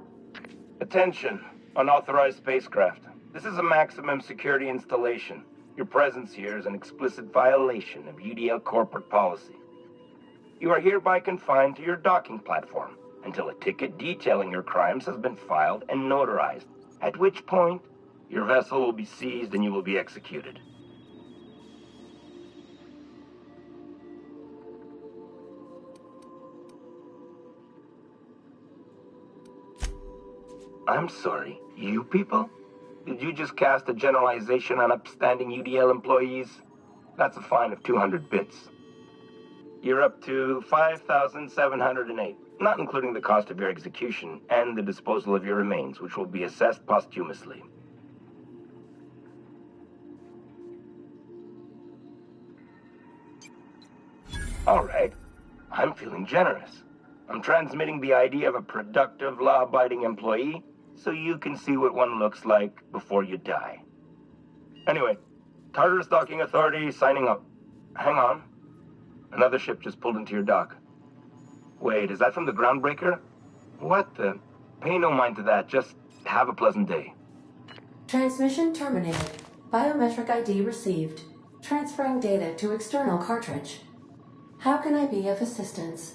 Attention, unauthorized spacecraft. This is a maximum security installation. Your presence here is an explicit violation of UDL corporate policy. You are hereby confined to your docking platform until a ticket detailing your crimes has been filed and notarized, at which point your vessel will be seized and you will be executed. I'm sorry, you people? Did you just cast a generalization on upstanding UDL employees? That's a fine of 200 bits. You're up to 5,708, not including the cost of your execution and the disposal of your remains, which will be assessed posthumously. All right, I'm feeling generous. I'm transmitting the idea of a productive, law-abiding employee so you can see what one looks like before you die. Anyway, Tartarus Docking Authority signing up. Hang on. Another ship just pulled into your dock. Wait, is that from the Groundbreaker? What the? Pay no mind to that. Just have a pleasant day. Transmission terminated. Biometric ID received. Transferring data to external cartridge. How can I be of assistance?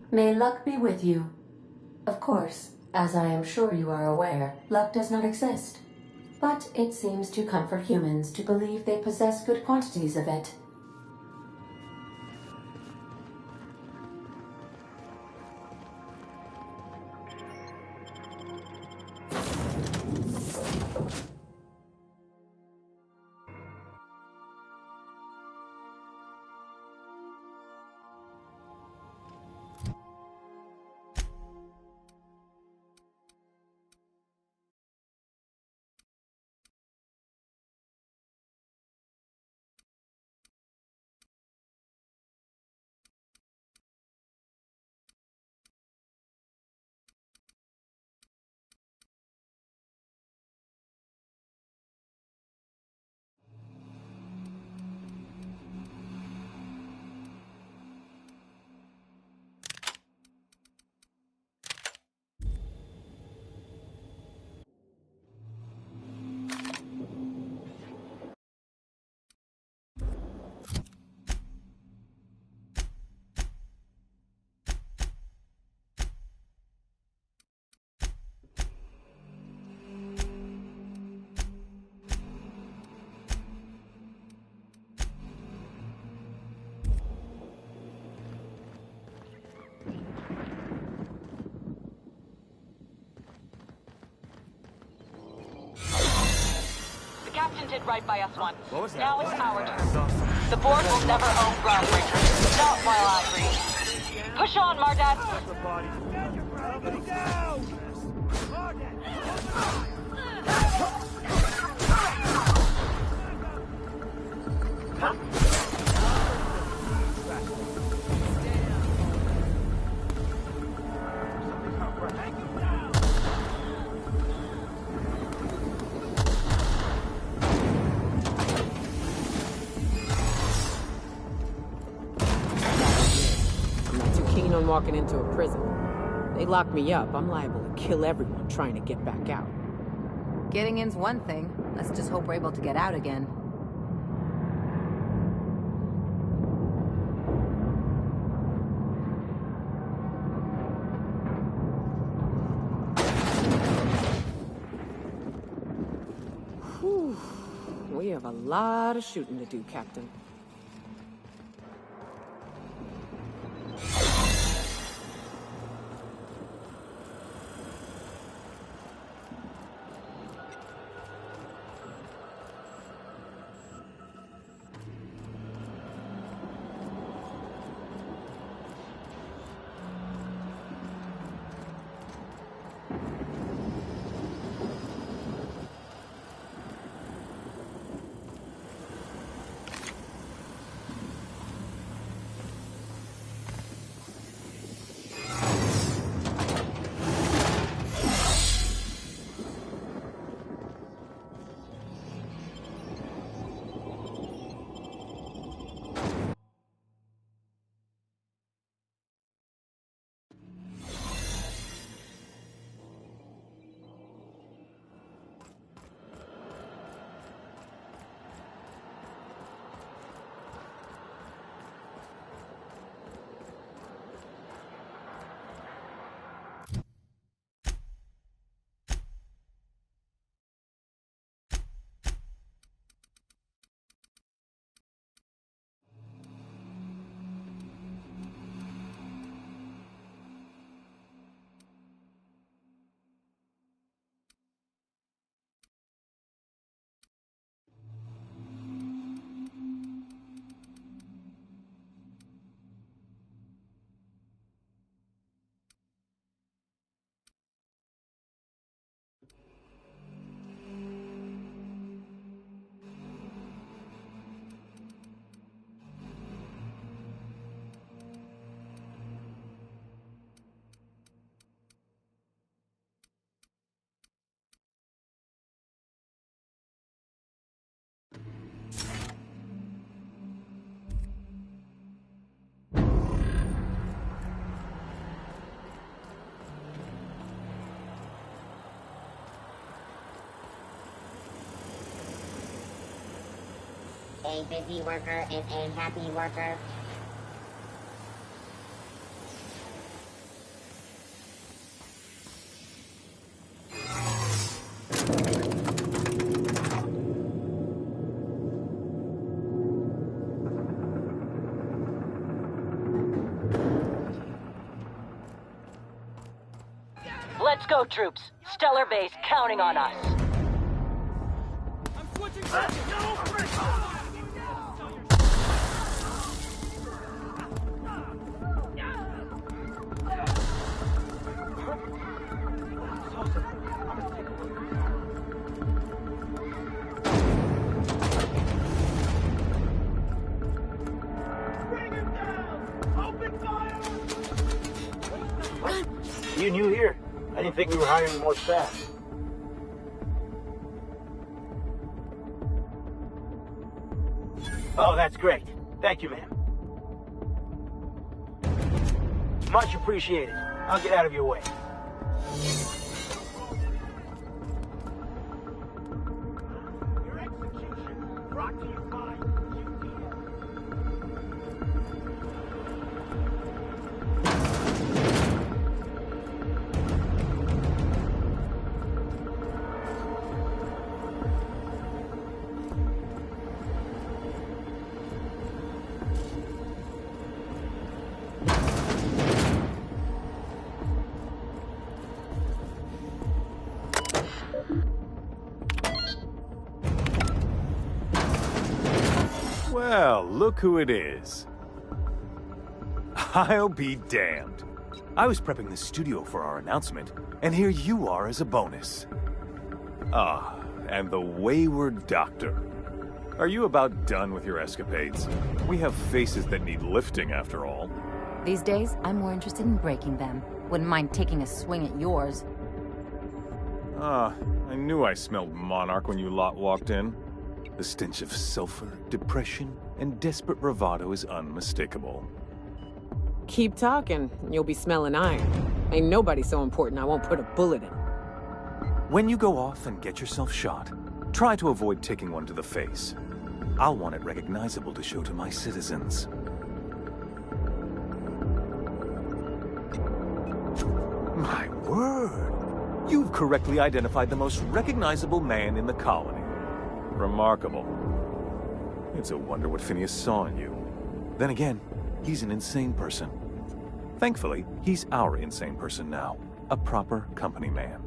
May luck be with you. Of course, as I am sure you are aware, luck does not exist. But it seems to comfort humans to believe they possess good quantities of it. Captain did right by us once. What was that? Now it's our turn. The board will never own groundbreakers. Not while I breathe. Push on, Mardat. On walking into a prison. They lock me up, I'm liable to kill everyone trying to get back out. Getting in's one thing. Let's just hope we're able to get out again. Whew. We have a lot of shooting to do, Captain. A busy worker is a happy worker. Let's go, troops. Stellar Base counting on us. I'm switching back. You new here? I didn't think we were hiring more staff. Oh, that's great. Thank you, ma'am. Much appreciated. I'll get out of your way. Your execution brought to you by Well, look who it is. I'll be damned. I was prepping the studio for our announcement, and here you are as a bonus. Ah, and the wayward doctor. Are you about done with your escapades? We have faces that need lifting, after all. These days, I'm more interested in breaking them. Wouldn't mind taking a swing at yours. Ah, I knew I smelled Monarch when you lot walked in. The stench of sulfur, depression, and desperate bravado is unmistakable. Keep talking, and you'll be smelling iron. Ain't nobody so important I won't put a bullet in. When you go off and get yourself shot, try to avoid taking one to the face. I'll want it recognizable to show to my citizens. My word! You've correctly identified the most recognizable man in the colony. Remarkable. It's a wonder what Phineas saw in you. Then again, he's an insane person. Thankfully, he's our insane person now. A proper company man.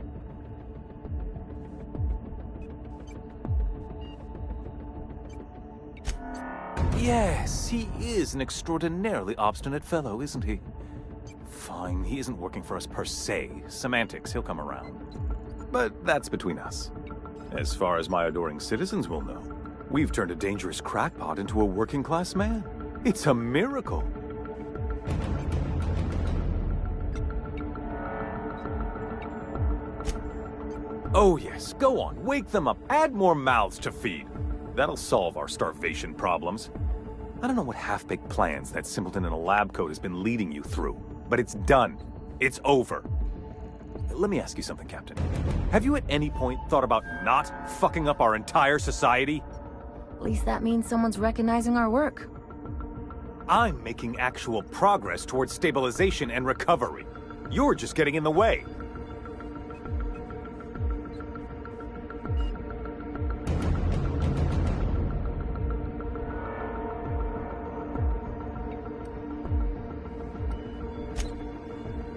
Yes, he is an extraordinarily obstinate fellow, isn't he? Fine, he isn't working for us per se. Semantics, he'll come around. But that's between us. As far as my adoring citizens will know, we've turned a dangerous crackpot into a working-class man. It's a miracle. Oh yes, go on, wake them up, add more mouths to feed. That'll solve our starvation problems. I don't know what half-baked plans that simpleton in a lab coat has been leading you through, but it's done. It's over. Let me ask you something, Captain. Have you at any point thought about not fucking up our entire society? At least that means someone's recognizing our work. I'm making actual progress towards stabilization and recovery. You're just getting in the way.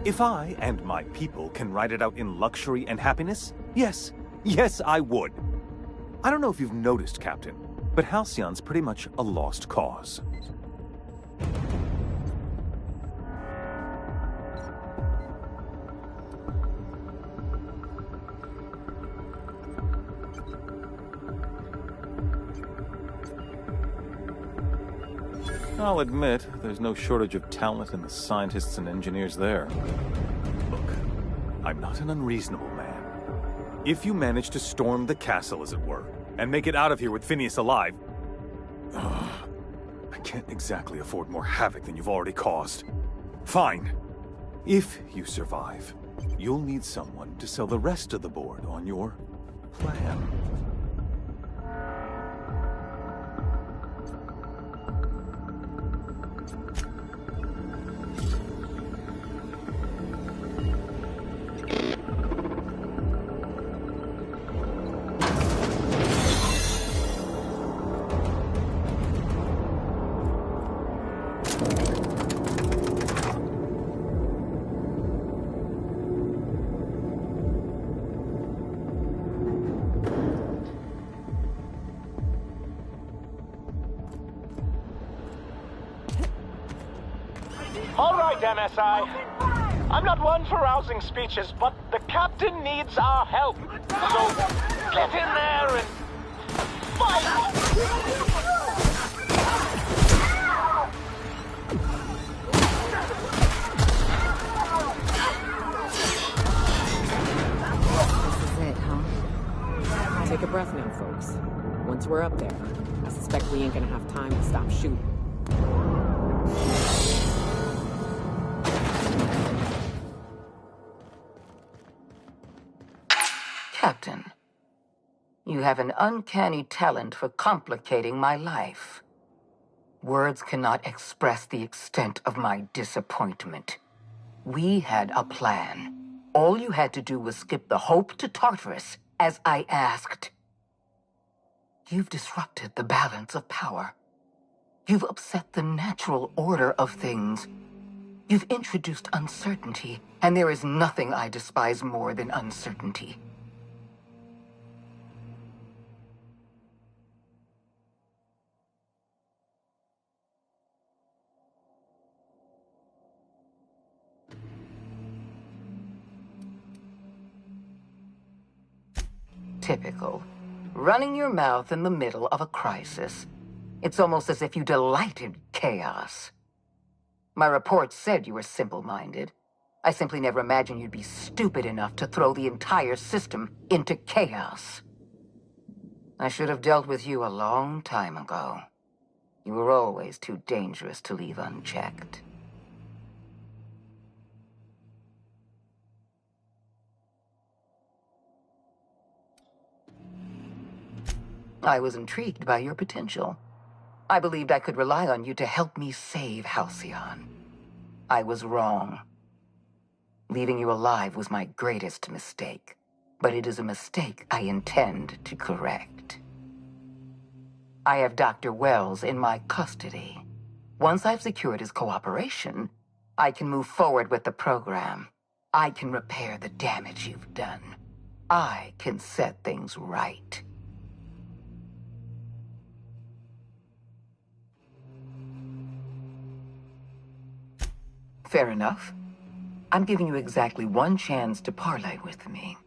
If I and my people can ride it out in luxury and happiness, yes, I would. I don't know if you've noticed, Captain, but Halcyon's pretty much a lost cause. I'll admit, there's no shortage of talent in the scientists and engineers there. Look, I'm not an unreasonable man. If you manage to storm the castle, as it were, and make it out of here with Phineas alive, I can't exactly afford more havoc than you've already caused. Fine. If you survive, you'll need someone to sell the rest of the board on your plan. All right, MSI. I'm not one for rousing speeches, but the captain needs our help. So get in there and fight! This is it, huh? Take a breath now, folks. Once we're up there, I suspect we ain't gonna have time to stop shooting. Captain, you have an uncanny talent for complicating my life. Words cannot express the extent of my disappointment. We had a plan. All you had to do was skip the Hope to Tartarus, as I asked. You've disrupted the balance of power. You've upset the natural order of things. You've introduced uncertainty, and there is nothing I despise more than uncertainty. typical. Running your mouth in the middle of a crisis. It's almost as if you delight in chaos. My report said you were simple-minded. I simply never imagined you'd be stupid enough to throw the entire system into chaos. I should have dealt with you a long time ago. You were always too dangerous to leave unchecked. I was intrigued by your potential. I believed I could rely on you to help me save Halcyon. I was wrong. Leaving you alive was my greatest mistake, but it is a mistake I intend to correct. I have Dr. Wells in my custody. Once I've secured his cooperation, I can move forward with the program. I can repair the damage you've done. I can set things right. Fair enough. I'm giving you exactly one chance to parlay with me.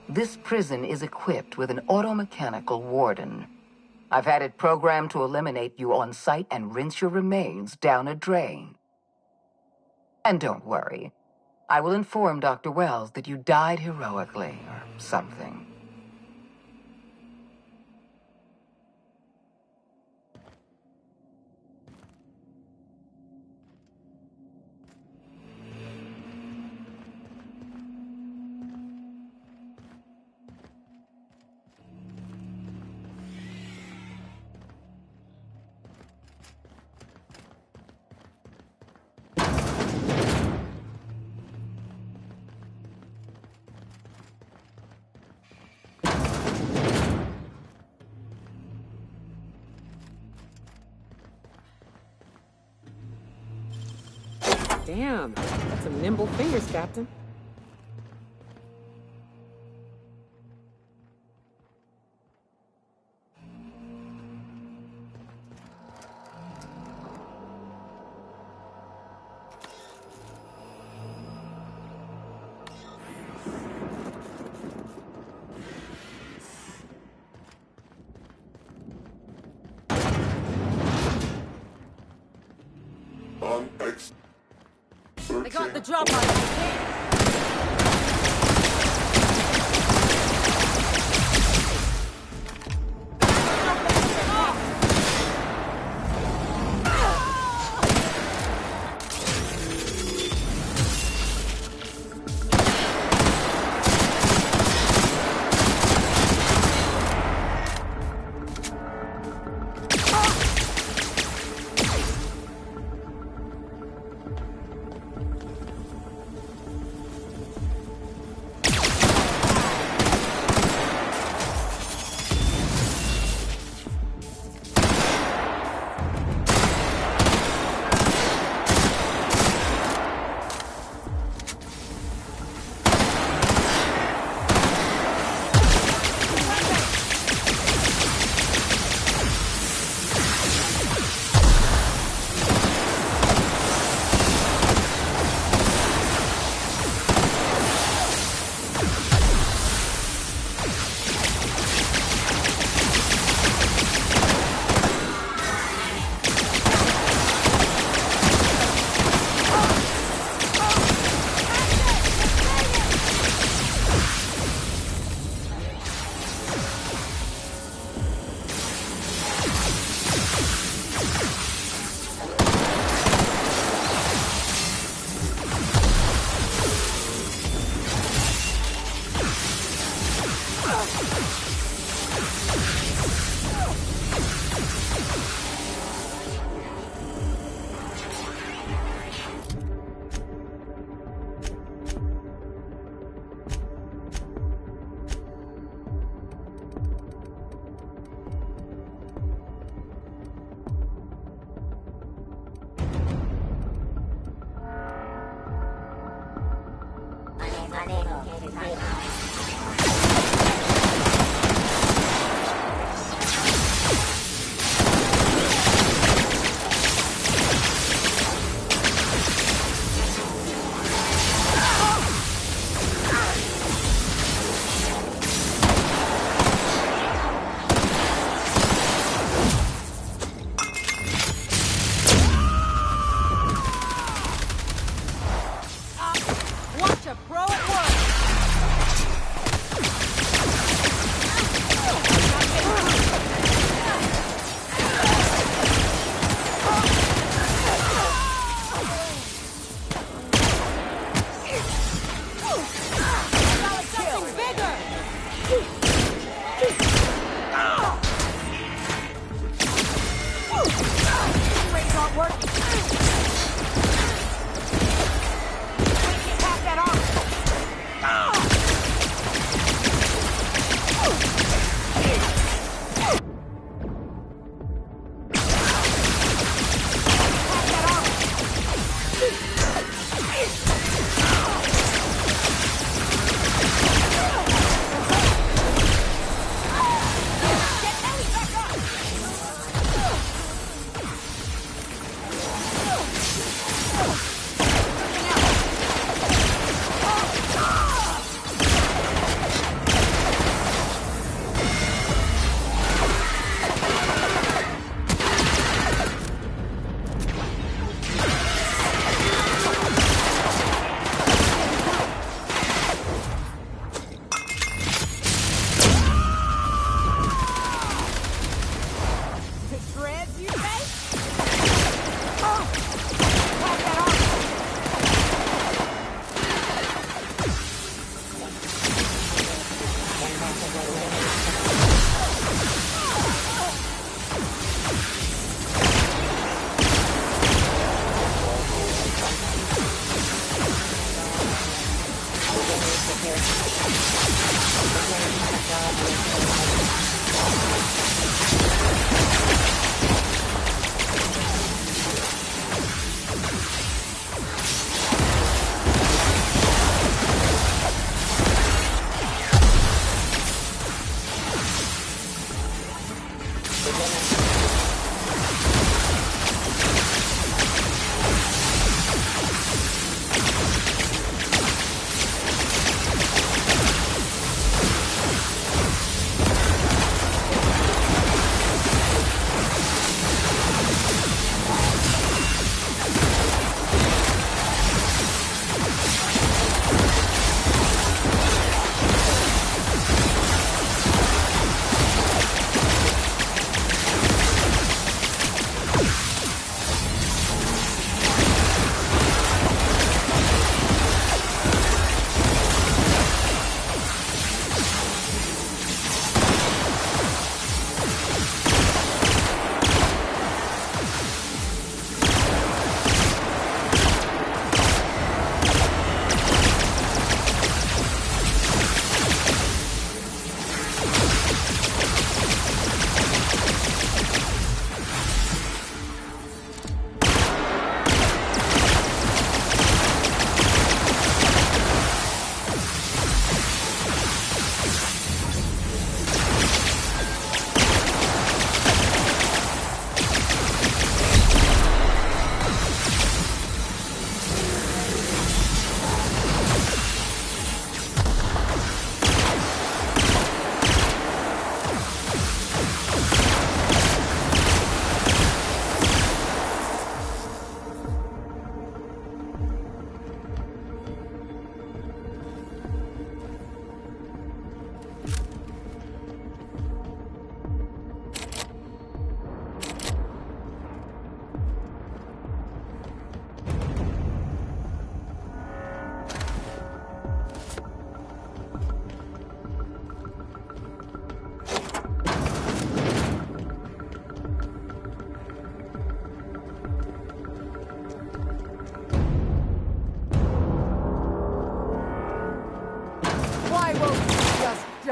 This prison is equipped with an automechanical warden. I've had it programmed to eliminate you on sight and rinse your remains down a drain. And don't worry. I will inform Dr. Wells that you died heroically, or something. Damn, that's some nimble fingers, Captain. They got the drop on me.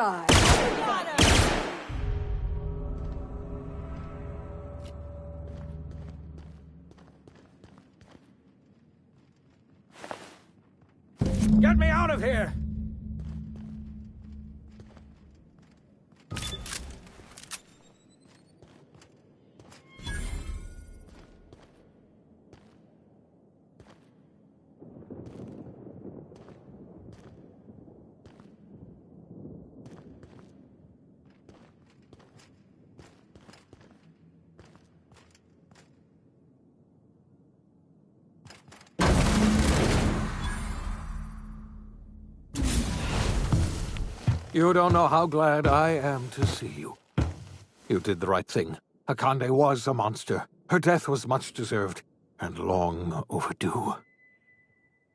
die. Get me out of here! You don't know how glad I am to see you. You did the right thing. Akande was a monster. Her death was much deserved, and long overdue.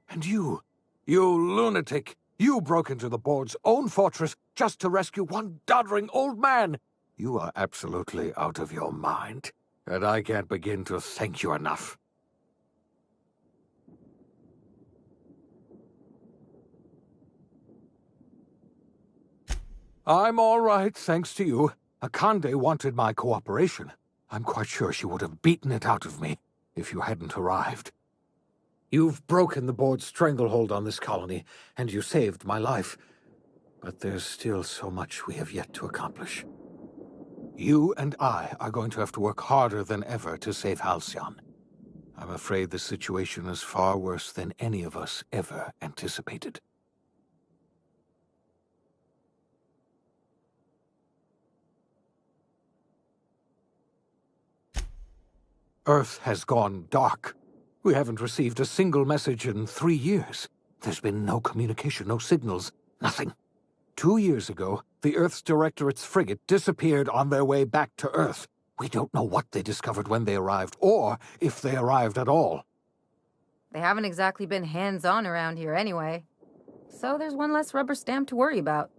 And you lunatic, you broke into the board's own fortress just to rescue one doddering old man. You are absolutely out of your mind, and I can't begin to thank you enough. I'm all right, thanks to you. Akande wanted my cooperation. I'm quite sure she would have beaten it out of me if you hadn't arrived. You've broken the board's stranglehold on this colony, and you saved my life. But there's still so much we have yet to accomplish. You and I are going to have to work harder than ever to save Halcyon. I'm afraid the situation is far worse than any of us ever anticipated. Earth has gone dark. We haven't received a single message in 3 years. There's been no communication, no signals, nothing. 2 years ago, the Earth's Directorate's frigate disappeared on their way back to Earth. We don't know what they discovered when they arrived, or if they arrived at all. They haven't exactly been hands-on around here anyway. So there's one less rubber stamp to worry about.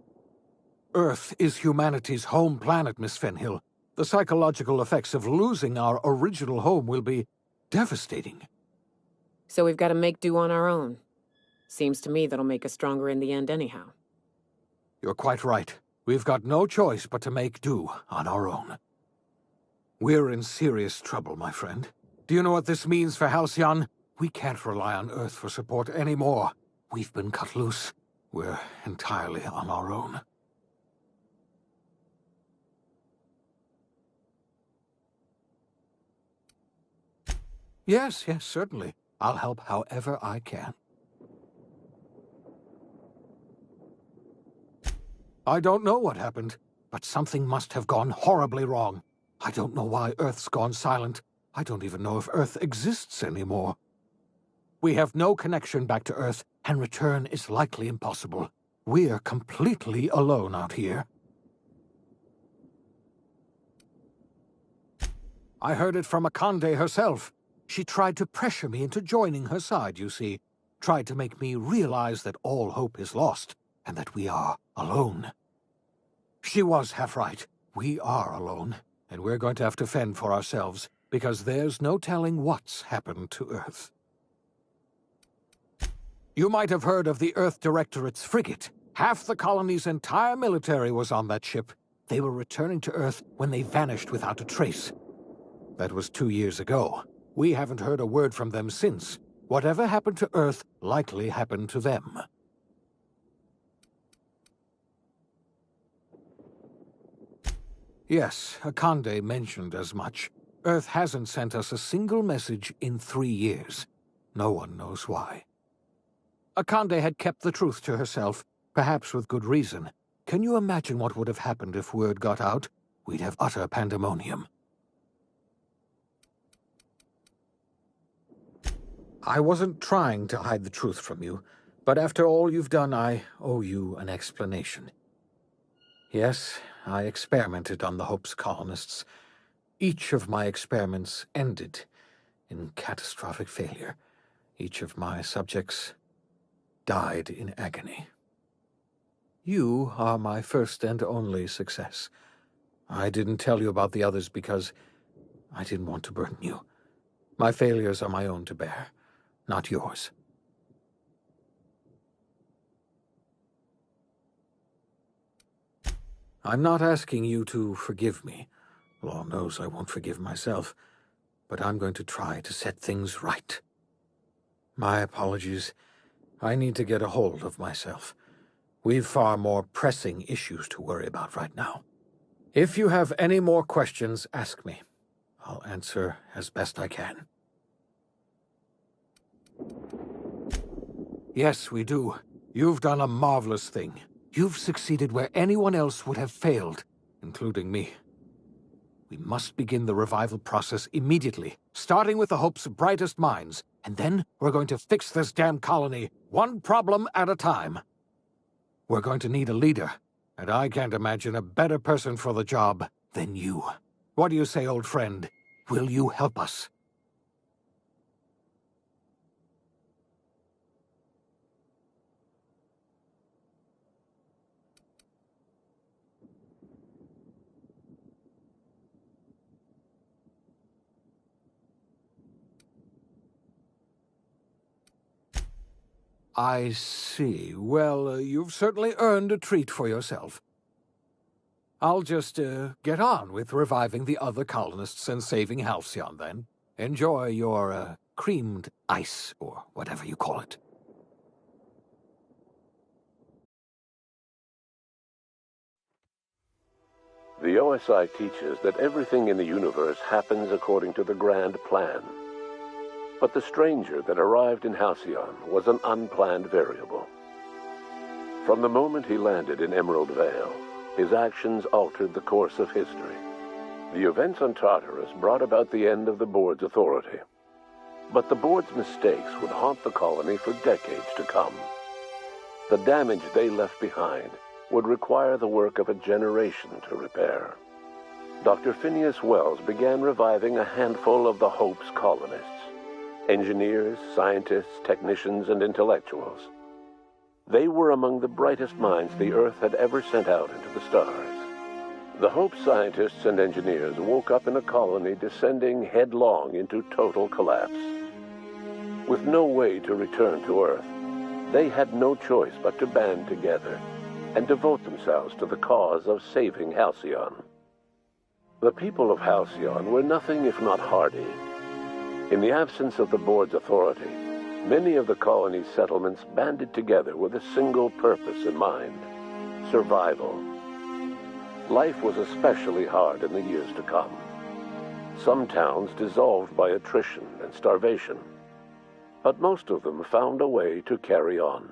Earth is humanity's home planet, Miss Fenhill. The psychological effects of losing our original home will be devastating. So we've got to make do on our own. Seems to me that'll make us stronger in the end anyhow. You're quite right. We've got no choice but to make do on our own. We're in serious trouble, my friend. Do you know what this means for Halcyon? We can't rely on Earth for support anymore. We've been cut loose. We're entirely on our own. Yes, certainly. I'll help however I can. I don't know what happened, but something must have gone horribly wrong. I don't know why Earth's gone silent. I don't even know if Earth exists anymore. We have no connection back to Earth, and return is likely impossible. We're completely alone out here. I heard it from Akande herself. She tried to pressure me into joining her side, you see. Tried to make me realize that all hope is lost, and that we are alone. She was half right. We are alone, and we're going to have to fend for ourselves, because there's no telling what's happened to Earth. You might have heard of the Earth Directorate's frigate. Half the colony's entire military was on that ship. They were returning to Earth when they vanished without a trace. That was 2 years ago. We haven't heard a word from them since. Whatever happened to Earth likely happened to them. Yes, Akande mentioned as much. Earth hasn't sent us a single message in 3 years. No one knows why. Akande had kept the truth to herself, perhaps with good reason. Can you imagine what would have happened if word got out? We'd have utter pandemonium. I wasn't trying to hide the truth from you, but after all you've done, I owe you an explanation. Yes, I experimented on the Hope's colonists. Each of my experiments ended in catastrophic failure. Each of my subjects died in agony. You are my first and only success. I didn't tell you about the others because I didn't want to burden you. My failures are my own to bear, not yours. I'm not asking you to forgive me. Lord knows I won't forgive myself. But I'm going to try to set things right. My apologies. I need to get a hold of myself. We've far more pressing issues to worry about right now. If you have any more questions, ask me. I'll answer as best I can. Yes, we do. You've done a marvelous thing. You've succeeded where anyone else would have failed, including me. We must begin the revival process immediately, starting with the Hope's brightest minds, and then we're going to fix this damn colony, one problem at a time. We're going to need a leader, and I can't imagine a better person for the job than you. What do you say, old friend? Will you help us? I see. Well, you've certainly earned a treat for yourself. I'll just, get on with reviving the other colonists and saving Halcyon, then. Enjoy your, creamed ice, or whatever you call it. The OSI teaches that everything in the universe happens according to the grand plan. But the stranger that arrived in Halcyon was an unplanned variable. From the moment he landed in Emerald Vale, his actions altered the course of history. The events on Tartarus brought about the end of the board's authority. But the board's mistakes would haunt the colony for decades to come. The damage they left behind would require the work of a generation to repair. Dr. Phineas Wells began reviving a handful of the Hope's colonists. Engineers, scientists, technicians, and intellectuals. They were among the brightest minds the Earth had ever sent out into the stars. The Hope scientists and engineers woke up in a colony descending headlong into total collapse. With no way to return to Earth, they had no choice but to band together and devote themselves to the cause of saving Halcyon. The people of Halcyon were nothing if not hardy. In the absence of the board's authority, many of the colony's settlements banded together with a single purpose in mind: survival. Life was especially hard in the years to come. Some towns dissolved by attrition and starvation, but most of them found a way to carry on.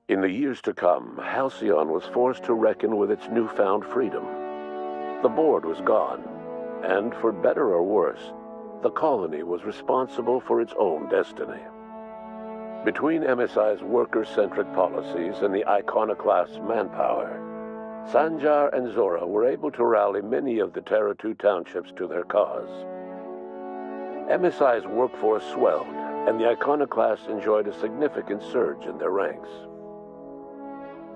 In the years to come, Halcyon was forced to reckon with its newfound freedom. The board was gone, and for better or worse, the colony was responsible for its own destiny. Between MSI's worker-centric policies and the iconoclast's manpower, Sanjar and Zora were able to rally many of the Terra 2 townships to their cause. MSI's workforce swelled, and the iconoclasts enjoyed a significant surge in their ranks.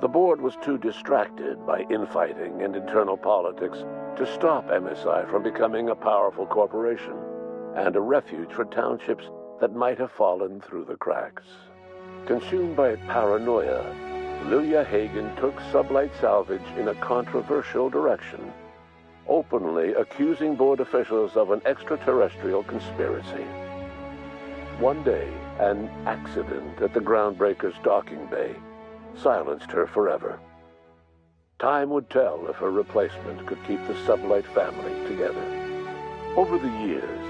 The board was too distracted by infighting and internal politics to stop MSI from becoming a powerful corporation and a refuge for townships that might have fallen through the cracks. Consumed by paranoia, Lilia Hagen took Sublight Salvage in a controversial direction, openly accusing board officials of an extraterrestrial conspiracy. One day, an accident at the Groundbreaker's docking bay silenced her forever. Time would tell if her replacement could keep the Sublight family together. Over the years,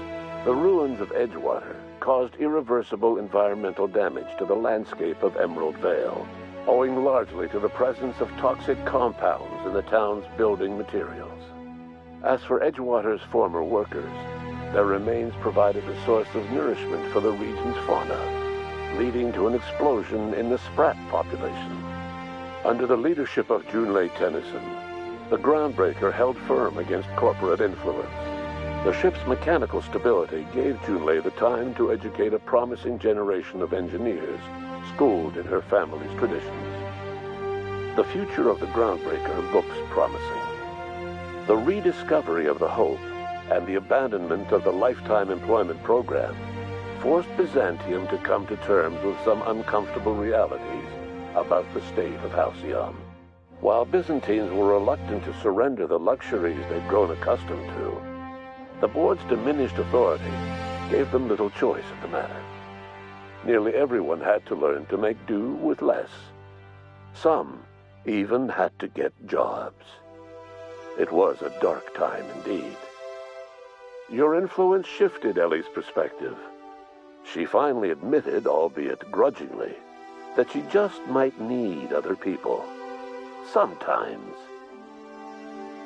the ruins of Edgewater caused irreversible environmental damage to the landscape of Emerald Vale, owing largely to the presence of toxic compounds in the town's building materials. As for Edgewater's former workers, their remains provided a source of nourishment for the region's fauna, leading to an explosion in the sprat population. Under the leadership of Junlei Tennyson, the Groundbreaker held firm against corporate influence. The ship's mechanical stability gave Junlei the time to educate a promising generation of engineers schooled in her family's traditions. The future of the Groundbreaker looks promising. The rediscovery of the Hope and the abandonment of the lifetime employment program forced Byzantium to come to terms with some uncomfortable realities about the state of Halcyon. While Byzantines were reluctant to surrender the luxuries they'd grown accustomed to, the board's diminished authority gave them little choice in the matter. Nearly everyone had to learn to make do with less. Some even had to get jobs. It was a dark time indeed. Your influence shifted Ellie's perspective. She finally admitted, albeit grudgingly, that she just might need other people. Sometimes.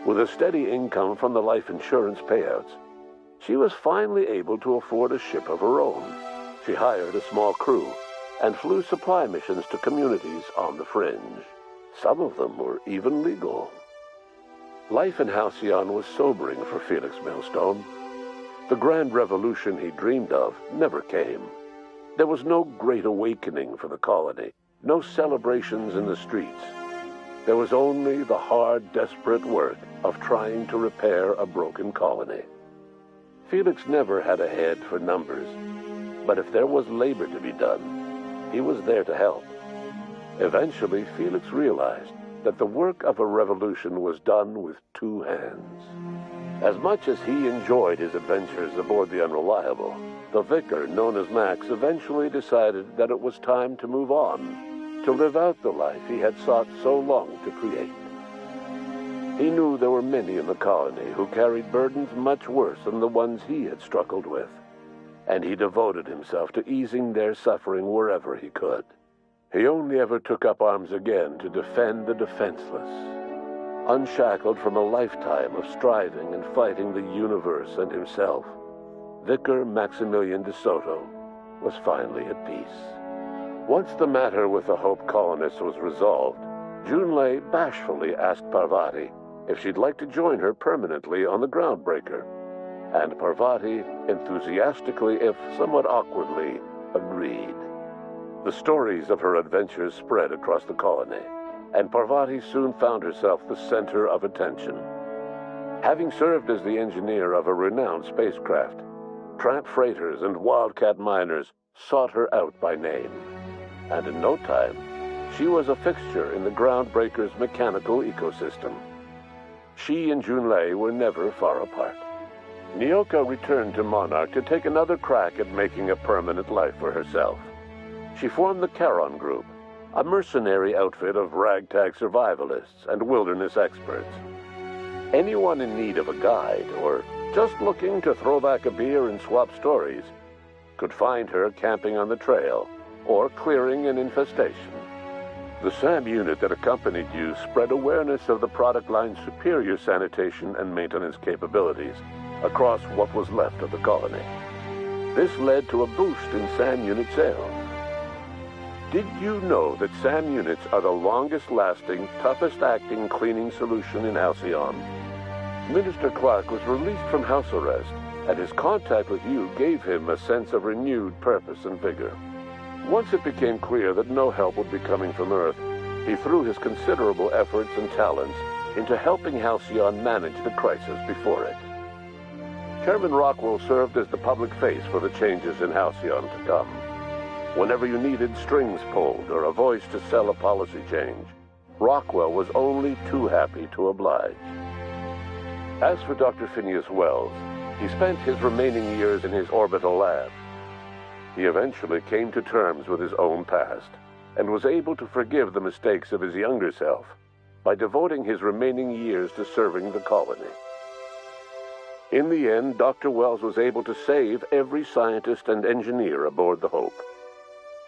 With a steady income from the life insurance payouts, she was finally able to afford a ship of her own. She hired a small crew and flew supply missions to communities on the fringe. Some of them were even legal. Life in Halcyon was sobering for Felix Millstone. The grand revolution he dreamed of never came. There was no great awakening for the colony, no celebrations in the streets. There was only the hard, desperate work of trying to repair a broken colony. Felix never had a head for numbers, but if there was labor to be done, he was there to help. Eventually, Felix realized that the work of a revolution was done with two hands. As much as he enjoyed his adventures aboard the Unreliable, the vicar, known as Max, eventually decided that it was time to move on, to live out the life he had sought so long to create. He knew there were many in the colony who carried burdens much worse than the ones he had struggled with, and he devoted himself to easing their suffering wherever he could. He only ever took up arms again to defend the defenseless. Unshackled from a lifetime of striving and fighting the universe and himself, Vicar Maximilian de Soto was finally at peace. Once the matter with the Hope colonists was resolved, Junlei bashfully asked Parvati if she'd like to join her permanently on the Groundbreaker, and Parvati enthusiastically, if somewhat awkwardly, agreed. The stories of her adventures spread across the colony, and Parvati soon found herself the center of attention. Having served as the engineer of a renowned spacecraft, tramp freighters and wildcat miners sought her out by name, and in no time, she was a fixture in the Groundbreaker's mechanical ecosystem. She and Junlei were never far apart. Nyoka returned to Monarch to take another crack at making a permanent life for herself. She formed the Charon Group, a mercenary outfit of ragtag survivalists and wilderness experts. Anyone in need of a guide, or just looking to throw back a beer and swap stories, could find her camping on the trail or clearing an infestation. The SAM unit that accompanied you spread awareness of the product line's superior sanitation and maintenance capabilities across what was left of the colony. This led to a boost in SAM unit sales. Did you know that SAM units are the longest-lasting, toughest-acting cleaning solution in Halcyon? Minister Clark was released from house arrest, and his contact with you gave him a sense of renewed purpose and vigor. Once it became clear that no help would be coming from Earth, he threw his considerable efforts and talents into helping Halcyon manage the crisis before it. Chairman Rockwell served as the public face for the changes in Halcyon to come. Whenever you needed strings pulled or a voice to sell a policy change, Rockwell was only too happy to oblige. As for Dr. Phineas Wells, he spent his remaining years in his orbital lab. He eventually came to terms with his own past and was able to forgive the mistakes of his younger self by devoting his remaining years to serving the colony. In the end, Dr. Wells was able to save every scientist and engineer aboard the Hope.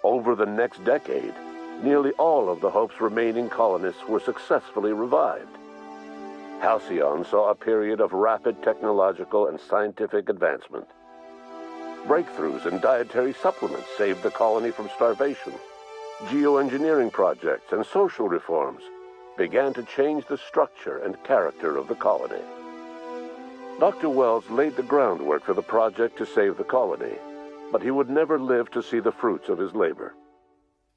Over the next decade, nearly all of the Hope's remaining colonists were successfully revived. Halcyon saw a period of rapid technological and scientific advancement. Breakthroughs in dietary supplements saved the colony from starvation. Geoengineering projects and social reforms began to change the structure and character of the colony. Dr. Wells laid the groundwork for the project to save the colony, but he would never live to see the fruits of his labor.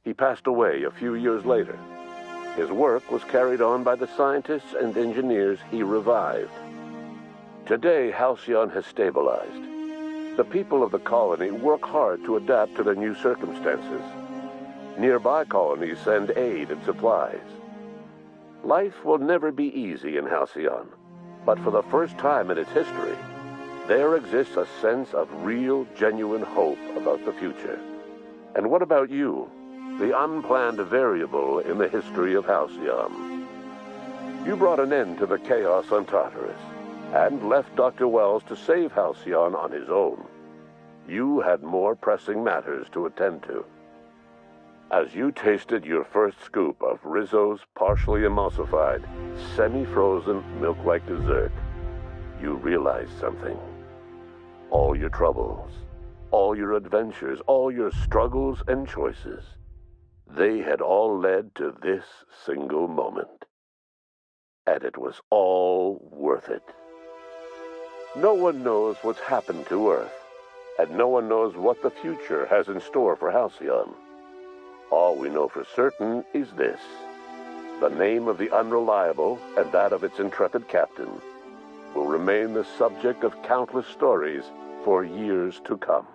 He passed away a few years later. His work was carried on by the scientists and engineers he revived. Today, Halcyon has stabilized. The people of the colony work hard to adapt to their new circumstances. Nearby colonies send aid and supplies. Life will never be easy in Halcyon, but for the first time in its history, there exists a sense of real, genuine hope about the future. And what about you, the unplanned variable in the history of Halcyon? You brought an end to the chaos on Tartarus, and left Dr. Wells to save Halcyon on his own. You had more pressing matters to attend to. As you tasted your first scoop of Rizzo's partially emulsified, semi-frozen milk-like dessert, you realized something. All your troubles, all your adventures, all your struggles and choices, they had all led to this single moment. And it was all worth it. No one knows what's happened to Earth, and no one knows what the future has in store for Halcyon. All we know for certain is this: the name of the Unreliable and that of its intrepid captain will remain the subject of countless stories for years to come.